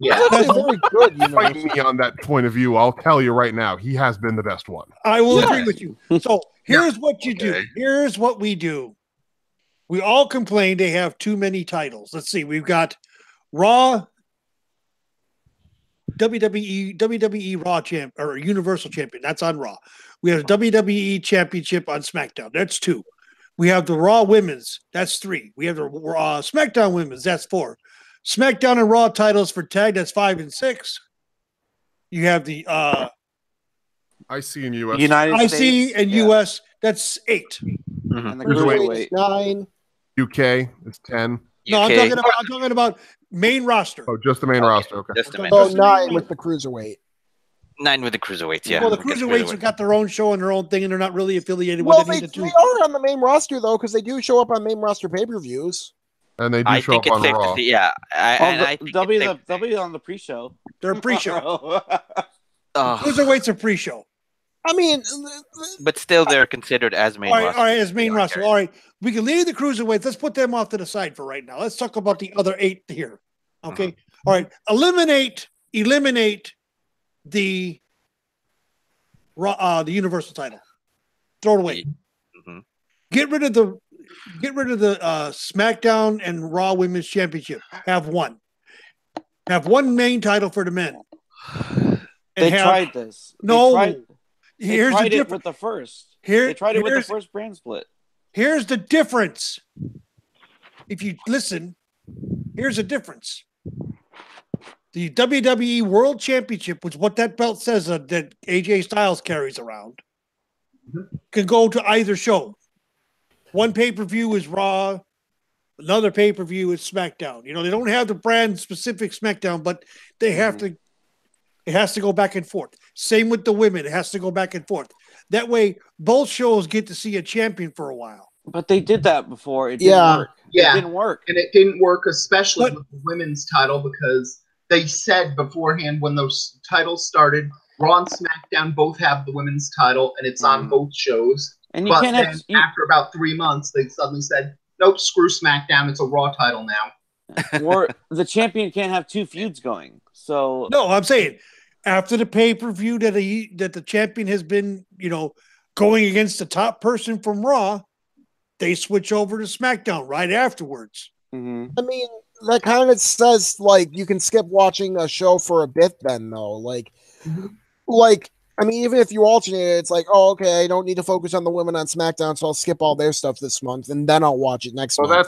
Yeah, that's very good. Fight me on that point of view. I'll tell you right now, he has been the best one. I will agree with you. So here's what you do. Here's what we do. We all complain they have too many titles. Let's see. We've got Raw, WWE Raw champ or Universal Champion. That's on Raw. We have WWE Championship on SmackDown. That's 2. We have the Raw Women's. That's 3. We have the SmackDown Women's. That's 4. SmackDown and Raw titles for tag. That's 5 and 6. You have the IC and US. United States, and US. That's 8. Mm-hmm. And the Cruiserweight is 9. UK is 10. No, I'm talking about main roster. Oh, just the main roster. Okay. Just the main roster. 9 with the Cruiserweight. 9 with the Cruiserweights, yeah. Well, the Cruiserweights have got their own show and their own thing, and they're not really affiliated with any of the two. They are on the main roster, though, because they do show up on main roster pay-per-views. And they do show up on Raw. They'll be on the pre-show. They're a pre-show. Cruiserweights are pre-show. I mean, but still, they're considered as main roster. All right, as main roster. All right, we can leave the Cruiserweights. Let's put them off to the side for right now. Let's talk about the other 8 here. Okay. All right. Eliminate the Universal title. Throw it away. Get rid of the SmackDown and Raw Women's Championship. Have one main title for the men. They tried this. No. They tried it with the first. They tried it with the first brand split. Here's the difference. If you listen, here's the difference. The WWE World Championship, which what that belt says that AJ Styles carries around, can go to either show. One pay-per-view is Raw, another pay-per-view is SmackDown. You know, they don't have the brand specific SmackDown, but they have to. It has to go back and forth. Same with the women. It has to go back and forth. That way, both shows get to see a champion for a while. But they did that before. It didn't work. Yeah. It didn't work. And it didn't work, especially with the women's title, because they said beforehand when those titles started, Raw and SmackDown both have the women's title, and it's on both shows. And you can't have... after about 3 months, they suddenly said, nope, screw SmackDown. It's a Raw title now. Or the champion can't have 2 feuds going. So no, I'm saying after the pay-per-view that the champion has been, going against the top person from Raw, they switch over to SmackDown right afterwards. Mm-hmm. I mean, that kind of says you can skip watching a show for a bit then though. I mean, even if you alternate it, it's oh, okay, I don't need to focus on the women on SmackDown, so I'll skip all their stuff this month, and then I'll watch it next month.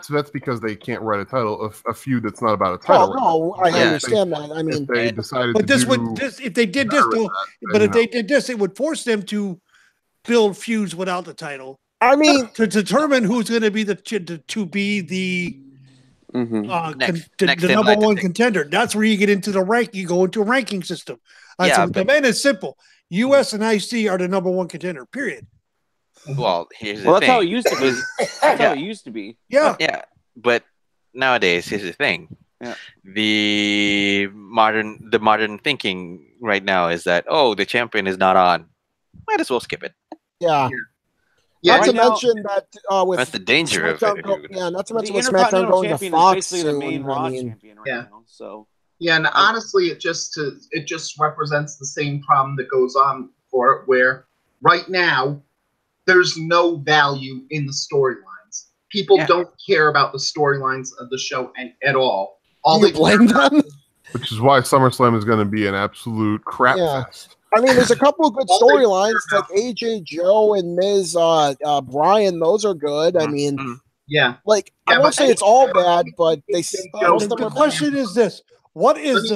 That's because they can't write a title, a feud that's not about a title. Oh, no, I understand that. I mean, they decided but if they did this, it would force them to build feuds without the title. I mean, to determine who's going to be the number one contender. That's where you get into the rank. You go into a ranking system. The man is simple. US and IC are the number one contender. Period. Well, here's the thing. That's how it used to be. That's how it used to be. Yeah. Yeah. But nowadays, here's the thing. Yeah. The modern thinking right now is that the champion is not on. Might as well skip it. Yeah. Not to mention that with that's the danger of it. Not to mention with SmackDown going to Fox soon. The main Raw champion right now. So. Yeah, and honestly, it just represents the same problem that goes on for it, where right now there's no value in the storylines. People don't care about the storylines of the show at all. They blame them, which is why SummerSlam is going to be an absolute crap fest. I mean, there's a couple of good storylines like AJ, Joe, and Miz, Brian. Those are good. I mean, I won't say it's all bad, but they. The question is this: What is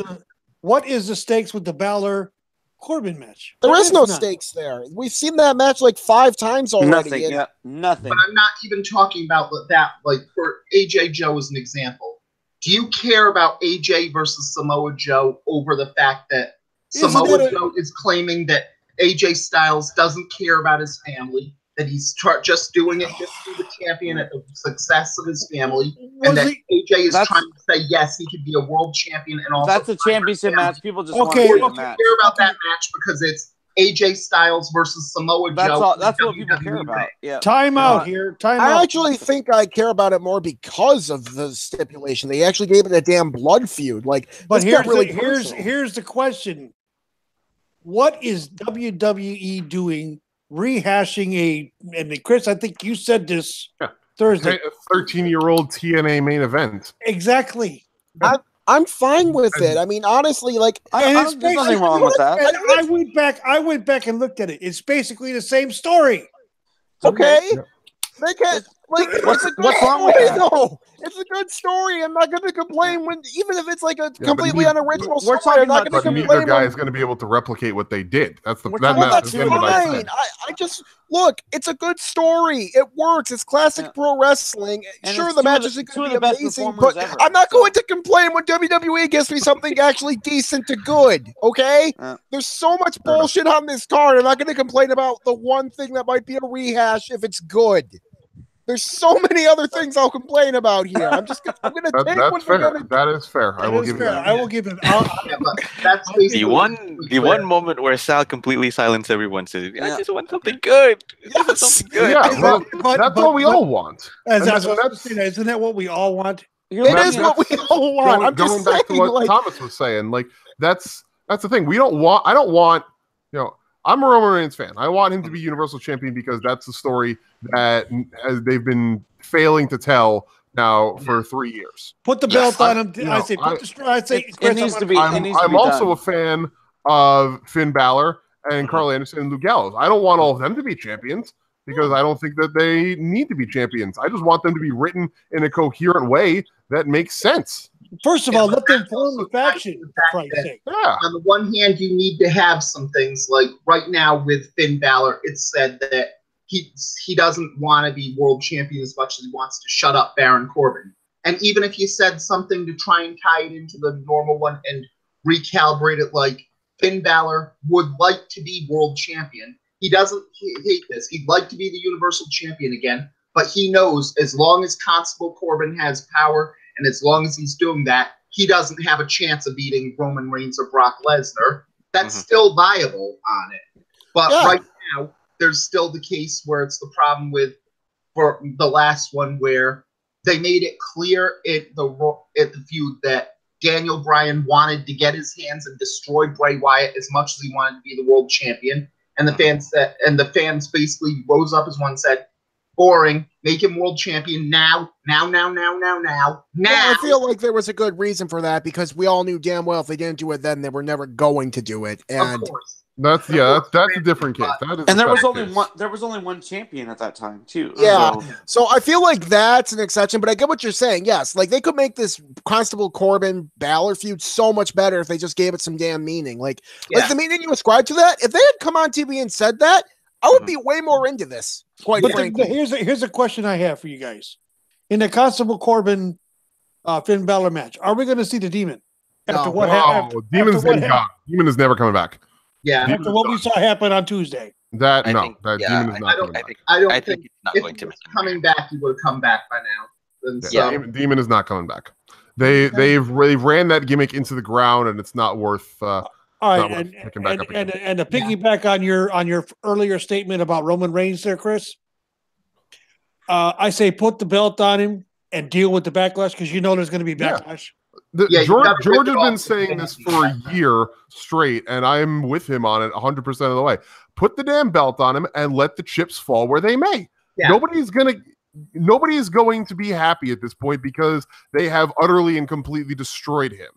the stakes with the Balor Corbin match? There is no stakes there. We've seen that match 5 times already. Nothing. But I'm not even talking about that. For AJ Joe as an example, do you care about AJ versus Samoa Joe over the fact that Samoa Joe is claiming that AJ Styles doesn't care about his family, that he's just doing it just to be the champion at the success of his family, and that AJ is trying to say, yes, he could be a world champion and also... That's a championship match. People just want to see the match. Care about that match because it's AJ Styles versus Samoa Joe. That's what people care about. Yeah. Time out here. I actually think I care about it more because of the stipulation. They actually gave it a damn blood feud. But here's the question. What is WWE doing rehashing and Chris, I think you said this Thursday. 13-year-old TNA main event. Exactly. I'm fine with it. I mean, honestly, like there's nothing wrong with that. I went back and looked at it. It's basically the same story. Okay. Yeah. They can't like what's wrong with that? No, it's a good story. I'm not going to complain when even if it's like a completely unoriginal story. talking I'm not about going to But neither complain. guy is going to be able to replicate what they did. That's the That's again what I fine. said. I just look. It's a good story. It works. It's classic pro wrestling. And Sure, it's the two of matches the- are two going of to the be best amazing, performers but ever, I'm not so. going to complain when WWE gives me something actually decent to good. Okay, there's so much bullshit on this card. I'm not going to complain about the one thing that might be a rehash if it's good. There's so many other things I'll complain about here. I'm going to take That's what fair. we're going to. That is fair. I will give you that. I will give it. But that's The basically one moment where Sal completely silenced everyone says, "I just want something good. Yes. Something good." Yeah, well, that's what we all want. Isn't that what we all want? It is what we all want. I'm going just back saying, to what like, Thomas was saying. Like that's the thing. I don't want. I'm a Roman Reigns fan. I want him to be Universal Champion because that's the story that they've been failing to tell now for 3 years. Put the belt on him. You I know, say, it needs to be. I'm also a fan of Finn Balor and Carl Anderson and Luke Gallows. I don't want all of them to be champions because I don't think that they need to be champions. I just want them to be written in a coherent way that makes sense. First of all, let them form a faction, for Christ's sake. Yeah. On the one hand, you need to have some things like right now with Finn Balor, it's said that he doesn't want to be world champion as much as he wants to shut up Baron Corbin. And even if you said something to try and tie it into the normal one and recalibrate it, like Finn Balor would like to be world champion. He doesn't hate this. He'd like to be the Universal Champion again, but he knows as long as Constable Corbin has power and as long as he's doing that, he doesn't have a chance of beating Roman Reigns or Brock Lesnar. That's still viable on it. But right now, there's still the case where it's the problem for the last one where they made it clear at the feud that Daniel Bryan wanted to get his hands and destroy Bray Wyatt as much as he wanted to be the world champion. And the fans basically rose up as one and said, boring, make him world champion now. Well, I feel like there was a good reason for that because we all knew damn well if they didn't do it then, they were never going to do it. And of course. That's a different case. And there was only one champion at that time too. Yeah. So I feel like that's an exception, but I get what you're saying. Yes, like they could make this Constable Corbin Balor feud so much better if they just gave it some damn meaning. Like the meaning you ascribe to that. If they had come on TV and said that, I would be way more into this. Quite frankly. Here's a question I have for you guys. In the Constable Corbin Finn Balor match, are we going to see the Demon? After what happened? Demon's been gone. Demon is never coming back. Yeah. After what we saw happen on Tuesday. Demon is not coming back. I don't think he's not if going to he was coming back, he would have come back by now. And Demon is not coming back. They've ran that gimmick into the ground, and it's not worth. All right, and to piggyback on your earlier statement about Roman Reigns, there, Chris. I say put the belt on him and deal with the backlash because you know there's going to be backlash. George has been saying this for a year straight, and I'm with him on it 100% of the way. Put the damn belt on him and let the chips fall where they may. Yeah. Nobody is going to be happy at this point because they have utterly and completely destroyed him.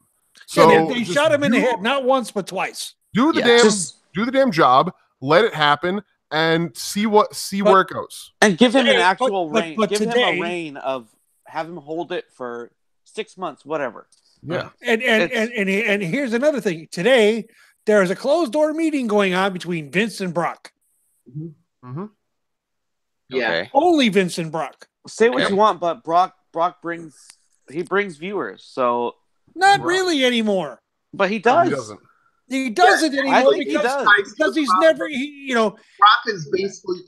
So they shot him in the head not once but twice. Do the damn job. Let it happen and see where it goes. And give him an actual reign. Give him a reign of have him hold it for 6 months, whatever. Yeah. And here's another thing. Today there is a closed door meeting going on between Vince and Brock. Mm-hmm. Yeah. Okay. Only Vince and Brock. Say what you want, but Brock brings viewers, so not really anymore. But he does. He doesn't. He doesn't anymore. I think he does. Because he's never Brock is basically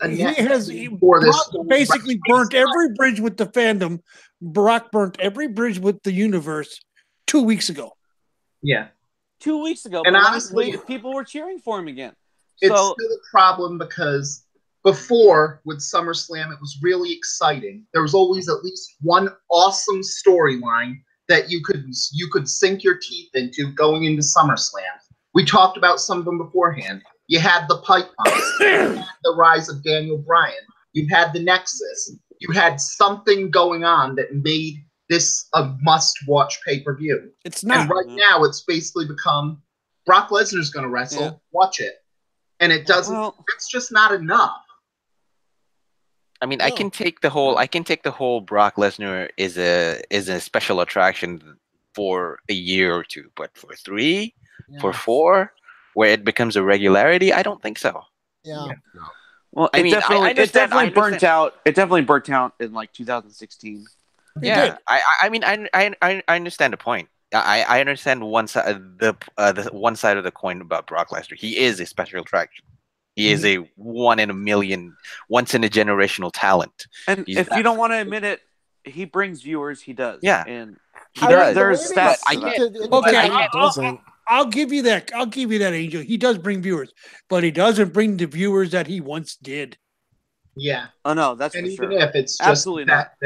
Brock basically burnt every bridge with the fandom. Brock burnt every bridge with the universe 2 weeks ago. Yeah. 2 weeks ago. And honestly, people were cheering for him again. It's still a problem because before with SummerSlam, it was really exciting. There was always at least one awesome storyline that you could sink your teeth into going into SummerSlam. We talked about some of them beforehand. You had the pipe bombs, you had the rise of Daniel Bryan, you had the Nexus, you had something going on that made this a must-watch pay-per-view. It's not. And right now, it's basically become Brock Lesnar's going to wrestle. Watch it, and it doesn't. It's just not enough. I mean, I can take the whole Brock Lesnar is a special attraction for a year or two, but for 3, for 4, where it becomes a regularity, I don't think so. Yeah. Well, it definitely burnt out. It definitely burnt out in like 2016. Yeah, I mean, I understand the point. I understand one side the one side of the coin about Brock Lesnar. He is a special attraction. He is a 1 in a million, once in a generational talent. And if you don't want to admit it, he brings viewers. He does. Yeah, and he does. There's stats. I'll give you that. I'll give you that, Angel. He does bring viewers, but he doesn't bring the viewers that he once did. Yeah. Oh no, that's and for even sure. if it's just absolutely that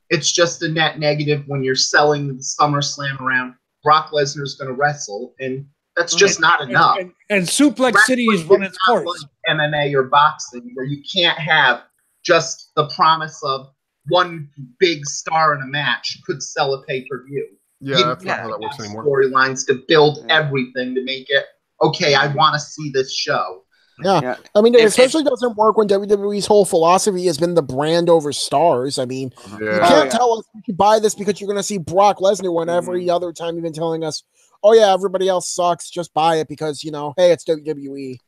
it's just a net negative when you're selling the SummerSlam around. Brock Lesnar's going to wrestle, and that's just not enough. And Suplex City is run its course. Like MMA or boxing, where you can't have just the promise of one big star in a match could sell a pay-per-view. Yeah, that's not how that works anymore. Storylines to build everything to make it, okay, I want to see this show. Yeah. I mean, it especially doesn't work when WWE's whole philosophy has been the brand over stars. I mean, you can't tell us you should buy this because you're going to see Brock Lesnar when every other time you've been telling us, oh, yeah, everybody else sucks, just buy it because, you know, hey, it's WWE.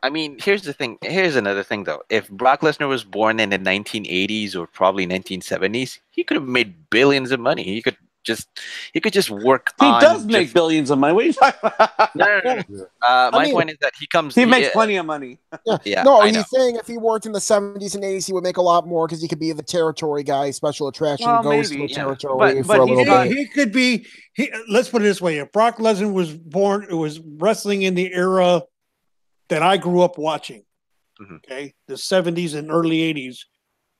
I mean, here's the thing. Here's another thing, though. If Brock Lesnar was born in the 1980s or probably 1970s, he could have made billions of money. He could just work he on... He does make billions of money. What are you talking about? No. My point is that he makes plenty of money. He's saying if he worked in the 70s and 80s, he would make a lot more because he could be the territory guy, special attraction, goes to the territory for a little bit. He could be... let's put it this way. If Brock Lesnar was born, it was wrestling in the era that I grew up watching, okay, the 70s and early 80s,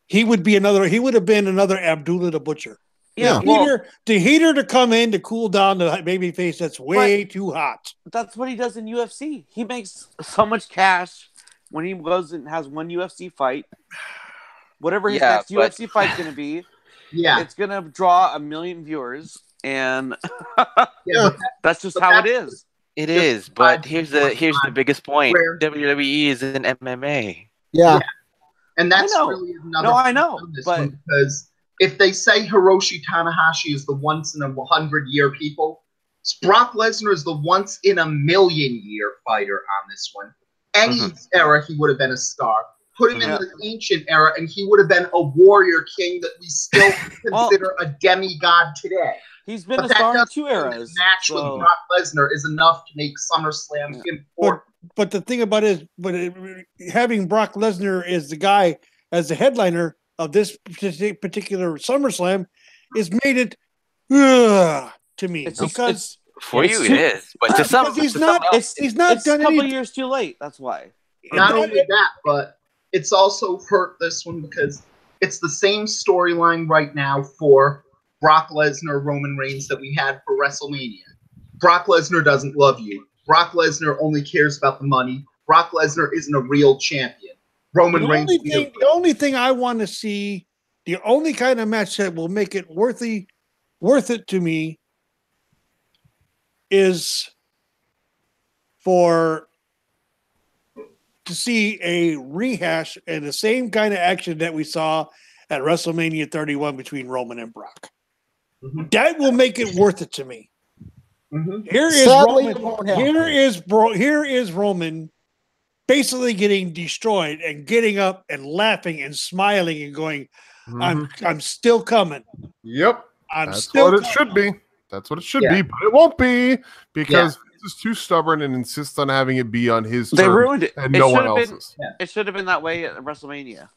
he would have been another Abdullah the Butcher. Yeah, the heater to come in to cool down the baby face that's way too hot. That's what he does in UFC. He makes so much cash when he goes and has one UFC fight. Whatever his next UFC fight's going to be, it's going to draw 1 million viewers, and that's just how it is. It is, but here's the biggest point: WWE is an MMA. Yeah. And that's really another. No, I know, but because if they say Hiroshi Tanahashi is the once in a 100-year people, Brock Lesnar is the once in a 1,000,000-year fighter on this one. Any era, he would have been a star. Put him in the ancient era, and he would have been a warrior king that we still consider a demigod today. He's been a star in 2 eras. Match with Brock Lesnar is enough to make SummerSlam important. But the thing about it is, having Brock Lesnar as the guy, as the headliner of this particular SummerSlam, is made it to me. Because for you it is, but to some, he's not done a couple of years too late. That's why. Not only that, but it's also hurt this one because it's the same storyline right now for Brock Lesnar, Roman Reigns that we had for WrestleMania. Brock Lesnar doesn't love you. Brock Lesnar only cares about the money. Brock Lesnar isn't a real champion. Roman Reigns. The only thing I want to see, the only kind of match that will make it worth it to me, is to see a rehash and the same kind of action that we saw at WrestleMania 31 between Roman and Brock. That will make it worth it to me. Here is Roman basically getting destroyed and getting up and laughing and smiling and going, I'm still coming. Yep. That's what it should be. That's what it should be, but it won't be because he's just too stubborn and insists on having it be on his terms. They ruined it. And no one else's. It should have been that way at WrestleMania.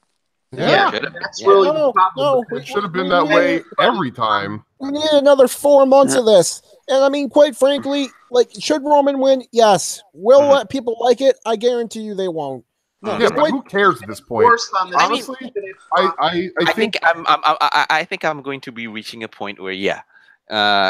That's really the problem. It should have been that way every time. We need another 4 months of this. And I mean, quite frankly, like, should Roman win? Yes. Will let people like it? I guarantee you they won't. But who cares at this point? Honestly, I think I'm going to be reaching a point where,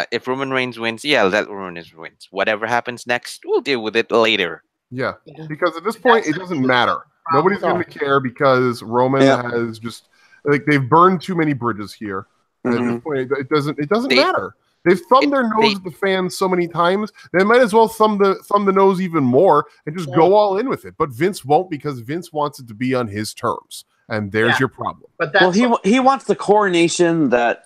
if Roman Reigns wins, let Roman Reigns wins. Whatever happens next, we'll deal with it later. Yeah, because at this point, it doesn't matter. Nobody's going to care because Roman has just Like they've burned too many bridges here. At this point, it doesn't matter. They've thumbed their nose at the fans so many times. They might as well thumb the nose even more and just go all in with it. But Vince won't, because Vince wants it to be on his terms, and there's your problem. But he wants the coronation that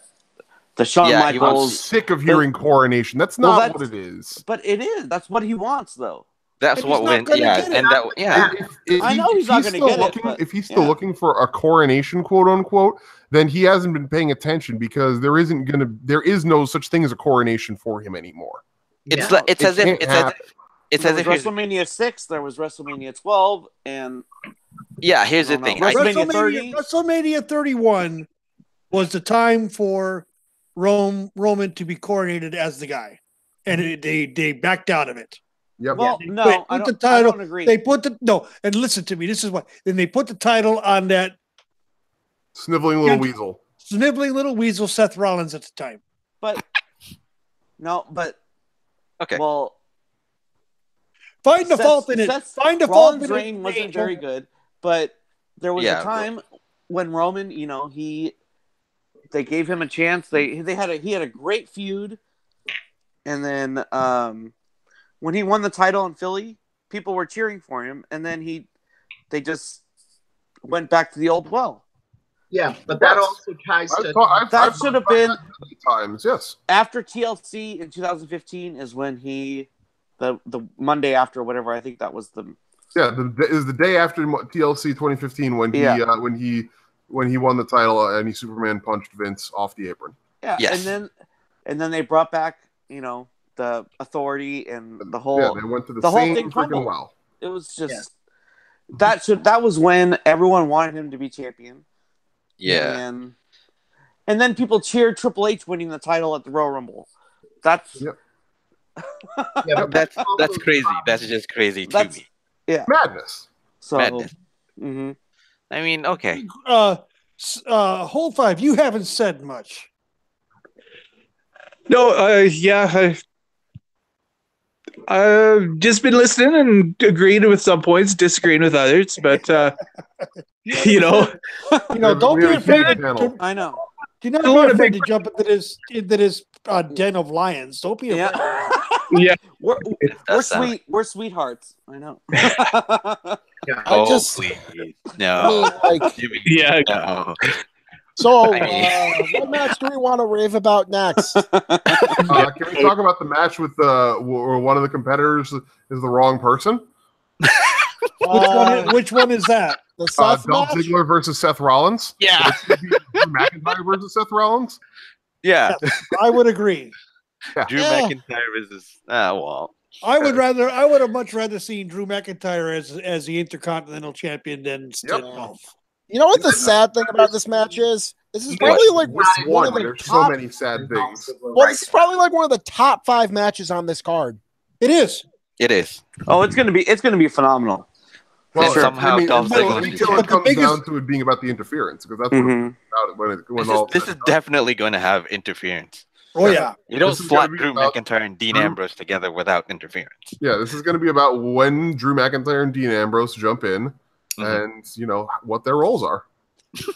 the Shawn Michaels. I'm sick of hearing coronation. That's not what it is. But it is. That's what he wants, though. That's what wins. I know he's not going to get it. If he's still looking for a coronation, quote unquote, then he hasn't been paying attention, because there is no such thing as a coronation for him anymore. It's as if WrestleMania 6, there was WrestleMania 12, and here's the thing. WrestleMania 31 was the time for Roman to be coronated as the guy, and they backed out of it. Yep. Well, no, I don't agree. They put and listen to me. This is what. Then they put the title on that sniveling little weasel, Seth Rollins at the time. But okay. Well, find the fault in it. Find the fault in it. Rollins' reign wasn't very good, but there was a time when Roman, they gave him a chance. He had a great feud, and then when he won the title in Philly, people were cheering for him, and then they just went back to the old well. Yeah, but that also ties to that should have been times. Yes, after TLC in 2015 is when the Monday after, whatever. I think that was the is the day after TLC 2015 when he won the title and he Superman punched Vince off the apron. Yeah, yes. and then they brought back the Authority and the whole they went to the same thing freaking well. It was just that was when everyone wanted him to be champion. Yeah, and then people cheered Triple H winning the title at the Royal Rumble. That's that's crazy. That's just crazy to me. Yeah, madness. Madness. Mm-hmm. I mean, okay. Hold 5. You haven't said much. No, I've just been listening and agreeing with some points, disagreeing with others, but don't be offended. I know. Do not be afraid to jump into this den of lions. Don't be afraid. Yeah, we're sweethearts. I know. Please. No. No. So, what match do we want to rave about next? Can we talk about the match with where one of the competitors is the wrong person? Which one is that? The Seth Dolph Ziggler versus Seth Rollins? Yeah. Drew McIntyre versus Seth Rollins? Yeah. I would agree. Yeah. Drew McIntyre versus I would have much rather seen Drew McIntyre as the Intercontinental Champion than Dolph. You know what the sad thing about this match is? This is probably like one of the There's so many sad things. Well, this is probably like one of the top 5 matches on this card. It is. It is. Oh, it's gonna be phenomenal. Well, somehow until it comes down to it being about the interference, because that's what it's about. This is definitely going to have interference. Oh yeah, you don't slot Drew McIntyre and Dean Ambrose together without interference. Yeah, this is going to be about when Drew McIntyre and Dean Ambrose jump in, and what their roles are.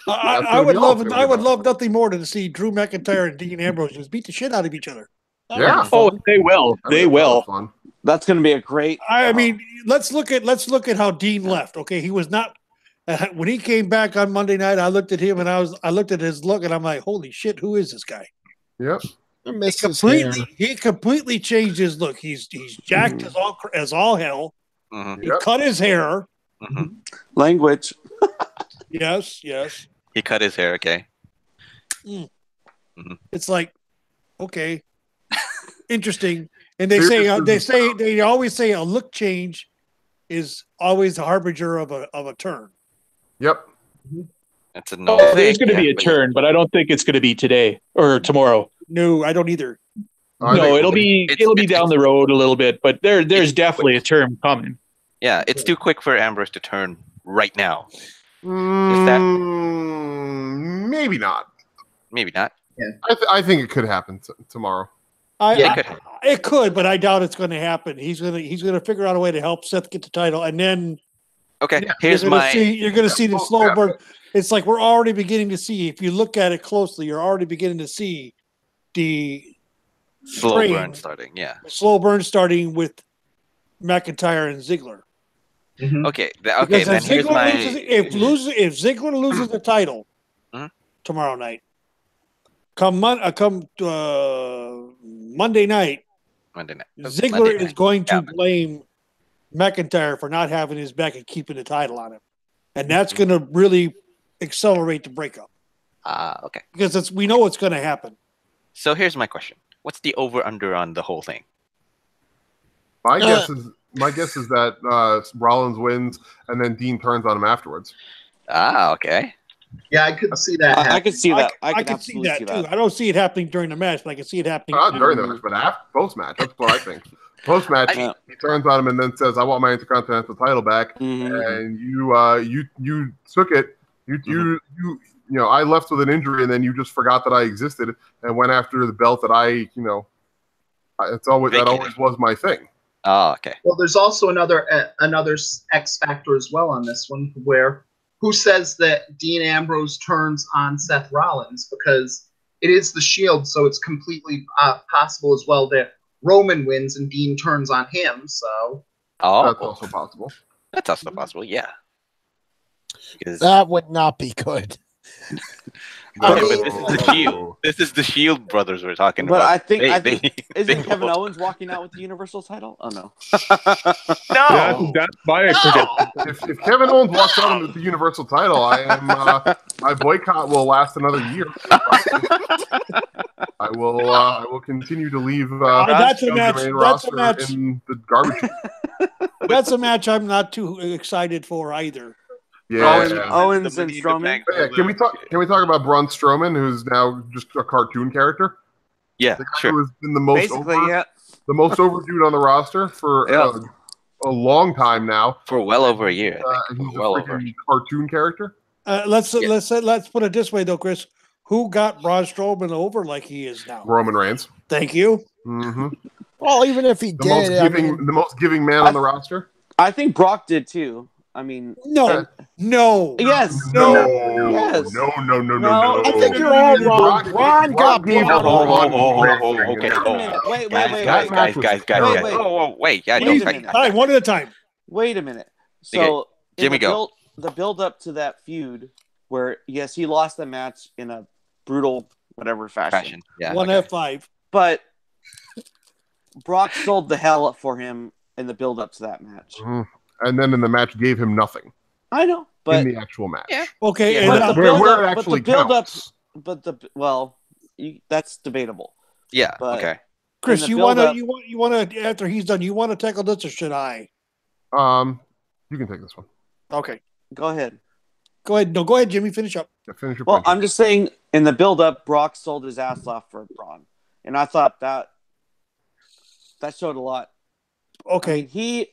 I would love nothing more than to see Drew McIntyre and Dean Ambrose just beat the shit out of each other. Oh, they will. They will. That's going to be a great. I mean, let's look at how Dean left. Okay, he was not when he came back on Monday night. I looked at him and I looked at his look and I'm like, holy shit, who is this guy? Yep. He completely changed his look. He's jacked as all hell. He cut his hair. Language. Yes. He cut his hair. Okay. It's like, okay, interesting. And they always say a look change is always a harbinger of a turn. Yep. That's a no. There's going to be a turn, but I don't think it's going to be today or tomorrow. No, I don't either. No, it'll be down the road a little bit, but there's definitely a turn coming. Yeah, it's too quick for Ambrose to turn right now. Maybe not. Maybe not. Yeah. I think it could happen tomorrow. It could, but I doubt it's going to happen. He's going to figure out a way to help Seth get the title, and then you're going to see the slow burn. it's like we're already beginning to see. If you look at it closely, you're already beginning to see the slow burn starting. Yeah, slow burn starting with McIntyre and Ziggler. Mm-hmm. Okay. Then here's my. If Ziggler loses the title tomorrow night, come Monday night, Ziggler is going to blame McIntyre for not having his back and keeping the title on him, and that's going to really accelerate the breakup. Okay. Because we know what's going to happen. So here's my question: what's the over/under on the whole thing? My guess is that Rollins wins and then Dean turns on him afterwards. Okay. Yeah, I could see that. I could see that. I could see that too. I don't see it happening during the match, but I can see it happening. Not during the match, but post-match. That's what I think. Post-match, he turns on him and then says, "I want my Intercontinental title back." And you took it. You I left with an injury, and then you just forgot that I existed and went after the belt that that always was my thing. Oh, okay. Well, there's also another X factor as well on this one, where who says that Dean Ambrose turns on Seth Rollins, because it is the Shield, so it's completely possible as well that Roman wins and Dean turns on him. So that's also possible. That's also possible. Yeah. That would not be good. But this is the Shield. This is the Shield brothers we're talking about. But I think isn't Kevin Owens walking out with the Universal title? Oh no. No. That's my prediction. If Kevin Owens walks out with the Universal title, my boycott will last another year. I will continue to leave that's a match. That's a match in the garbage. That's a match I'm not too excited for either. Yeah, Owens and Strowman. Yeah, can we talk about Braun Strowman, who's now just a cartoon character? Yeah, the guy sure. who has been the most the most overviewed on the roster for a long time now. For well over a year. He's a freaking cartoon character. Let's put it this way though, Chris. Who got Braun Strowman over like he is now? Roman Reigns. Thank you. Mm-hmm. Well, even if he did, the most giving man on the roster. I think Brock did too. I mean, no. Yes. No. Yes. No. I think you're all wrong. Ron got Okay. Wait. Guys. Oh, wait. Yeah, don't fight. All right, one at a time. Wait a minute. So, Jimmy, go. The build up to that feud, where yes, he lost the match in a brutal whatever fashion. Yeah. One F5. But Brock sold the hell up for him in the build up to that match. And then in the match gave him nothing. I know, but in the actual match. Yeah. Okay, yeah, and where it actually counts. That's debatable. Yeah. But okay. Chris, you want to after he's done, you want to tackle this or should I? You can take this one. Okay. Go ahead. Go ahead. No, go ahead, Jimmy. Finish up. Yeah, finish your well, point. I'm just saying, in the build-up, Brock sold his ass off for Braun, and I thought that showed a lot. Okay. I mean,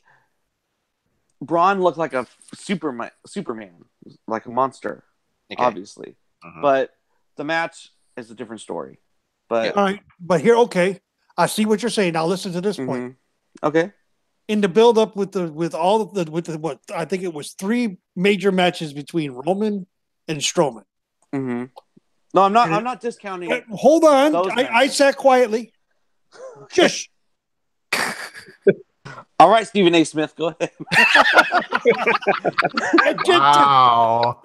Braun looked like a Superman, like a monster, obviously. But the match is a different story. But all right, but here, okay, I see what you're saying. Now listen to this point. Okay. In the build-up with what I think it was 3 major matches between Roman and Strowman. No, I'm not discounting. Hold on, I sat quietly. Shush. All right, Stephen A. Smith, go ahead. Wow.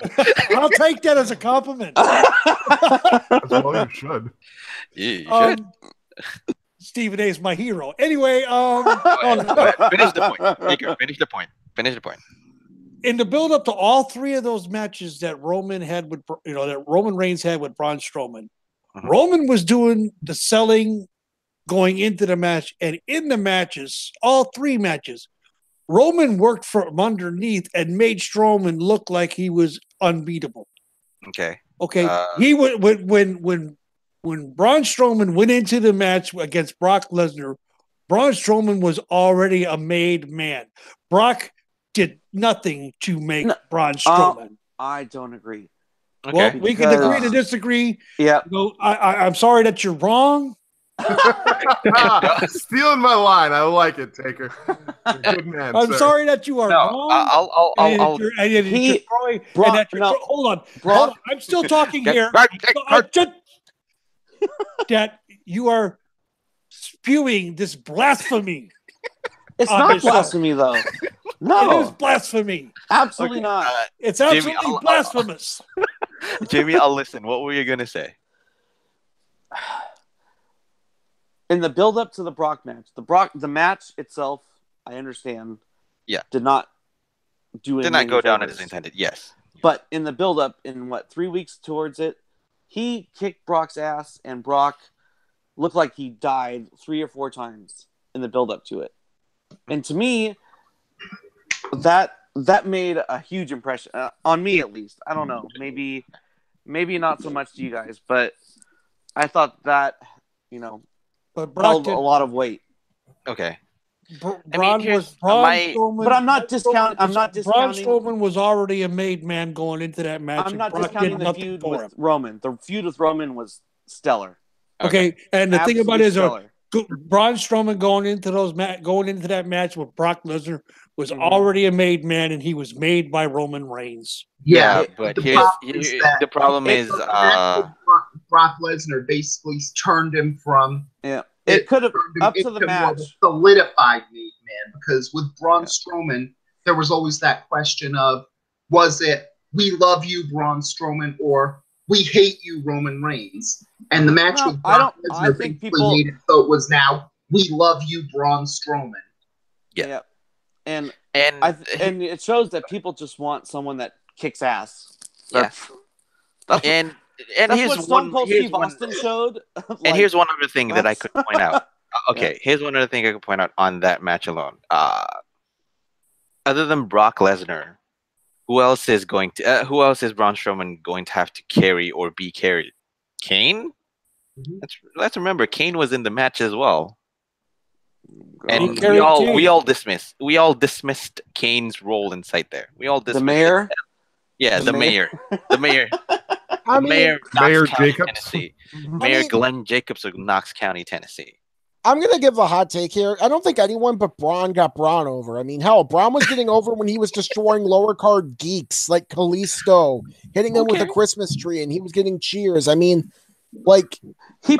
I'll take that as a compliment. As well you should. You should. Stephen A. is my hero. Anyway, finish the point. Baker, finish the point. In the build-up to all 3 of those matches that Roman had with, that Roman Reigns had with Braun Strowman, Roman was doing the selling going into the match, and in the matches, all 3 matches, Roman worked from underneath and made Strowman look like he was unbeatable. Okay. He would when Braun Strowman went into the match against Brock Lesnar, Braun Strowman was already a made man. Brock did nothing to make Braun Strowman. I don't agree. Okay. Well, we can agree to disagree. Yeah. I'm sorry that you're wrong. Stealing my line. I like it, Taker. Good man. I'm sorry that you are wrong. I'll hold on. I'm still talking here. That you are spewing this blasphemy. It's not blasphemy, though. No. It is blasphemy. Absolutely not. It's absolutely blasphemous. Jamie, I'll listen. What were you going to say? In the build-up to the Brock match, the match itself, I understand, did not go down as intended, yes. But in the build-up, in 3 weeks towards it, he kicked Brock's ass, and Brock looked like he died 3 or 4 times in the build-up to it. And to me, that made a huge impression on me, at least. I don't know, maybe not so much to you guys, but I thought that but held a lot of weight. Okay. But I'm not discounting. Braun Strowman was already a made man going into that match. I'm not discounting the feud with Roman. The feud with Roman was stellar. Okay, and the thing about it is, Braun Strowman going into that match with Brock Lesnar was already a made man, and he was made by Roman Reigns. Yeah, but the problem is Brock Lesnar basically turned him from it could have up to the match solidified made man, because with Braun Strowman there was always that question of, was it we love you Braun Strowman or we hate you Roman Reigns? And the match with Brock Lesnar basically made it so it was now we love you Braun Strowman. Yeah. And it shows that people just want someone that kicks ass. And that's here's what Stone Cold Steve Austin showed. And here's one other thing that I could point out. Here's one other thing I could point out on that match alone. Other than Brock Lesnar, who else is Braun Strowman going to have to carry or be carried? Kane? Let's remember, Kane was in the match as well. And we all dismissed Kane's role inside there. We all dismissed the mayor. The mayor. Mayor Jacobs, Tennessee. Mayor Glenn Jacobs of Knox County, Tennessee. I'm gonna give a hot take here. I don't think anyone but Braun got Braun over. I mean, hell, Braun was getting over when he was destroying lower card geeks like Kalisto, hitting him with a Christmas tree, and he was getting cheers. I mean, like he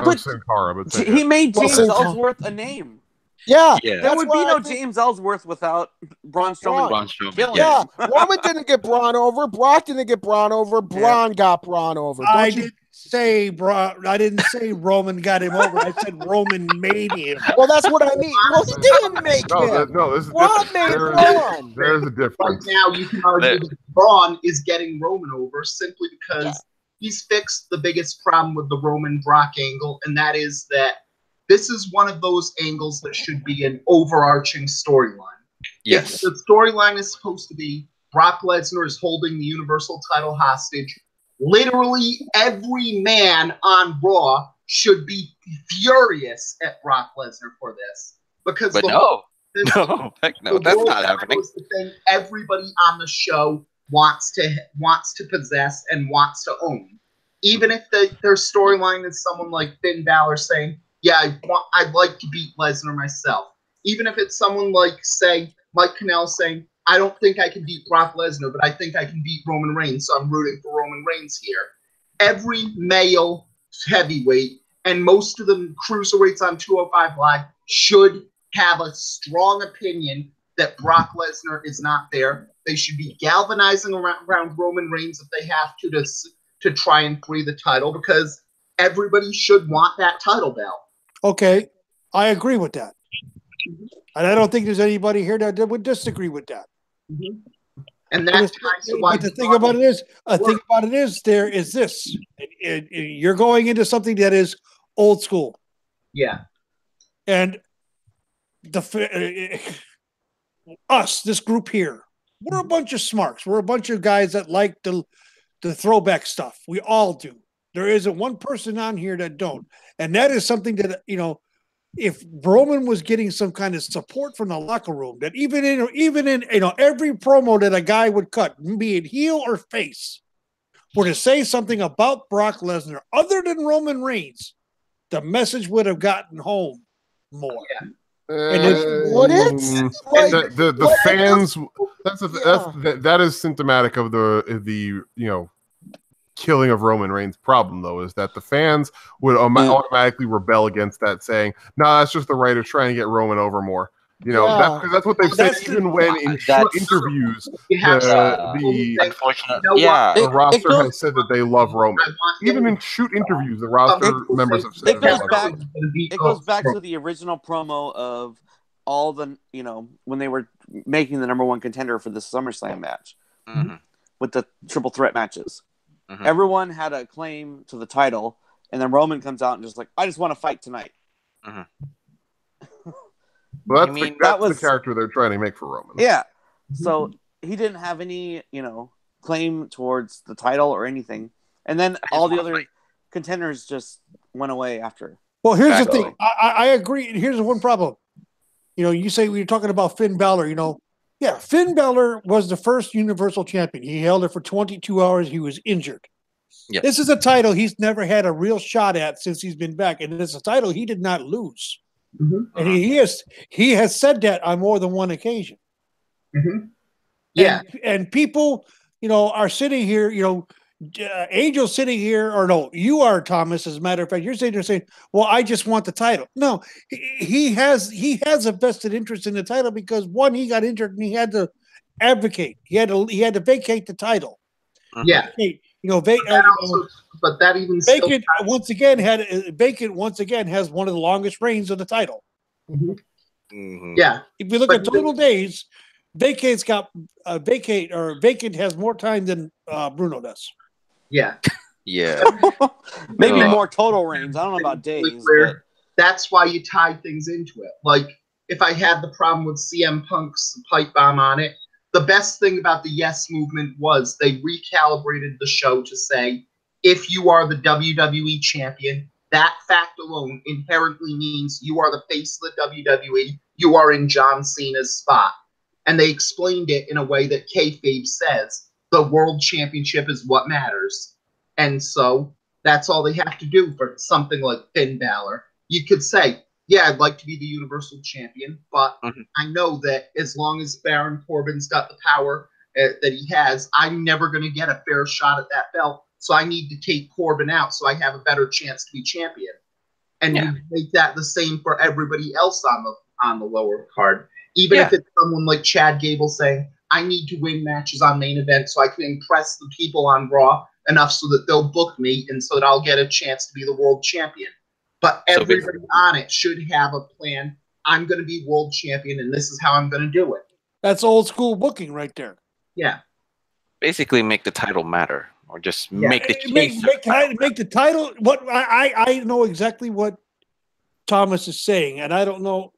made James Ellsworth a name. Yeah. There would be no James Ellsworth without Braun Strowman. Yeah. Roman didn't get Braun over. Brock didn't get Braun over. Braun got Braun over. I didn't say Roman got him over. I said Roman made him. Well, that's what I mean. Well, he didn't make him. No, this is Braun made Braun. There's a difference. Right now, you can argue that Braun is getting Roman over simply because he's fixed the biggest problem with the Roman Brock angle, and that is that this is one of those angles that should be an overarching storyline. Yes. If the storyline is supposed to be Brock Lesnar is holding the Universal title hostage, literally every man on Raw should be furious at Brock Lesnar for this. Because that's not happening. The thing everybody on the show wants to possess and wants to own. Even if their storyline is someone like Finn Balor saying, I'd like to beat Lesnar myself. Even if it's someone like, say, Mike Kanellis saying, I don't think I can beat Brock Lesnar, but I think I can beat Roman Reigns, so I'm rooting for Roman Reigns here. Every male heavyweight and most of the cruiserweights on 205 Live should have a strong opinion that Brock Lesnar is not there. They should be galvanizing around Roman Reigns if they have to try and free the title, because everybody should want that title belt. Okay, I agree with that. And I don't think there's anybody here that would disagree with that. And that's why the thing about it is, there is this. You're going into something that is old school. Yeah. And this group here, we're a bunch of smarks. We're a bunch of guys that like the throwback stuff. We all do. There isn't one person on here that don't. And that is something that, if Roman was getting some kind of support from the locker room, that even in every promo that a guy would cut, be it heel or face, were to say something about Brock Lesnar other than Roman Reigns, the message would have gotten home more. Yeah. Would it? The fans? That is symptomatic of the killing of Roman Reigns' problem, though, is that the fans would automatically rebel against that, saying, "No, that's just the writers trying to get Roman over more." Because that's what they've said, even when in interviews, the roster has said that they love Roman. Even in shoot interviews, the roster members have said it goes back to the original promo of all the, when they were making the number one contender for the SummerSlam match with the triple threat matches. Mm-hmm. Everyone had a claim to the title, and then Roman comes out and just like, I just want to fight tonight. Mm-hmm. Well, that's the character they're trying to make for Roman. Yeah. So he didn't have any, claim towards the title or anything. And then all the other contenders just went away after. Well, here's the thing. I agree. Here's one problem. You say we were talking about Finn Balor, Yeah, Finn Balor was the first Universal Champion. He held it for 22 hours. He was injured. Yes. This is a title he's never had a real shot at since he's been back. And it's a title he did not lose. Mm-hmm. And he has said that on more than one occasion. Mm-hmm. Yeah. And people, are sitting here, Angel's sitting here, or no, you are, Thomas, as a matter of fact, you're sitting there saying, well, I just want the title. No, he has a vested interest in the title because, one, he got injured and he had to advocate. He had to vacate the title. Yeah. But that even Vacant once again has one of the longest reigns of the title. Mm-hmm. Mm-hmm. Yeah. If you look at total days, Vacant has more time than Bruno does. Yeah. Yeah. Maybe more total reigns. I don't know about days. But... That's why you tie things into it. Like, if I had the problem with CM Punk's pipe bomb on it, the best thing about the Yes Movement was they recalibrated the show to say, if you are the WWE champion, that fact alone inherently means you are the face of the WWE. You are in John Cena's spot. And they explained it in a way that kayfabe says, the world championship is what matters. And so that's all they have to do for something like Finn Balor. You could say, yeah, I'd like to be the Universal Champion, but I know that as long as Baron Corbin's got the power that he has, I'm never going to get a fair shot at that belt. So I need to take Corbin out so I have a better chance to be champion. And you make that the same for everybody else on the lower card. Even if it's someone like Chad Gable saying, I need to win matches on main event so I can impress the people on Raw enough so that they'll book me and so that I'll get a chance to be the world champion. But everybody on it should have a plan. I'm going to be world champion, and this is how I'm going to do it. That's old school booking right there. Yeah. Basically, make the title matter, or just make the make the title. What I know exactly what Thomas is saying, and I don't know.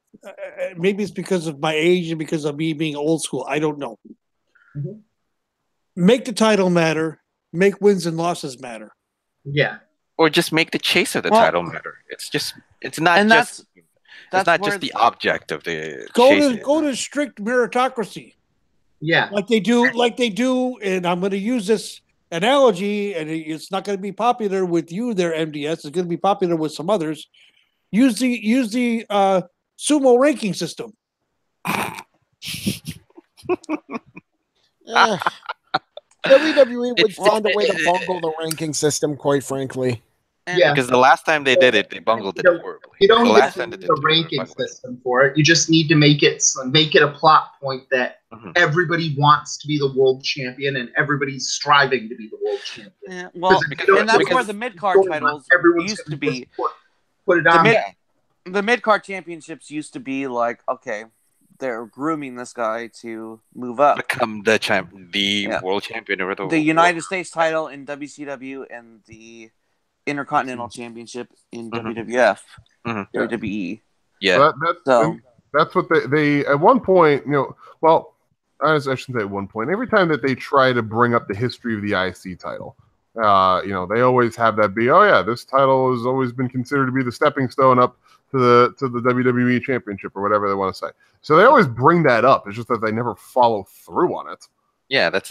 Maybe it's because of my age and because of me being old school. I don't know. Mm-hmm. Make the title matter. Make wins and losses matter. Yeah. Or just make the chase of the title matter. It's not just the object of the go to strict meritocracy. Yeah. Like they do, and I'm going to use this analogy, and it's not going to be popular with you there, MDS. It's going to be popular with some others. Use the sumo ranking system. WWE would find a way to bungle the ranking system, quite frankly. Yeah, because the last time they did it, they bungled it horribly. You don't need the ranking system for it. You just need to make it a plot point that everybody wants to be the world champion and everybody's striving to be the world champion. Yeah, well, and that's where the mid-card titles used to be. Put it on. The mid-card championships used to be like, okay, they're grooming this guy to move up, become the world champion over the United States title in WCW and the Intercontinental Championship in WWF, WWE. Yeah, that's what they at one point. Well, I shouldn't say at one point. Every time that they try to bring up the history of the IC title, they always have that be. Oh yeah, this title has always been considered to be the stepping stone up to the WWE Championship or whatever they want to say. So they always bring that up. It's just that they never follow through on it. Yeah, that's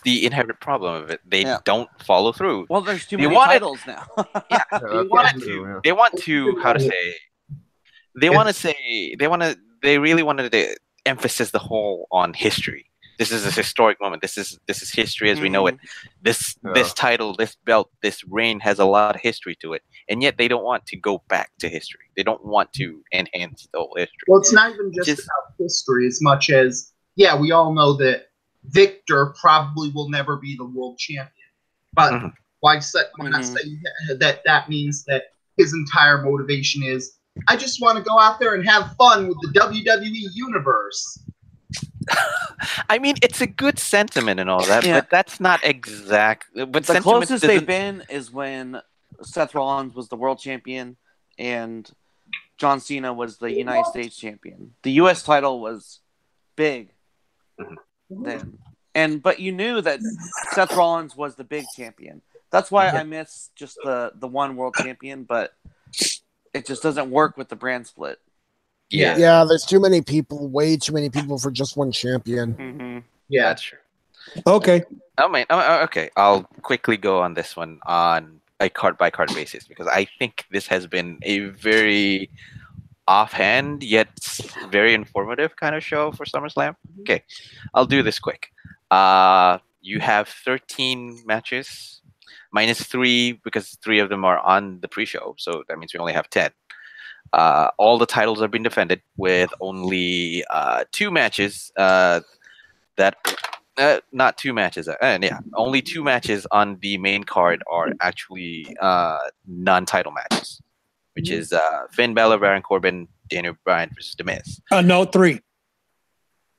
the inherent problem of it. They don't follow through. Well, there's too many titles now. Yeah, they want to how to say. They really wanted to emphasize the whole on history. This is a historic moment. This is history as we know it. This title, this belt, this reign has a lot of history to it, and yet they don't want to go back to history. They don't want to enhance the whole history. Well, it's not even just about history as much as we all know that Victor probably will never be the world champion. But when I say that means that his entire motivation is, I just want to go out there and have fun with the WWE universe. I mean, it's a good sentiment and all that, but that's not exact. But the closest they've been is when Seth Rollins was the world champion and John Cena was the United States champion. The U.S. title was big then, but you knew that Seth Rollins was the big champion. That's why I miss just the one world champion, but it just doesn't work with the brand split. Yeah, there's too many people, way too many people for just one champion. Yeah, that's true. Okay. Okay. I'll quickly go on this one on a card-by-card basis because I think this has been a very offhand yet very informative kind of show for SummerSlam. Okay, I'll do this quick. You have 13 matches, minus 3 because 3 of them are on the pre-show, so that means we only have 10. All the titles have been defended with only 2 matches not 2 matches. Only 2 matches on the main card are actually non-title matches, which is Finn Balor, Baron Corbin, Daniel Bryan versus The Miz. No, 3.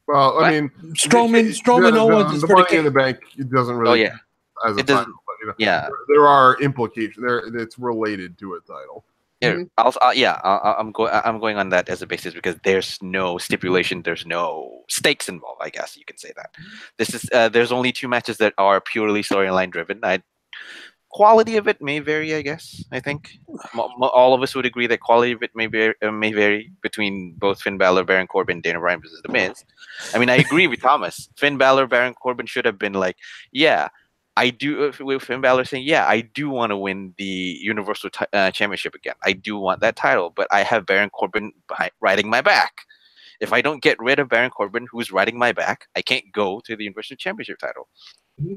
Well, I mean, Strowman Owens is the pretty Money in the Bank. It doesn't really. As a title, but, there are implications. It's related to a title. Yeah, I'm going on that as a basis because there's no stipulation, there's no stakes involved. I guess you can say that. This is there's only 2 matches that are purely storyline driven. Quality of it may vary. I guess I think all of us would agree that quality of it may vary between both Finn Balor, Baron Corbin, Daniel Bryan versus The Miz. I mean, I agree with Thomas. Finn Balor, Baron Corbin should have been like, I do, with Finn Balor saying, I do want to win the Universal Championship again. I do want that title, but I have Baron Corbin riding my back. If I don't get rid of Baron Corbin, who's riding my back, I can't go to the Universal Championship title.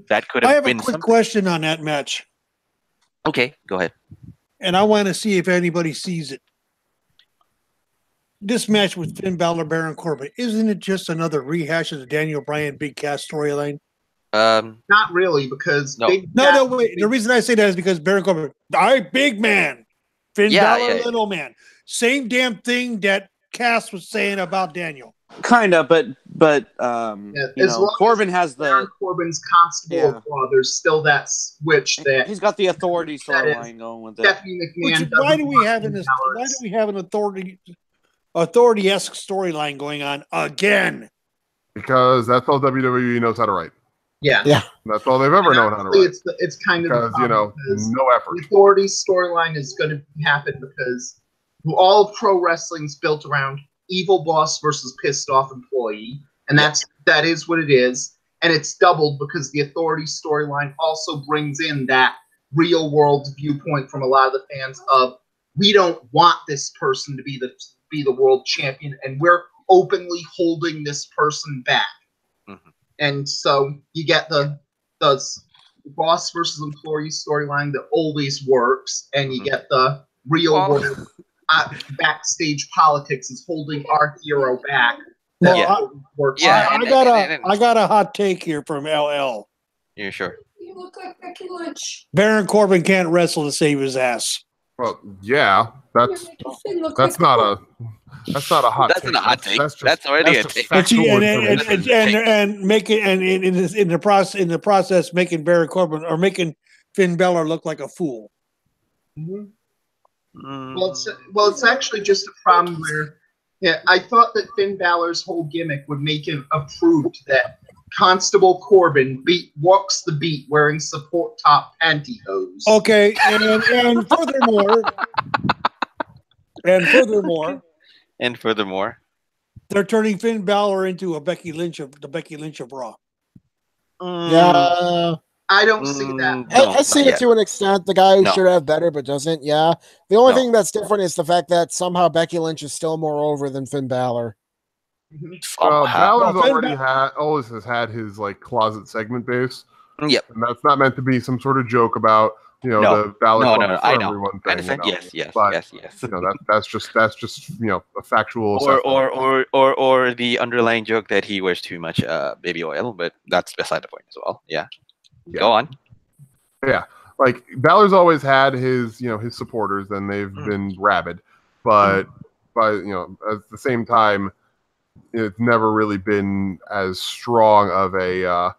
That could have been. I have a quick question on that match. Okay, go ahead. And I want to see if anybody sees it. This match with Finn Balor, Baron Corbin, isn't it just another rehash of the Daniel Bryan Big Cass storyline? Not really, because wait. The reason I say that is because Baron Corbin, big man, Finn Balor, little man. Same damn thing that Cass was saying about Daniel. Kind of, but Corbin has Baron Corbin's constable of law. There's still that switch that he's got the authority storyline going with it. Stephanie McMahon. Why do we have an authority-esque storyline going on again? Because that's all WWE knows how to write. Yeah. That's all they've ever known how to write. It's kind of because no effort. The authority storyline is going to happen because all of pro wrestling is built around evil boss versus pissed off employee, and that is what it is. And it's doubled because the authority storyline also brings in that real world viewpoint from a lot of the fans of, we don't want this person to be the world champion, and we're openly holding this person back. And so you get the boss versus employee storyline that always works, and you get the real world backstage politics is holding our hero back. Works. I got a hot take here from LL. Yeah, sure. You look like Becky Lynch. Baron Corbin can't wrestle to save his ass. Well, yeah, that's not a hot take. That's not a hot take. That's already a take. And make it in the process making Baron Corbin or making Finn Balor look like a fool. Well, it's actually just a problem where I thought that Finn Balor's whole gimmick would make him approved that Constable Corbin walks the beat wearing support top pantyhose. Okay, and furthermore, they're turning Finn Balor into the Becky Lynch of Raw. Yeah. I don't see that. I see it to an extent. The guy who should have better but doesn't. Yeah. The only thing that's different is the fact that somehow Becky Lynch is still more over than Finn Balor. Balor's always has had his like closet segment base. Yep. And that's not meant to be some sort of joke about, the Balor No, for I know. everyone I thing. understand. Yes. But, yes. That's just a factual assessment. Or the underlying joke that he wears too much baby oil, but that's beside the point as well. Yeah. Go on. Yeah. Like Balor's always had his supporters, and they've been rabid, but at the same time, it's never really been as strong of a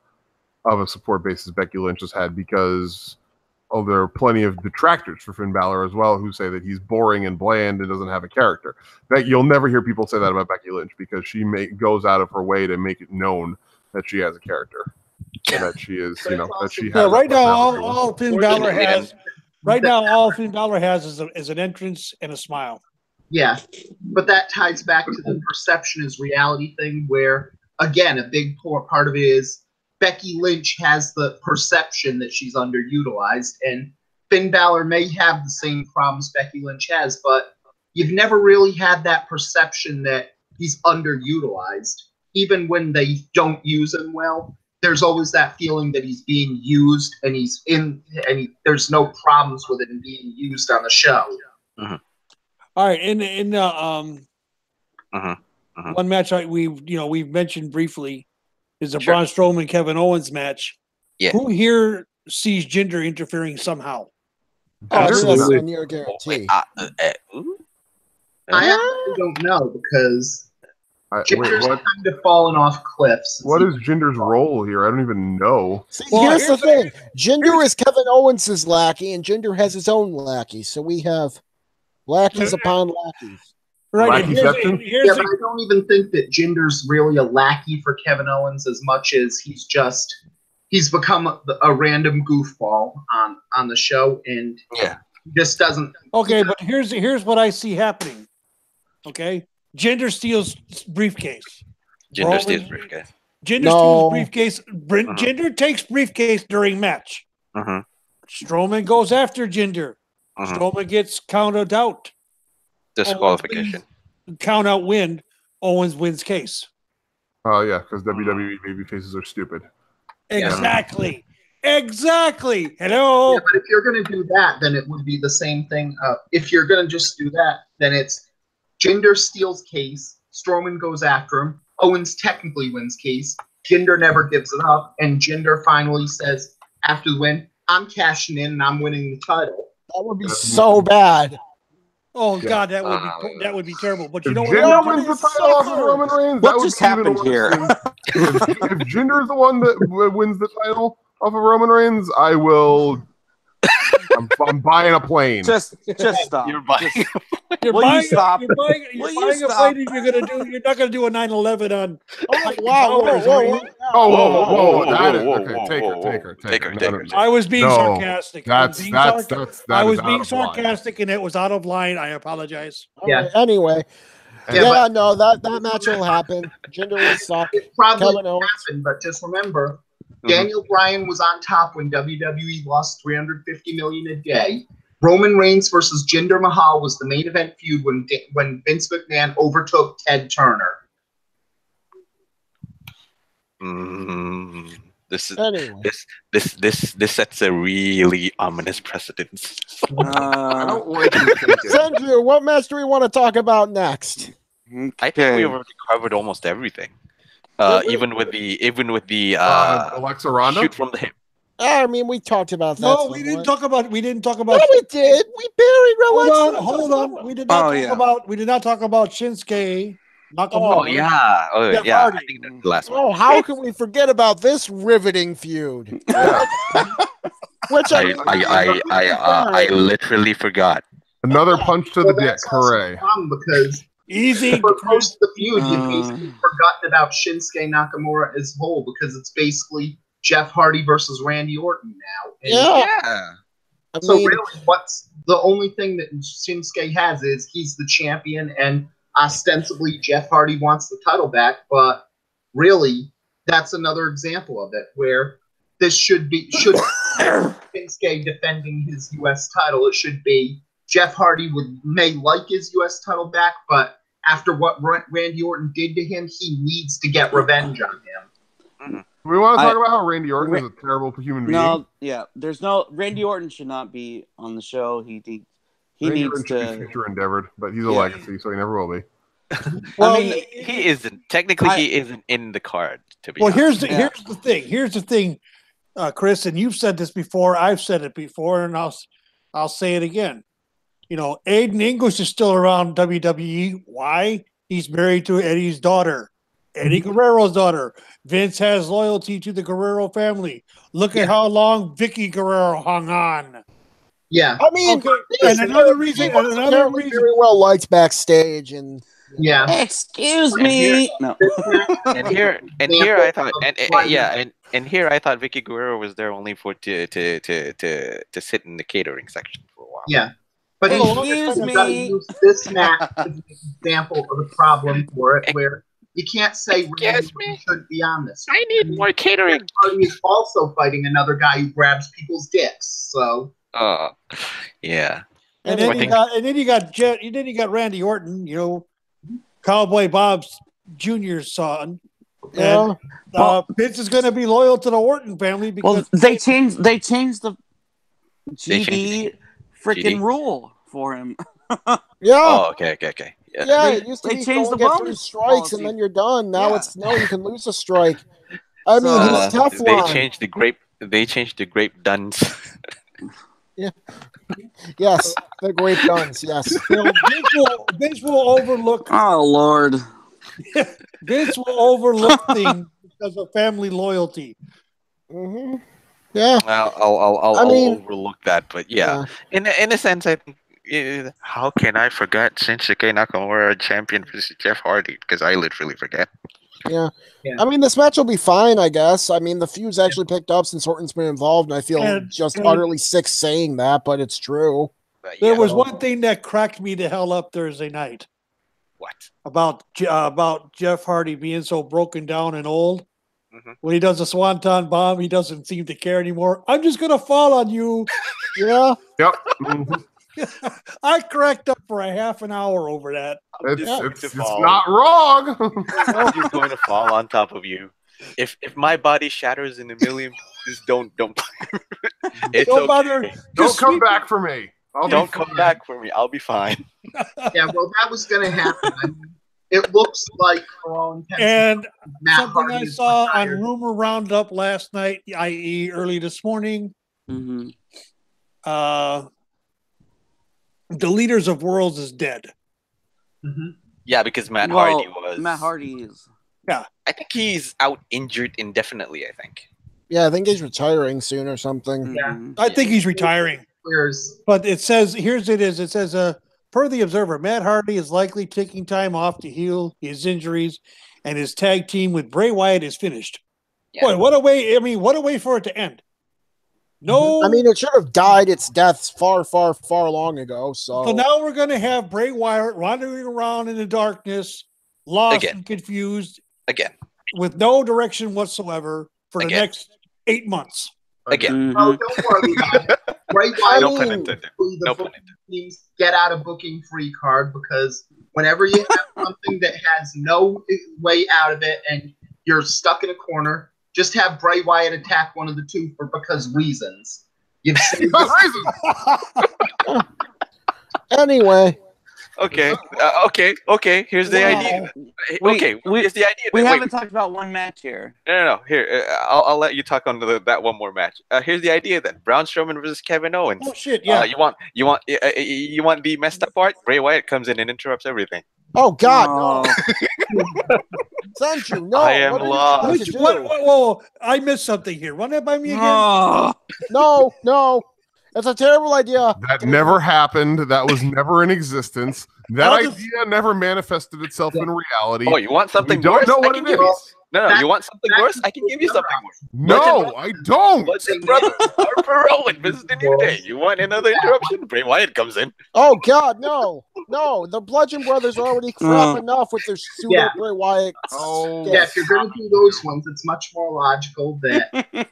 support base as Becky Lynch has had, because there are plenty of detractors for Finn Balor as well who say that he's boring and bland and doesn't have a character. That you'll never hear people say that about Becky Lynch, because she goes out of her way to make it known that she has a character. That she is, that she has. Right now, all Finn Balor has. Right now, all Finn Balor has is an entrance and a smile. Yeah, but that ties back to the perception is reality thing, where again, a big part of it is Becky Lynch has the perception that she's underutilized, and Finn Balor may have the same problems Becky Lynch has, but you've never really had that perception that he's underutilized, even when they don't use him well. There's always that feeling that he's being used, and there's no problems with him being used on the show. Mm-hmm. All right, in one match we've mentioned briefly is the Braun Strowman Kevin Owens match. Yeah. Who here sees Jinder interfering somehow? Absolutely, near guarantee. I actually don't know, because Jinder's kind of fallen off cliffs. What is Jinder's role here? I don't even know. See, here's the thing. Jinder is Kevin Owens' lackey, and Jinder has his own lackey. So we have lackeys upon lackeys. Right. But I don't even think that Jinder's really a lackey for Kevin Owens as much as he's become a random goofball on the show, and just doesn't. Okay, but here's what I see happening. Okay. Jinder steals briefcase. Jinder steals briefcase. Steals briefcase. Jinder takes briefcase during match. Strowman goes after Jinder. Strowman gets counted out. Disqualification. Count out win. Owens wins case. Oh yeah, because WWE baby faces are stupid. Exactly. Exactly. Hello. Yeah, but if you're going to do that, then it would be the same thing. If you're going to just do that, then it's Jinder steals case, Strowman goes after him, Owens technically wins case, Jinder never gives it up, and Jinder finally says, after the win, I'm cashing in and I'm winning the title. That would be so bad. Oh God, that would be terrible. But you know what? Jinder wins the title off of Roman Reigns. What just happened here? If Jinder is the one that wins the title off of Roman Reigns, I will. I'm buying a plane. Just stop. You're buying a plane. You're not gonna do a 9/11 on. Oh wow! Whoa! Okay, Taker. I was being sarcastic. I was being sarcastic, and it was out of line. I apologize. Yeah. Anyway. That match will happen. Jinder will suck. It probably happen, but just remember, Daniel Bryan was on top when WWE lost $350 million a day. Roman Reigns versus Jinder Mahal was the main event feud when Vince McMahon overtook Ted Turner. This sets a really ominous precedence. I don't like this. Senju, what match do we want to talk about next? I think we already covered almost everything. Even with the Alexa Ronda shoot from the hip. I mean, we talked about that. No, we didn't talk about. No, we did. We buried Alexa. Hold on. We did not talk about Shinsuke Nakamura. I think that's the last one. Oh, how can we forget about this riveting feud? Which I literally forgot. Another punch to the dick. Hooray! Because easy for most of the feud, you've basically forgotten about Shinsuke Nakamura as whole, because it's basically Jeff Hardy versus Randy Orton now. And really, what's the only thing that Shinsuke has is he's the champion, and ostensibly Jeff Hardy wants the title back, but really that's another example of it where this should Shinsuke defending his U.S. title. It should be Jeff Hardy may like his U.S. title back, but after what Randy Orton did to him, he needs to get revenge on him. We want to talk about how Randy Orton is a terrible human being. No, yeah, Randy Orton should not be on the show. He needs to be future endeavored, but he's a legacy, so he never will be. Well, I mean, he isn't technically. He isn't in the card. To be honest. Here's the thing. Here's the thing, Chris, and you've said this before. I've said it before, and I'll say it again. You know, Aiden English is still around WWE. Why? He's married to Eddie's daughter, Eddie Guerrero's daughter. Vince has loyalty to the Guerrero family. Look at how long Vicky Guerrero hung on. Yeah, I mean, and another reason, very well liked backstage, and excuse me. And here I thought, and here I thought Vicky Guerrero was there only for to sit in the catering section for a while. Yeah, but excuse me. This match is an example of a problem for it, where you can't say Randy shouldn't be on this. I need more catering. Hardy is also fighting another guy who grabs people's dicks. So. Yeah. And then you got Randy Orton, you know, Cowboy Bob's Jr.'s son. And Vince is going to be loyal to the Orton family because they changed the GD freaking rule for him. Yeah. Oh, okay. Yeah, it used to be changed the get 3 strikes and then you're done. Now it's you can lose a strike. I mean, he's tough. They changed the grape duns. Yeah. Yes, the grape guns. Yes. Vince will overlook. Oh Lord. Vince will overlook things because of family loyalty. Mm-hmm. Yeah. I'll overlook that, but yeah. In a sense, I think. How can I forget Shinsuke Nakamura champion versus Jeff Hardy? Because I literally forget. Yeah. I mean, this match will be fine, I guess. I mean, the feud's actually picked up since Orton's been involved, and I feel utterly sick saying that, but it's true. There was one thing that cracked me the hell up Thursday night. What? About Jeff Hardy being so broken down and old. Mm-hmm. When he does a swanton bomb, he doesn't seem to care anymore. I'm just going to fall on you. Yeah. Yep. Mm-hmm. I cracked up for a half an hour over that. It's not wrong. You're going to fall on top of you. If my body shatters in a million pieces, don't. It's don't bother. Don't come back for me. Don't come back for me. I'll be fine. Yeah, well, that was going to happen. I mean, it looks like and something I saw on Rumor Roundup last night, i.e., early this morning. Mm-hmm. The Leaders of Worlds is dead. Mm-hmm. Yeah, because Matt Hardy is. Yeah. I think he's out injured indefinitely, I think. Yeah, I think he's retiring soon or something. Yeah. I think he's retiring. But it says, it says, per the Observer, Matt Hardy is likely taking time off to heal his injuries, and his tag team with Bray Wyatt is finished. Yeah. Boy, what a way for it to end. No, I mean, it should have died its death far, far, far long ago. So now we're going to have Bray Wyatt wandering around in the darkness, lost and confused, with no direction whatsoever for the next 8 months. Again, oh, don't worry about it. Bray Wyatt, teams get out a booking free card, because whenever you have something that has no way out of it and you're stuck in a corner, just have Bray Wyatt attack one of the two because reasons. You've seen Anyway. Okay. Here's the idea. Here's the idea. We haven't talked about one match here. No. Here, I'll let you talk on that one more match. Here's the idea then: Braun Strowman versus Kevin Owens. Oh shit! Yeah. You want the messed up part? Bray Wyatt comes in and interrupts everything. Oh God! No. Senju, no. I am lost. Whoa! I missed something here. Run that by me again. No. That's a terrible idea. That never happened. That was never in existence. That idea never manifested itself in reality. Oh, you want something? We don't know what it is. No, you want something worse? I can give you something worse. No, I don't. Bludgeon Brothers, Harper Rowan versus the New Day. You want another interruption? Bray Wyatt comes in. Oh God, no. The Bludgeon Brothers are already crap enough with their pseudo Bray Wyatt. Oh, yeah. If you're going to do those ones, it's much more logical that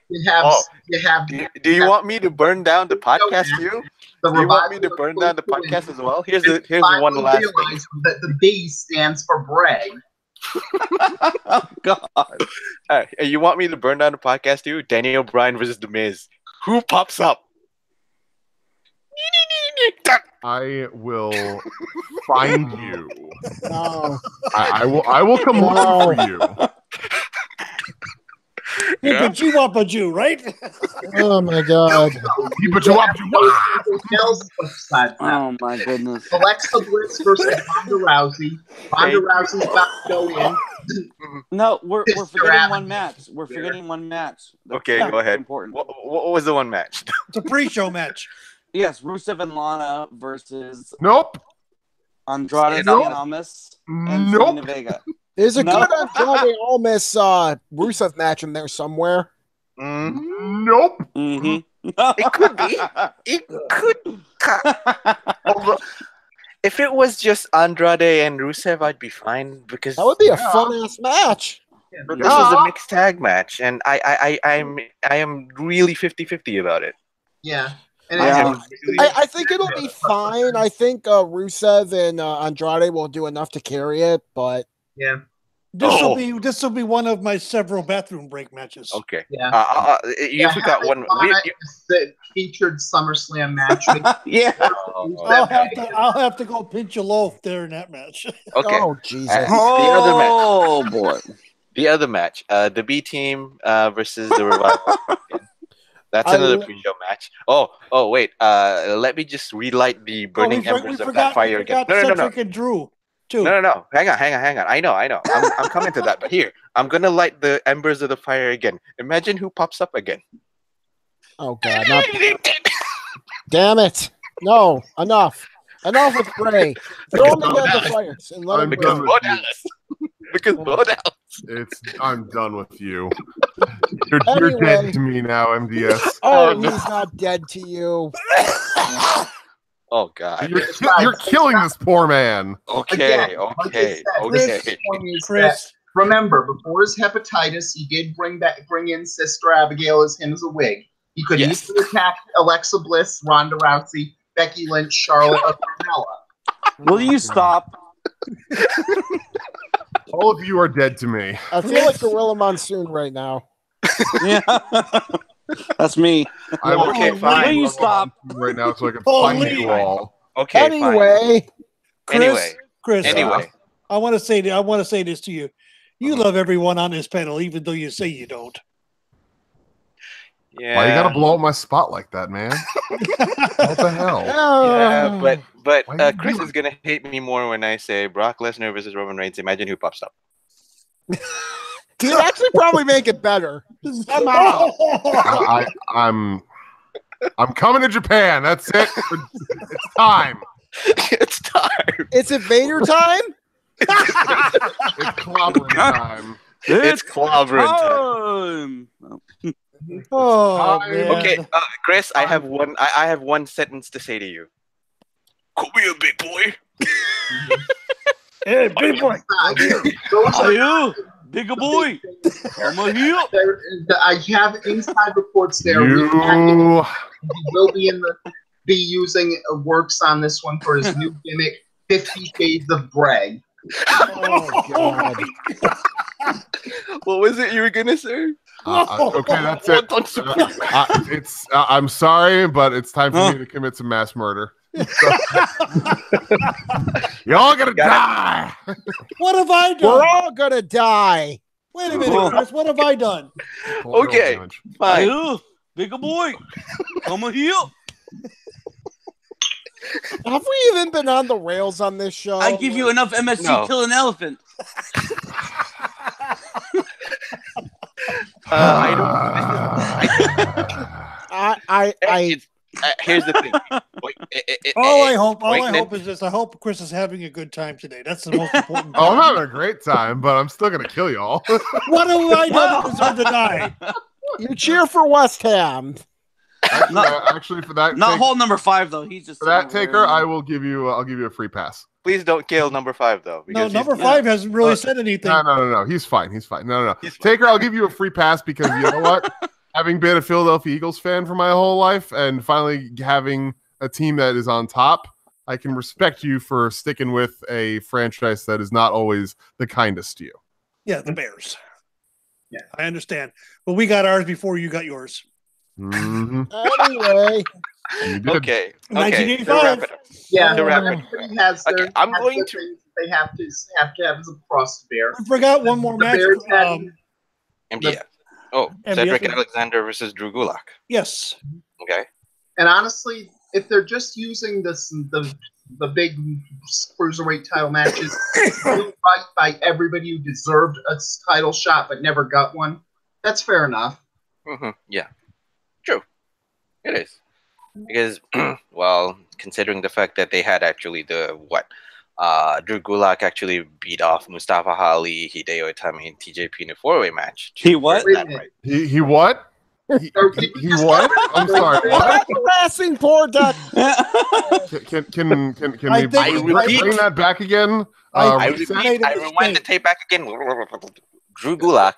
you have. Do you want me to burn down the podcast too? Do you want me to burn down the podcast as well? Here's one last thing. That the B stands for Bray. Oh God! All right, you want me to burn down the podcast too? Daniel Bryan versus The Miz. Who pops up? I will find you. No. I will come look for you. Whoopajoo, right? Oh my God. Oh my goodness. Alexa Bliss versus Ronda Rousey. Ronda Rousey's about to go in. No, we're forgetting one match. We're forgetting one match. Okay, go ahead. Important. What was the one match? It's a pre-show match. Yes, Rusev and Lana versus Nope. Andrade Almas and Selena Vega. There's a good Andrade Almas Rusev match in there somewhere. Nope. Mm-hmm. It could be. It could. Although, if it was just Andrade and Rusev, I'd be fine because that would be a fun-ass match. But this is a mixed tag match, and I am really 50-50 about it. Yeah. I think it'll be fine. I think Rusev and Andrade will do enough to carry it, but yeah, this will be one of my several bathroom break matches. Okay. Yeah. You forgot one. The featured SummerSlam match. Yeah. I'll have to go pinch a loaf there in that match. Okay. Oh Jesus. Oh boy. The other match, the B team versus the Revival. That's another pre-show match. Oh, wait. Let me just relight the burning embers of that fire again. No. Cedric and Drew, too. No. Hang on. I know. I'm coming to that. But here, I'm gonna light the embers of the fire again. Imagine who pops up again. Oh God! Damn it! No, enough with Bray. Throw him into the fires and let him go. Because Bo Dallas. I'm done with you. You're dead to me now, MDS. Oh, he's not dead to you. Oh God! You're killing this poor man. Okay. Chris, remember, before his hepatitis, he did bring in Sister Abigail as a wig. He could easily attack Alexa Bliss, Ronda Rousey, Becky Lynch, Charlotte, or Carmella. Will you stop? All of you are dead to me. I feel like Gorilla Monsoon right now. Yeah. That's me. Okay, fine. Will you stop? Right now, so I can find you all. Okay, anyway. Chris, I want to say this to you. You love everyone on this panel, even though you say you don't. Yeah. Why you gotta blow up my spot like that, man? What the hell? Yeah, but Chris is gonna hate me more when I say Brock Lesnar versus Roman Reigns. Imagine who pops up. He'd actually probably make it better. Somehow. I'm coming to Japan. That's it. It's time. It's time. It's Vader time? It's clobbering time. It's clobbering time. Oh, man. Okay, Chris, I have one sentence to say to you. Come here, big boy. Hey, big boy. Are you? Bigger boy. I'm here. I have inside reports there. He will be using works on this one for his new gimmick, 50 Shades of Bray. Oh, God. What was it you were going to say? Okay, that's it. I'm sorry, but it's time for me to commit some mass murder. You're all gonna die. What have I done? We're all gonna die. Wait a minute, Chris. What have I done? Okay, fine. Hey, bigger boy, come here. Have we even been on the rails on this show? I give you enough MSG to kill an elephant. Here's the thing. All I hope is this. I hope Chris is having a good time today. That's the most important thing. Oh, I'm having a great time, but I'm still gonna kill y'all. What have I done to deserve to die? You cheer for West Ham. Actually, for that, not hole number 5 though. He's just for that taker. I will give you. I'll give you a free pass. Please don't kill number 5 though. No, number 5 hasn't really said anything. No. He's fine. No. Taker, I'll give you a free pass because you know what? Having been a Philadelphia Eagles fan for my whole life and finally having a team that is on top, I can respect you for sticking with a franchise that is not always the kindest to you. Yeah, the Bears. Yeah, I understand. But we got ours before you got yours. Mm-hmm. Anyway. Okay. 1985. Yeah, everybody has their, I'm going to. They have to have as a cross bear. I forgot one more match. MDF. Cedric Alexander versus Drew Gulak. Yes. Okay. And honestly, if they're just using the big cruiserweight title matches, fight by everybody who deserved a title shot but never got one, that's fair enough. Mm-hmm. Yeah. True. It is. Because, well, considering the fact that they had actually Drew Gulak actually beat off Mustafa Ali, Hideo Itami, and TJP in a 4-way match. He what? Right? He what? He what? I'm sorry. What? Harassing poor duck. Can we bring that back again? I rewind the tape back again. Drew Gulak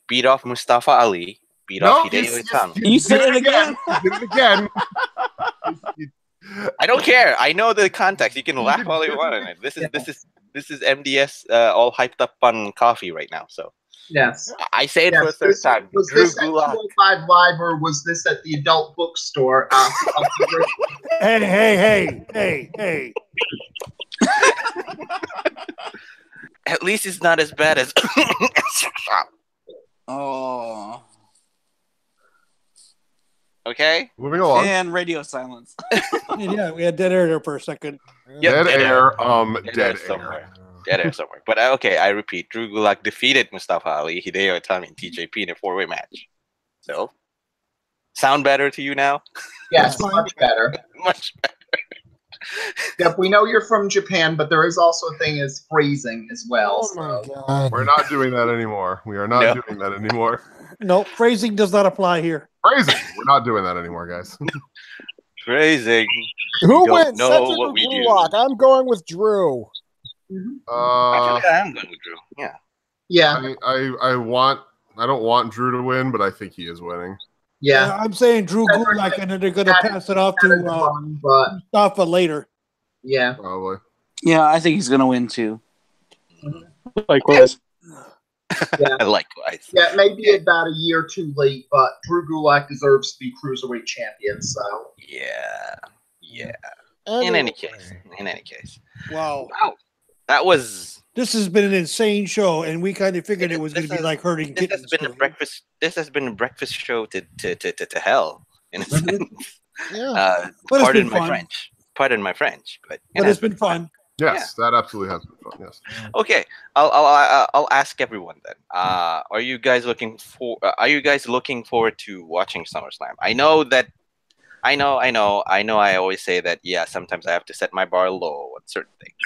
beat off Mustafa Ali, beat off Hideo Itami. You said it again. Did it again. I don't care. I know the context. You can laugh all you want on it. This is MDS all hyped up on coffee right now. So yes, I say it for a third time. Was this at 205 Live or was this at the adult bookstore? Hey. At least it's not as bad as. Oh. Okay. Moving along. And radio silence. Yeah, we had dead air there for a second. Yep, dead air. Dead air somewhere. But okay, I repeat. Drew Gulak defeated Mustafa Ali, Hideo Itami, and TJP in a 4-way match. So, sound better to you now? Yes, much better. Much better. Yep, we know you're from Japan, but there is also a thing as phrasing as well. Oh my God. We're not doing that anymore. We are not doing that anymore. No, phrasing does not apply here. Phrasing. We're not doing that anymore, guys. Phrasing. Who wins? Know what we do. I'm going with Drew. Actually, I am going with Drew. Yeah. Yeah. I don't want Drew to win, but I think he is winning. Yeah. I'm saying Drew Gulak, and then they're going to pass it off to Mustafa later. Yeah. Probably. Yeah, I think he's going to win too. Likewise. Yeah. Likewise. Yeah, maybe about a year too late, but Drew Gulak deserves to be cruiserweight champion. So. Yeah. Anyway. In any case. Wow. This has been an insane show, and we kind of figured it was going to be like herding kittens. This has been a breakfast show to hell in a sense. Yeah. Pardon my French, but it's been fun. Yes, that absolutely has been fun. Yes. Okay, I'll ask everyone then. Are you guys looking forward to watching SummerSlam? I know. I always say that. Yeah, sometimes I have to set my bar low on certain things.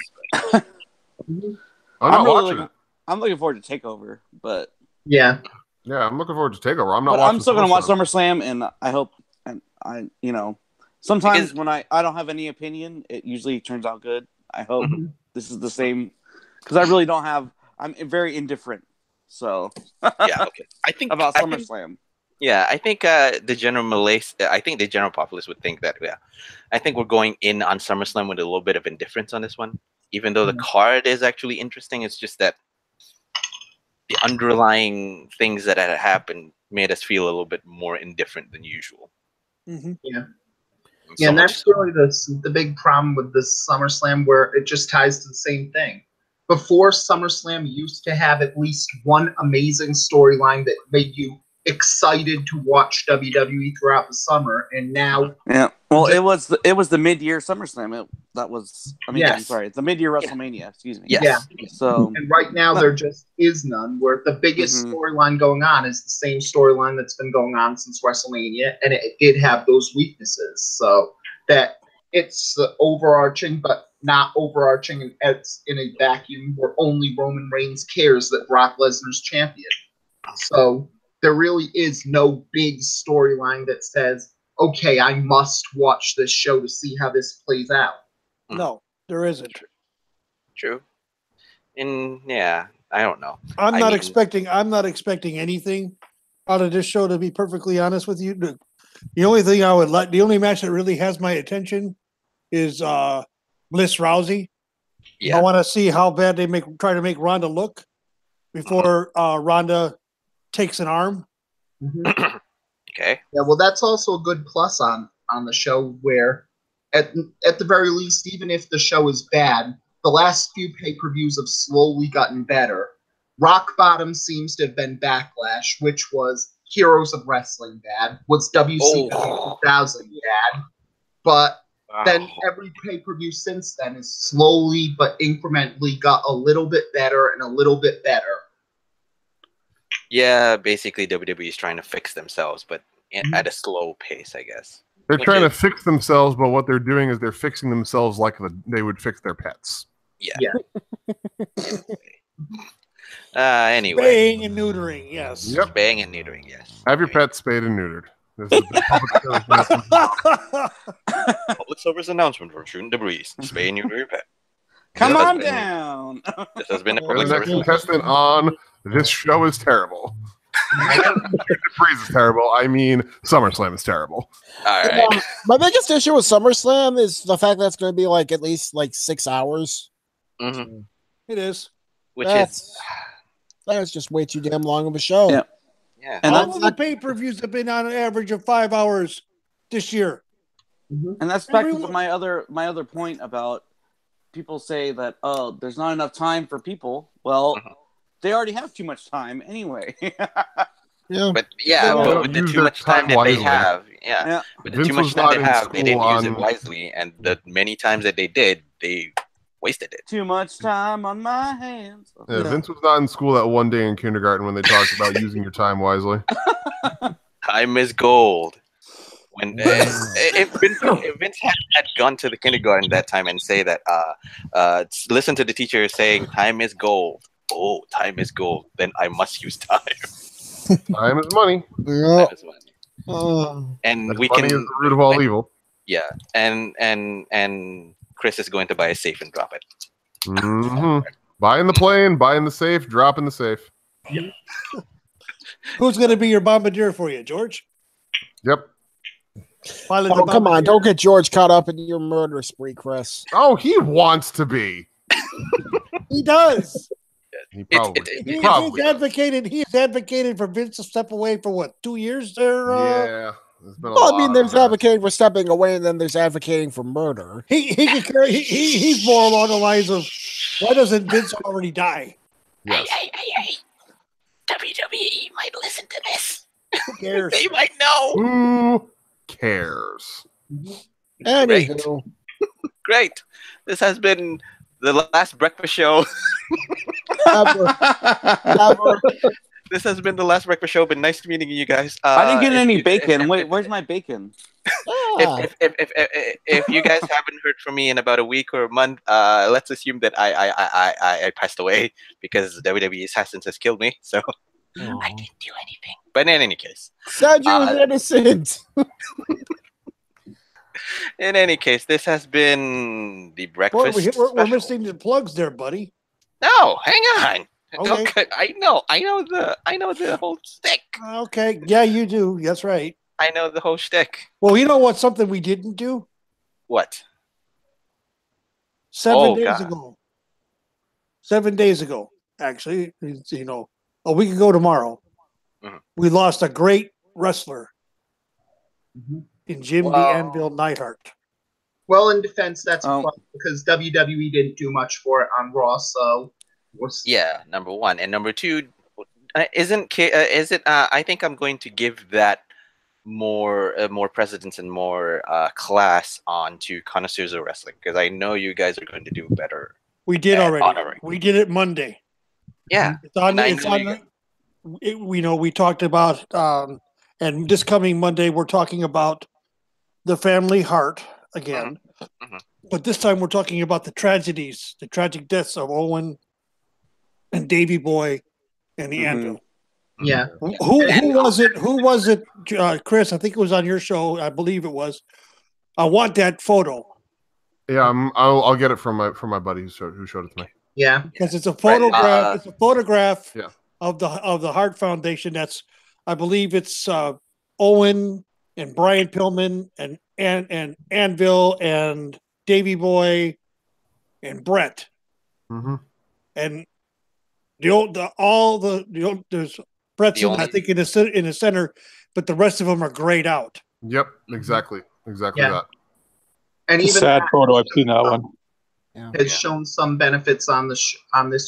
But I'm not watching it. I'm looking forward to TakeOver, but yeah, I'm looking forward to TakeOver. I'm still going to watch SummerSlam, and I hope, and sometimes when I don't have any opinion, it usually turns out good. I hope this is the same because I really don't have. I'm very indifferent. So yeah, okay. I think about SummerSlam. I think the general Malays. I think the general populace would think that. Yeah, I think we're going in on SummerSlam with a little bit of indifference on this one. Even though the card is actually interesting, it's just that the underlying things that had happened made us feel a little bit more indifferent than usual. Mm-hmm. Yeah. Yeah, and that's really the big problem with this SummerSlam, where it just ties to the same thing. Before SummerSlam, you used to have at least one amazing storyline that made you excited to watch WWE throughout the summer, and now it was the mid-year SummerSlam. It's the mid-year WrestleMania. Excuse me. Yes. Yeah. So and right now there just is none. Where the biggest storyline going on is the same storyline that's been going on since WrestleMania, and it did have those weaknesses. So that it's the overarching, but not overarching, and it's in a vacuum where only Roman Reigns cares that Brock Lesnar's champion. So there really is no big storyline that says, okay, I must watch this show to see how this plays out. No, there isn't. True. And yeah, I don't know. I'm not expecting anything out of this show, to be perfectly honest with you. The only thing I would like, the only match that really has my attention is Bliss Rousey. Yeah. I want to see how bad they try to make Ronda look before Ronda takes an arm. Mm-hmm. Okay. Yeah, well, that's also a good plus on the show, where at the very least, even if the show is bad, the last few pay-per-views have slowly gotten better. Rock Bottom seems to have been Backlash, which was Heroes of Wrestling bad, was WCW 2000 bad, but then every pay-per-view since then is slowly but incrementally got a little bit better and a little bit better. Yeah, basically WWE is trying to fix themselves, but at a slow pace, I guess. They're trying to fix themselves, but what they're doing is they're fixing themselves like they would fix their pets. Yeah. Anyway. Spaying and neutering, yes. Yep. Spaying and neutering, yes. Have your pets spayed and neutered. This is the public service announcement from Shooting Debris. Spay and neuter your pet. Come on down. This has been a the public next service contestant on this show is terrible. Debris is terrible. I mean, SummerSlam is terrible. All right. My biggest issue with SummerSlam is the fact that it's going to be at least 6 hours. Mm-hmm. It is. That's just way too damn long of a show. Yeah. And all of the pay-per-views have been on an average of 5 hours this year. And that's back to my other point about people say that, there's not enough time for people. Well, they already have too much time anyway. But with the too much time that they have, with the too much time they have, they didn't use it wisely, and the many times that they did, they wasted it. Too much time on my hands. Yeah, Vince was not in school that one day in kindergarten when they talked about using your time wisely. Time is gold. When if Vince had gone to the kindergarten that time and say that, listen to the teacher saying time is gold. Oh, time is gold. Then I must use time. Time is money. Time is money. And we money can is the root of all evil. Yeah, and Chris is going to buy a safe and drop it. Mm-hmm. Buy in the plane, buy in the safe, drop in the safe. Yeah. Who's going to be your bombardier for you, George? Yep. Come on. Don't get George caught up in your murder spree, Chris. Oh, he wants to be. He does. He probably. He's advocated for Vince to step away for 2 years there? Yeah. There's advocating for stepping away, and then there's advocating for murder. He's more along the lines of, why doesn't Vince already die? Yes. Hey. WWE might listen to this. Who cares? They might know. Who cares? Anywho. Great. This has been the last breakfast show. Ever. This has been the last breakfast show. Been nice meeting you guys. I didn't get any bacon. Wait, where's my bacon? If you guys haven't heard from me in about a week or a month, let's assume that I passed away because WWE Assassins has killed me. So I didn't do anything. But in any case, Senju was innocent. In any case, this has been the breakfast. We're missing the plugs there, buddy. No, hang on. Okay. I know the whole shtick. Okay, yeah, you do. That's right. I know the whole shtick. Well, you know what? Something we didn't do. What? 7 days ago. 7 days ago, actually, a week ago tomorrow, we lost a great wrestler in Jim the Anvil Neidhart. Well, in defense, that's fun because WWE didn't do much for it on Raw, so. Yeah, number one. And number two, I think I'm going to give that more precedence and more class on to connoisseurs of wrestling because I know you guys are going to do better. We did already. Honoring. We did it Monday. Yeah. We talked about, and this coming Monday, we're talking about the family heart again. But this time we're talking about the tragedies, the tragic deaths of Owen and Davy Boy and the Anvil. Yeah. Who was it? Who was it, Chris? I think it was on your show. I believe it was. I want that photo. Yeah, I'll get it from my buddy who showed it to me. Yeah, because it's a photograph. It's a photograph yeah. of the Heart Foundation. That's, I believe it's Owen and Brian Pillman and Anvil and Davy Boy and Brett. Mm-hmm. And there's Brett's I think in the center, but the rest of them are grayed out. Yep, exactly that. And it's even a sad photo. I've seen that one. Has shown some benefits on this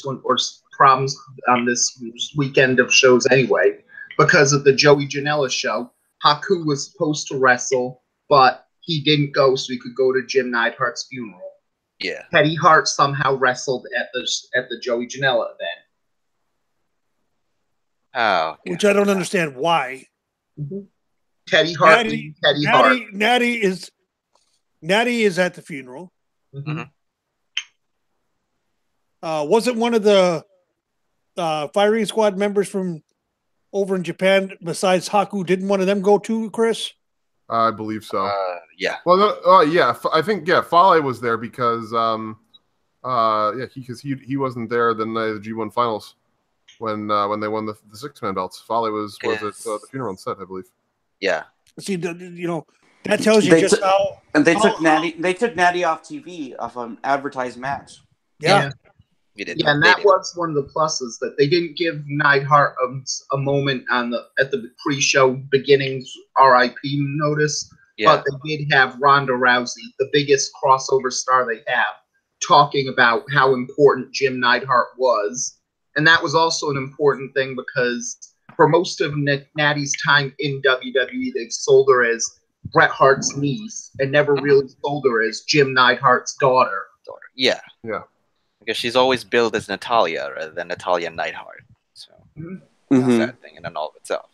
one, or problems on this weekend of shows anyway, because of the Joey Janela show. Haku was supposed to wrestle, but he didn't go, so he could go to Jim Neidhart's funeral. Yeah. Teddy Hart somehow wrestled at the Joey Janela event. Oh, okay. Which I don't understand why. Mm-hmm. Teddy Hart. Hart. Natty is at the funeral. Mm-hmm. Wasn't one of the firing squad members from over in Japan besides Haku? Didn't one of them go too, Chris? I believe so. Yeah. Well, yeah. I think Fale was there because he wasn't there the night of the G1 finals when they won the 6-man belts. Fale was at the funeral set, I believe. Yeah. See, that tells you just how. And they took Natty. They took Natty off TV off an advertised match. Yeah. Yeah, and that was one of the pluses, that they didn't give Neidhart a moment at the pre-show beginnings RIP notice, but they did have Ronda Rousey, the biggest crossover star they have, talking about how important Jim Neidhart was. And that was also an important thing because for most of Natty's time in WWE, they've sold her as Bret Hart's niece and never really sold her as Jim Neidhart's daughter. Yeah. Yeah. Because she's always billed as Natalia rather than Natalia Neidhart. So that's that thing in and all of itself.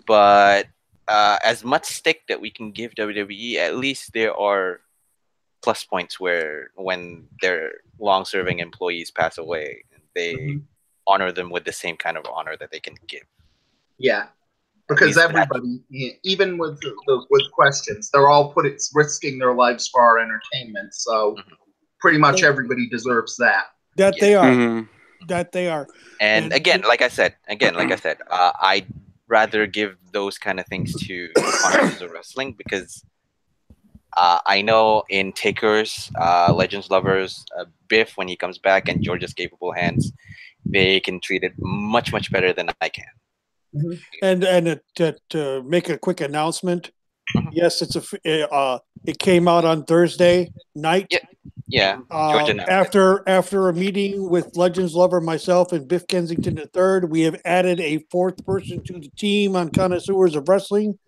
But as much stick that we can give WWE, at least there are plus points where when their long-serving employees pass away, they honor them with the same kind of honor that they can give. Yeah. Because everybody, even with questions, they're all risking their lives for our entertainment. So pretty much everybody deserves that. That they are. That they are. And again, like I said, I'd rather give those kind of things to honors of wrestling because I know in Takers, Legends Lovers, Biff when he comes back, and George's Capable Hands, they can treat it much, much better than I can. And to make a quick announcement, yes, it came out on Thursday night. Yeah. After a meeting with Legends Lover, myself, and Biff Kensington III, we have added a fourth person to the team on Connoisseurs of Wrestling.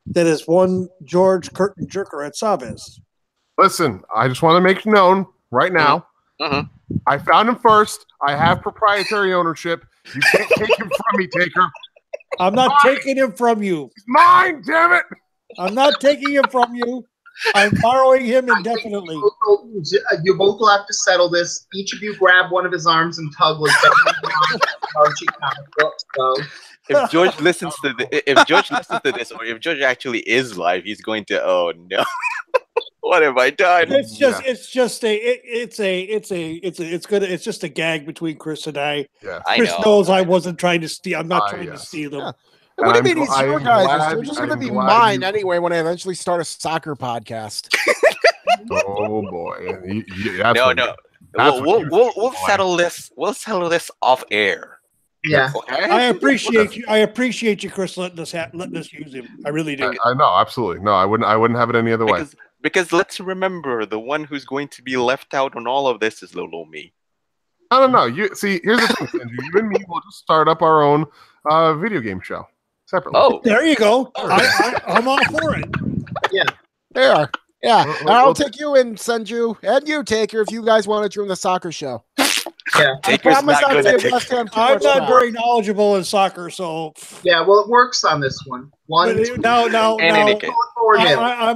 That is one George Curtin Jerker at Savez. Listen, I just want to make known right now. I found him first. I have proprietary ownership. You can't take him from me, Taker. I'm not taking him from you. He's mine, damn it. I'm not taking him from you. I'm borrowing him indefinitely. You both will have to settle this. Each of you grab one of his arms and tug like that. If George listens to this, or if George actually is live, he's going to. Oh no! What have I done? It's just a gag between Chris and I. Yeah. Chris knows I wasn't trying to steal. I'm not trying to steal them. Yeah. What do you mean he's your guys? They're just going to be mine anyway when I eventually start a soccer podcast. Oh boy! We'll settle this. We'll settle this off air. Yeah, okay? I appreciate you. I appreciate you, Chris, letting us use him. I really do. I know, absolutely. No, I wouldn't have it any other way. Because let's remember, the one who's going to be left out on all of this is Lolo Me. I don't know. You see, here's the thing, Senju. You and me will just start up our own video game show separately. Oh, there you go. I'm all for it. Yeah, there. Yeah, I'll take you and Senju and you, Taker, if you guys want to join the soccer show. Yeah. Taker's not good at I'm not very knowledgeable in soccer, so yeah. Well, it works on this one. I'm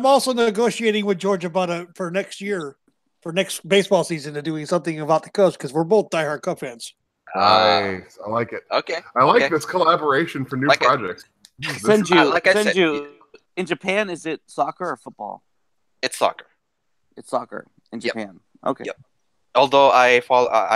also negotiating with George about for next year, for next baseball season, to doing something about the Cubs because we're both diehard Cub fans. Nice. I like it. Okay. I like this collaboration for new projects. Senju, in Japan, is it soccer or football? It's soccer. It's soccer in Japan. Okay. Yep. Although I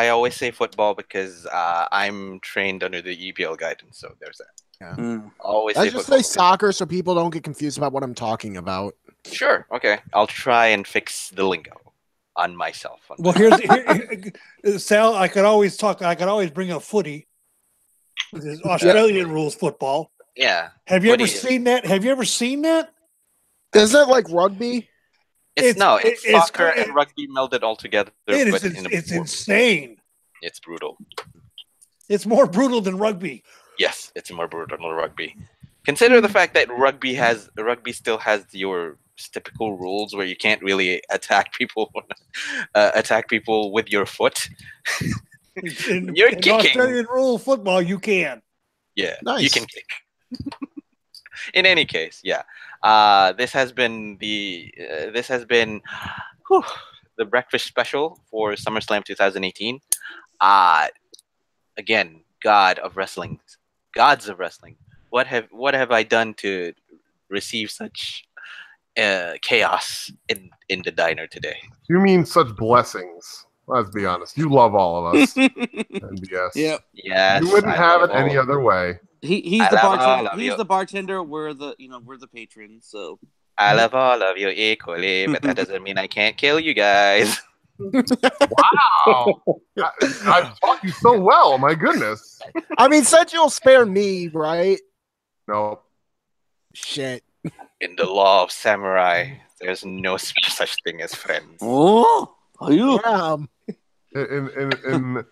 always say football because I'm trained under the EPL guidance, so there's that. Yeah. Always I just say soccer so people don't get confused about what I'm talking about. Sure. Okay. I'll try and fix the lingo on myself. Well, Sal. I could always bring up footy. This is Australian rules football. Yeah. Have you ever seen that? Have you ever seen that? Is that like rugby? It's soccer and rugby melded all together. It's insane. It's brutal. It's more brutal than rugby. Yes, it's more brutal than rugby. Consider the fact that rugby still has your typical rules where you can't really attack people with your foot. You're kicking. Australian rule football, you can. Yeah, nice. You can kick. In any case, yeah. This has been the breakfast special for SummerSlam 2018. Again, gods of wrestling. What have I done to receive such chaos in the diner today? You mean such blessings? Let's be honest. You love all of us. NBS. Yep. Yes. You wouldn't have it any other way. He's the bartender. He's the bartender. We're the patrons. So I love all of you equally, but that doesn't mean I can't kill you guys. Wow. I've taught you so well. My goodness. I mean, said you'll spare me, right? No. Shit. In the law of samurai, there's no such thing as friends. Oh, are you? Yeah. In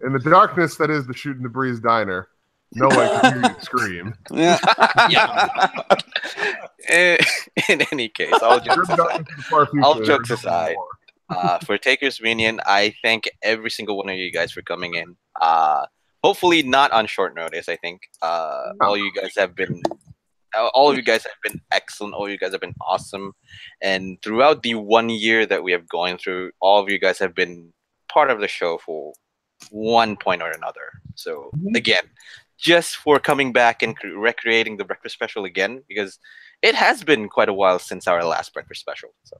the darkness that is the Shoot in the Breeze diner, no one can hear you scream. Yeah. In any case, all jokes aside, for TakersMinion, I thank every single one of you guys for coming in. Hopefully not on short notice. I think all of you guys have been excellent. All of you guys have been awesome. And throughout the 1 year that we have gone through, all of you guys have been part of the show for one point or another. So again, just for coming back and recreating the breakfast special again, because it has been quite a while since our last breakfast special. So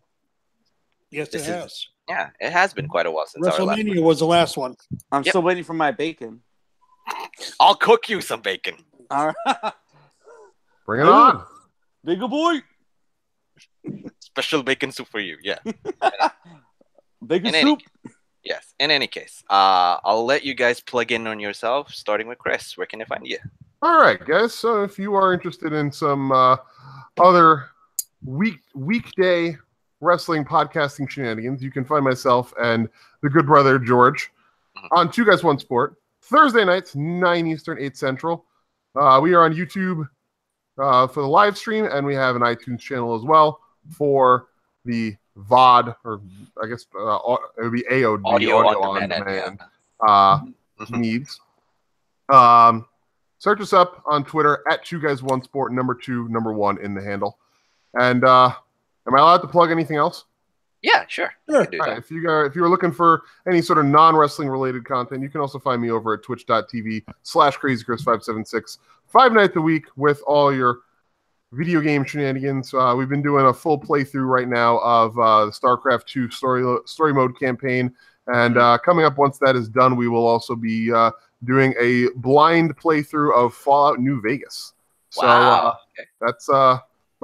yes, it has. Yeah, it has been quite a while since our last. WrestleMania was the last one. I'm still waiting for my bacon. I'll cook you some bacon. All right. Bring it on. Bigger boy. Special bacon soup for you. Yeah. Bacon soup. Yes. In any case, I'll let you guys plug in on yourself, starting with Chris. Where can I find you? All right, guys. So if you are interested in some other weekday wrestling podcasting shenanigans, you can find myself and the good brother George on Two Guys One Sport, Thursday nights, 9 Eastern, 8 Central. We are on YouTube for the live stream, and we have an iTunes channel as well for the VOD, or I guess it would be AOD, audio on demand needs. Search us up on Twitter at Two Guys One Sport, number 2, number 1 in the handle. And am I allowed to plug anything else? Yeah, sure. Right. If you're looking for any sort of non-wrestling related content, you can also find me over at twitch.tv/crazychris576 5 nights a week with all your video game shenanigans. We've been doing a full playthrough right now of the StarCraft 2 story mode campaign. And coming up, once that is done, we will also be doing a blind playthrough of Fallout New Vegas. Wow. So that's my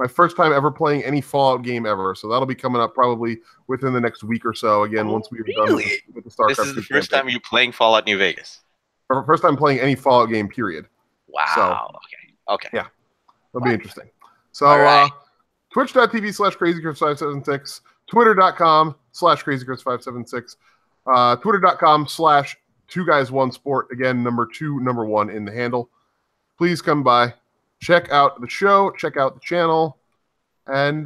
first time ever playing any Fallout game ever. So that'll be coming up probably within the next week or so. Again, once we've done with the StarCraft 2 This is the first time you're playing Fallout New Vegas? First time playing any Fallout game, period. Wow. So, okay. Yeah. It'll be interesting. So twitch.tv/crazychris576, twitter.com/crazychris576, twitter.com/2guys1sport. Again, number 2, number 1 in the handle. Please come by, check out the show, check out the channel, and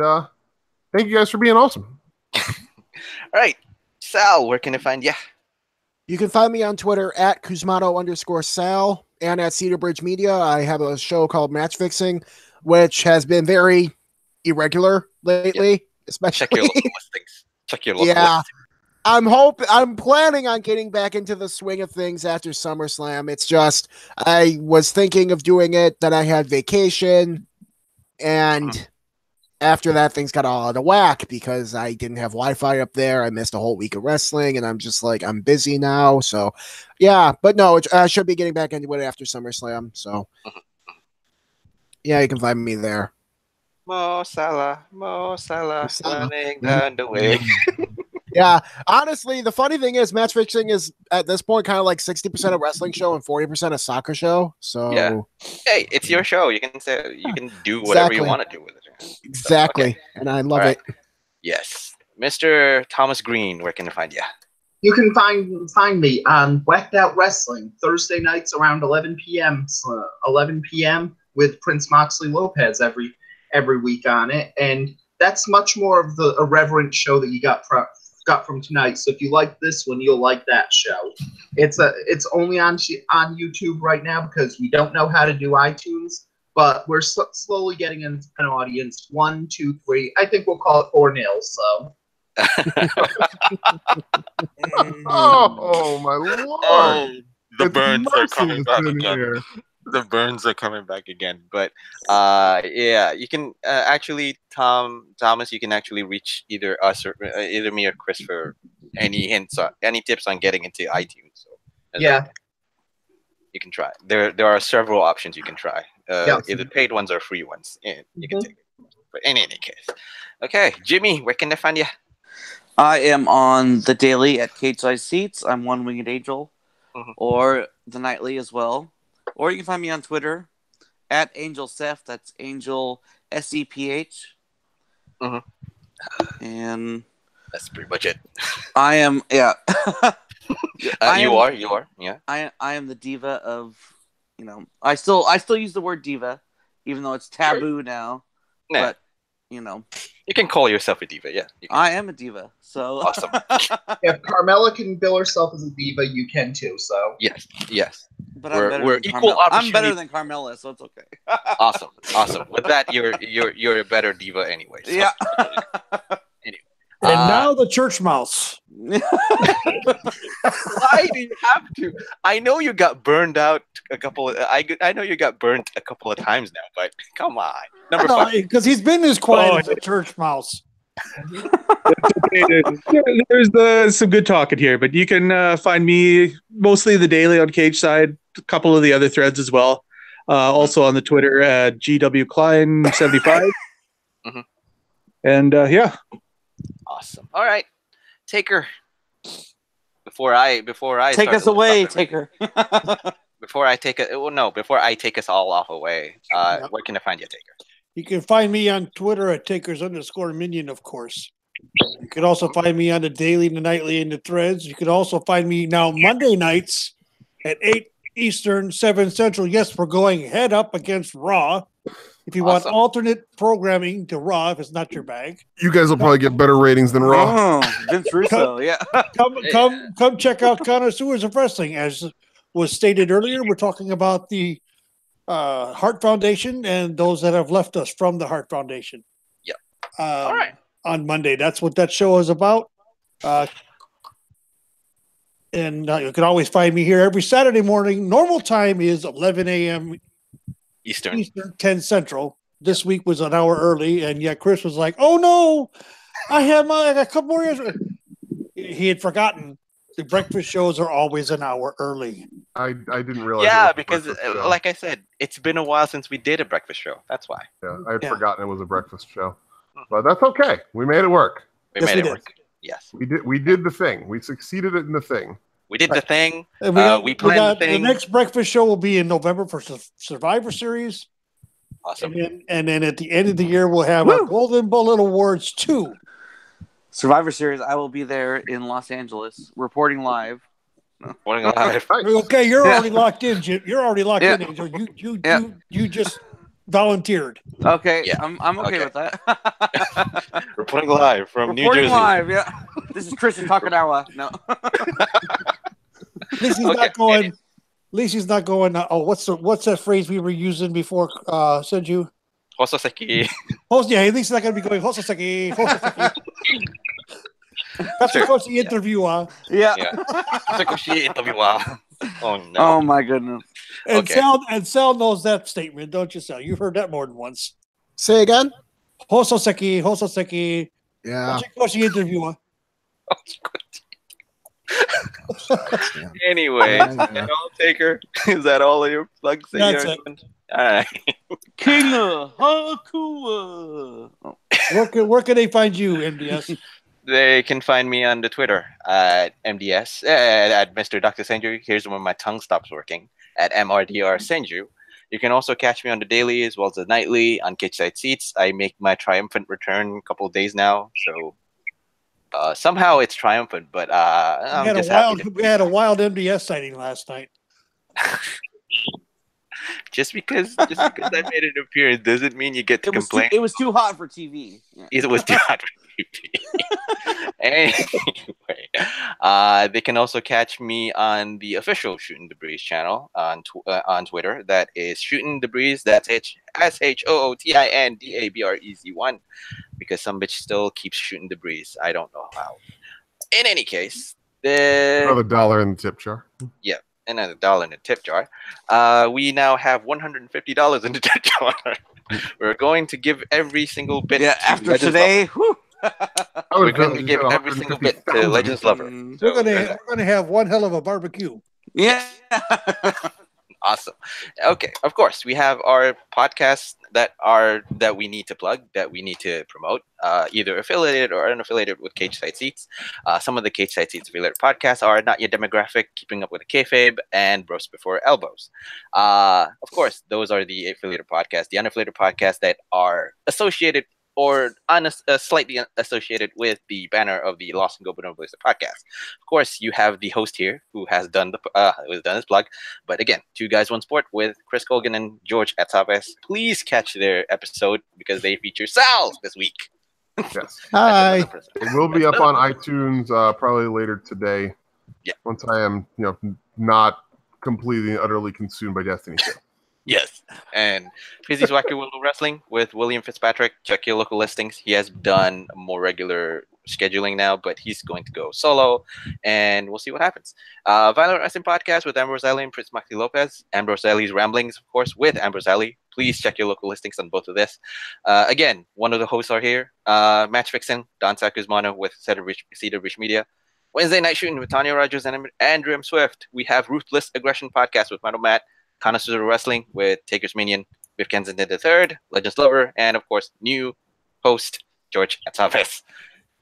thank you guys for being awesome. All right. Sal, where can I find you? You can find me on Twitter at Cusmano_Sal and at Cedar Bridge Media. I have a show called Match Fixing, which has been very irregular lately, especially. Check your local listings. Check your local Yeah. listings. I'm planning on getting back into the swing of things after SummerSlam. It's just I was thinking of doing it, then I had vacation, and after that, things got all out of whack because I didn't have Wi-Fi up there. I missed a whole week of wrestling, and I'm just like, I'm busy now. So, yeah. But no, I should be getting back into it after SummerSlam. So, yeah, you can find me there. Mo Salah, running down the way. Yeah, honestly, the funny thing is, Match Fixing is at this point kind of like 60% a wrestling show and 40% a soccer show. So, yeah. Hey, it's your show. You can do whatever you want to do with it. Exactly, Okay. And I love it. Yes, Mr. Thomas Greene, where can I find you? You can find me on Whacked Out Wrestling Thursday nights around 11 p.m. 11 p.m. with Prince Moxley Lopez every week on it, and that's much more of the irreverent show that you got from tonight. So if you like this one, you'll like that show. It's only on YouTube right now because we don't know how to do iTunes, but we're slowly getting an audience. 1, 2, 3. I think we'll call it 4-0. So. Oh my lord! Oh, the It's burns are coming back merciless in again. here. The burns are coming back again. But yeah, you can actually, Thomas, you can actually reach either us or either me or Chris for any hints, any tips on getting into iTunes. So, yeah, you can try. There are several options you can try. Either paid ones or free ones. You can take it. But in any case, okay, Jimmy, where can they find you? I am on the daily at Cage Size Seats. I'm OneWingedAngel, or the nightly as well. Or you can find me on Twitter at Angel Seth. That's Angel SEPH. And that's pretty much it. I am, yeah. You are, yeah. I am the diva of, I still use the word diva, even though it's taboo now. Nah. But you can call yourself a diva, yeah. I am a diva, so awesome. If Carmella can bill herself as a diva, you can too. So yes. But we're equal opportunity. I'm better than Carmella, so it's okay. Awesome. With that, you're a better diva anyway. So. Yeah. Anyway. And now the church mouse. Why do you have to? I know you got burned out a couple of. I know you got burnt a couple of times now, but come on, number 5. Because he's been as quiet as a church mouse. There's some good talking here, but you can find me mostly the daily on Cage Side, a couple of the other threads as well. Also on the Twitter at GWKlein75. And yeah. Awesome. All right, Taker. Before I take us away, Taker. Before I take us all off away, where can I find you, Taker? You can find me on Twitter at TakersMinion, of course. You can also find me on the daily, the nightly, and the threads. You can also find me now Monday nights at 8 Eastern, 7 Central. Yes, we're going head up against Raw. If you want alternate programming to Raw, if it's not your bag, you guys will probably get better ratings than Raw. Oh, Vince Russo, yeah. Come check out Connoisseurs of Wrestling. As was stated earlier, we're talking about the Hart Foundation and those that have left us from the Hart Foundation. Yep. All right. On Monday, that's what that show is about. And you can always find me here every Saturday morning. Normal time is 11 a.m. Eastern, 10 Central. This week was an hour early, and yet Chris was like, "Oh no, I have a couple more years." He had forgotten the breakfast shows are always an hour early. I didn't realize. Yeah, because like I said, it's been a while since we did a breakfast show. That's why. Yeah, I had forgotten it was a breakfast show, but that's okay. We made it work. We made it work. Yes, we did the thing. We succeeded in the thing. We did the thing. We the planned the thing. The next breakfast show will be in November for Survivor Series. Awesome. And then at the end of the year, we'll have our Golden Bullet Awards 2. Survivor Series. I will be there in Los Angeles, reporting live. Okay, you're already locked in. You're already locked in, Angel. You just volunteered. Okay, yeah. I'm okay with that. Reporting live from New Jersey. Reporting live, yeah. This is Christian Takanawa. No. least he's not going. At least he's not going. What's that phrase we were using before? Senju. Hososeki. Yeah, at least he's not going to be going Hososeki. That's the interview. Yeah. Interview. Oh no. Oh my goodness. And Sal knows that statement, don't you, Sal? You've heard that more than once. Say again. Hososeki. Yeah. Interview. Anyway, Taker, is that all of your plugs? That's it. All right. King of Hakua. Where can they find you, MDS? They can find me on the Twitter at MDS, at Mr. Dr. Senju. Here's when my tongue stops working, at MRDR Senju. You can also catch me on the daily as well as the nightly on Cage Side Seats. I make my triumphant return a couple of days now, so somehow it's triumphant, but I'm just happy. We had a wild MDS sighting last night. Just because I made an appearance doesn't mean you get to complain. It was too hot for TV. Yeah. It was too hot for TV. Anyway, they can also catch me on the official Shooting the Breeze channel on Twitter. That is Shooting the Breeze. That's SHOOTINDABREZ1. Because some bitch still keeps shooting the breeze. I don't know how. In any case, another $1 in the tip jar. Yeah. Another $1 in the tip jar. We now have $150 in the tip jar. We're going to give every single bit. Yeah, after today, we're going to give every single bit to Legends Lover. We're going to have one hell of a barbecue. Yeah. Awesome. Okay, of course, we have our podcasts that we need to plug, that we need to promote, either affiliated or unaffiliated with Cage Side Seats. Some of the Cage Side Seats affiliated podcasts are Not Your Demographic, Keeping Up with the Kayfabe, and Bros Before Elbows. Of course, those are the affiliated podcasts. The unaffiliated podcasts that are associated or slightly associated with the banner of the Lost and Go But Unreleased podcast. Of course, you have the host here who has done his plug. But again, Two Guys One Sport with Chris Colgan and George at Please catch their episode because they feature Sal this week. Yes. Hi. It will be up on iTunes probably later today. Yeah. Once I am, not completely and utterly consumed by Destiny 2. Yes. And Fizzy's Wacky World of Wrestling with William Fitzpatrick. Check your local listings. He has done more regular scheduling now, but he's going to go solo, and we'll see what happens. Violent Wrestling Podcast with Ambrose Alley and Prince Maxi Lopez. Ambrose Alley's Ramblings, of course, with Ambrose Alley. Please check your local listings on both of this. Again, one of the hosts are here. Match Fixin, Don Sal Cusmano with Cedar Rich Media. Wednesday Night Shooting with Tanya Rogers and Andrew M. Swift. We have Ruthless Aggression Podcast with Matt Matt. Connoisseurs of Wrestling with TakersMinion, Biff Kensington III, Legends Lover, and of course, new host, George Atsaves.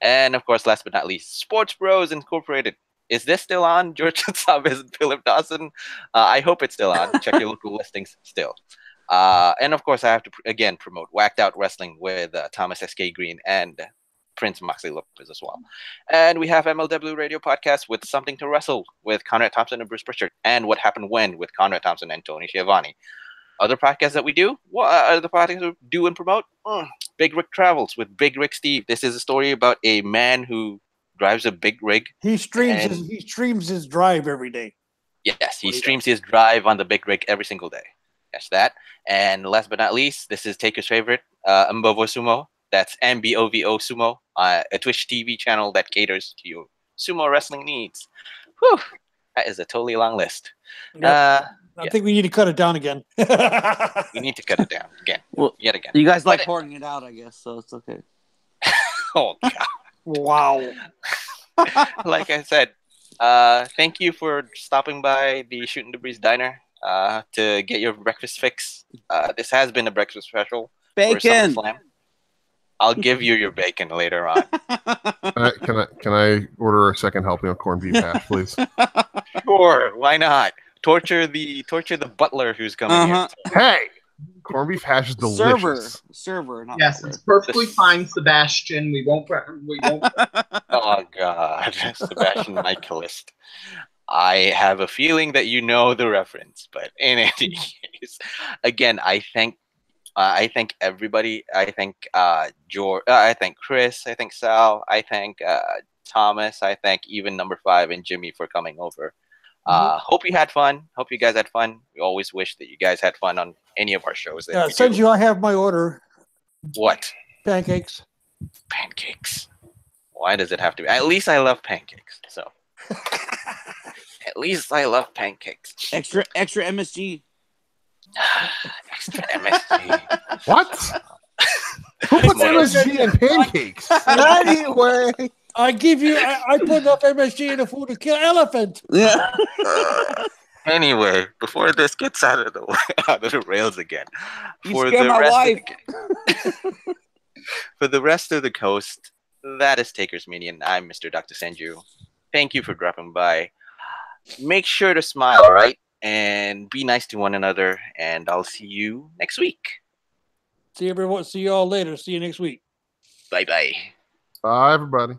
And of course, last but not least, Sports Bros Incorporated. Is this still on, George Atsaves and Philip Dawson? I hope it's still on. Check your local listings still. And of course, I have to, again, promote Whacked Out Wrestling with Thomas S.K. Greene and Prince Moxley Lopez as well. And we have MLW Radio Podcast with Something to Wrestle with Conrad Thompson and Bruce Pritchard, and What Happened When with Conrad Thompson and Tony Schiavone. Other podcasts that we do, what are the podcasts we do and promote? Big Rick Travels with Big Rick Steve. This is a story about a man who drives a big rig. He streams his drive every day. Yes, he streams his drive on the big rig every single day. Yes, that. And last but not least, this is Taker's favorite, Mbovo Sumo. That's MBOVO Sumo, a Twitch TV channel that caters to your sumo wrestling needs. Whew, that is a totally long list. I think we need to cut it down again. We need to cut it down again. Well, yet again. You guys like pouring it out, I guess, so it's okay. Oh, God. Wow. Like I said, thank you for stopping by the Shooting the Breeze Diner to get your breakfast fix. This has been a breakfast special. Bacon. I'll give you your bacon later on. Can I order a second helping of corned beef hash, please? Sure, why not? Torture the butler who's coming in. Hey, corned beef hash is delicious. Server. Not yes, butler. It's perfectly fine, Sebastian. We won't. Oh God, Sebastian Michaelist. I have a feeling that you know the reference, but in any case, again, I thank everybody. I thank George. I thank Chris. I thank Sal. I thank Thomas. I thank even number 5 and Jimmy for coming over. Hope you had fun. Hope you guys had fun. We always wish that you guys had fun on any of our shows. That we Senju, I have my order. What? Pancakes. Pancakes. Why does it have to be? At least I love pancakes. So. At least I love pancakes. Extra MSG. Extra MSG. What? Who puts MSG in pancakes? Anyway, I put enough MSG in the food to kill an elephant. Yeah. Anyway, before this gets out of the rails again, You scared my wife. For the rest of the coast, that is TakersMinion. I'm Mr. Dr. Senju. Thank you for dropping by. Make sure to smile, all right? And be nice to one another. And I'll see you next week. See everyone. See you all later. See you next week. Bye-bye. Bye, everybody.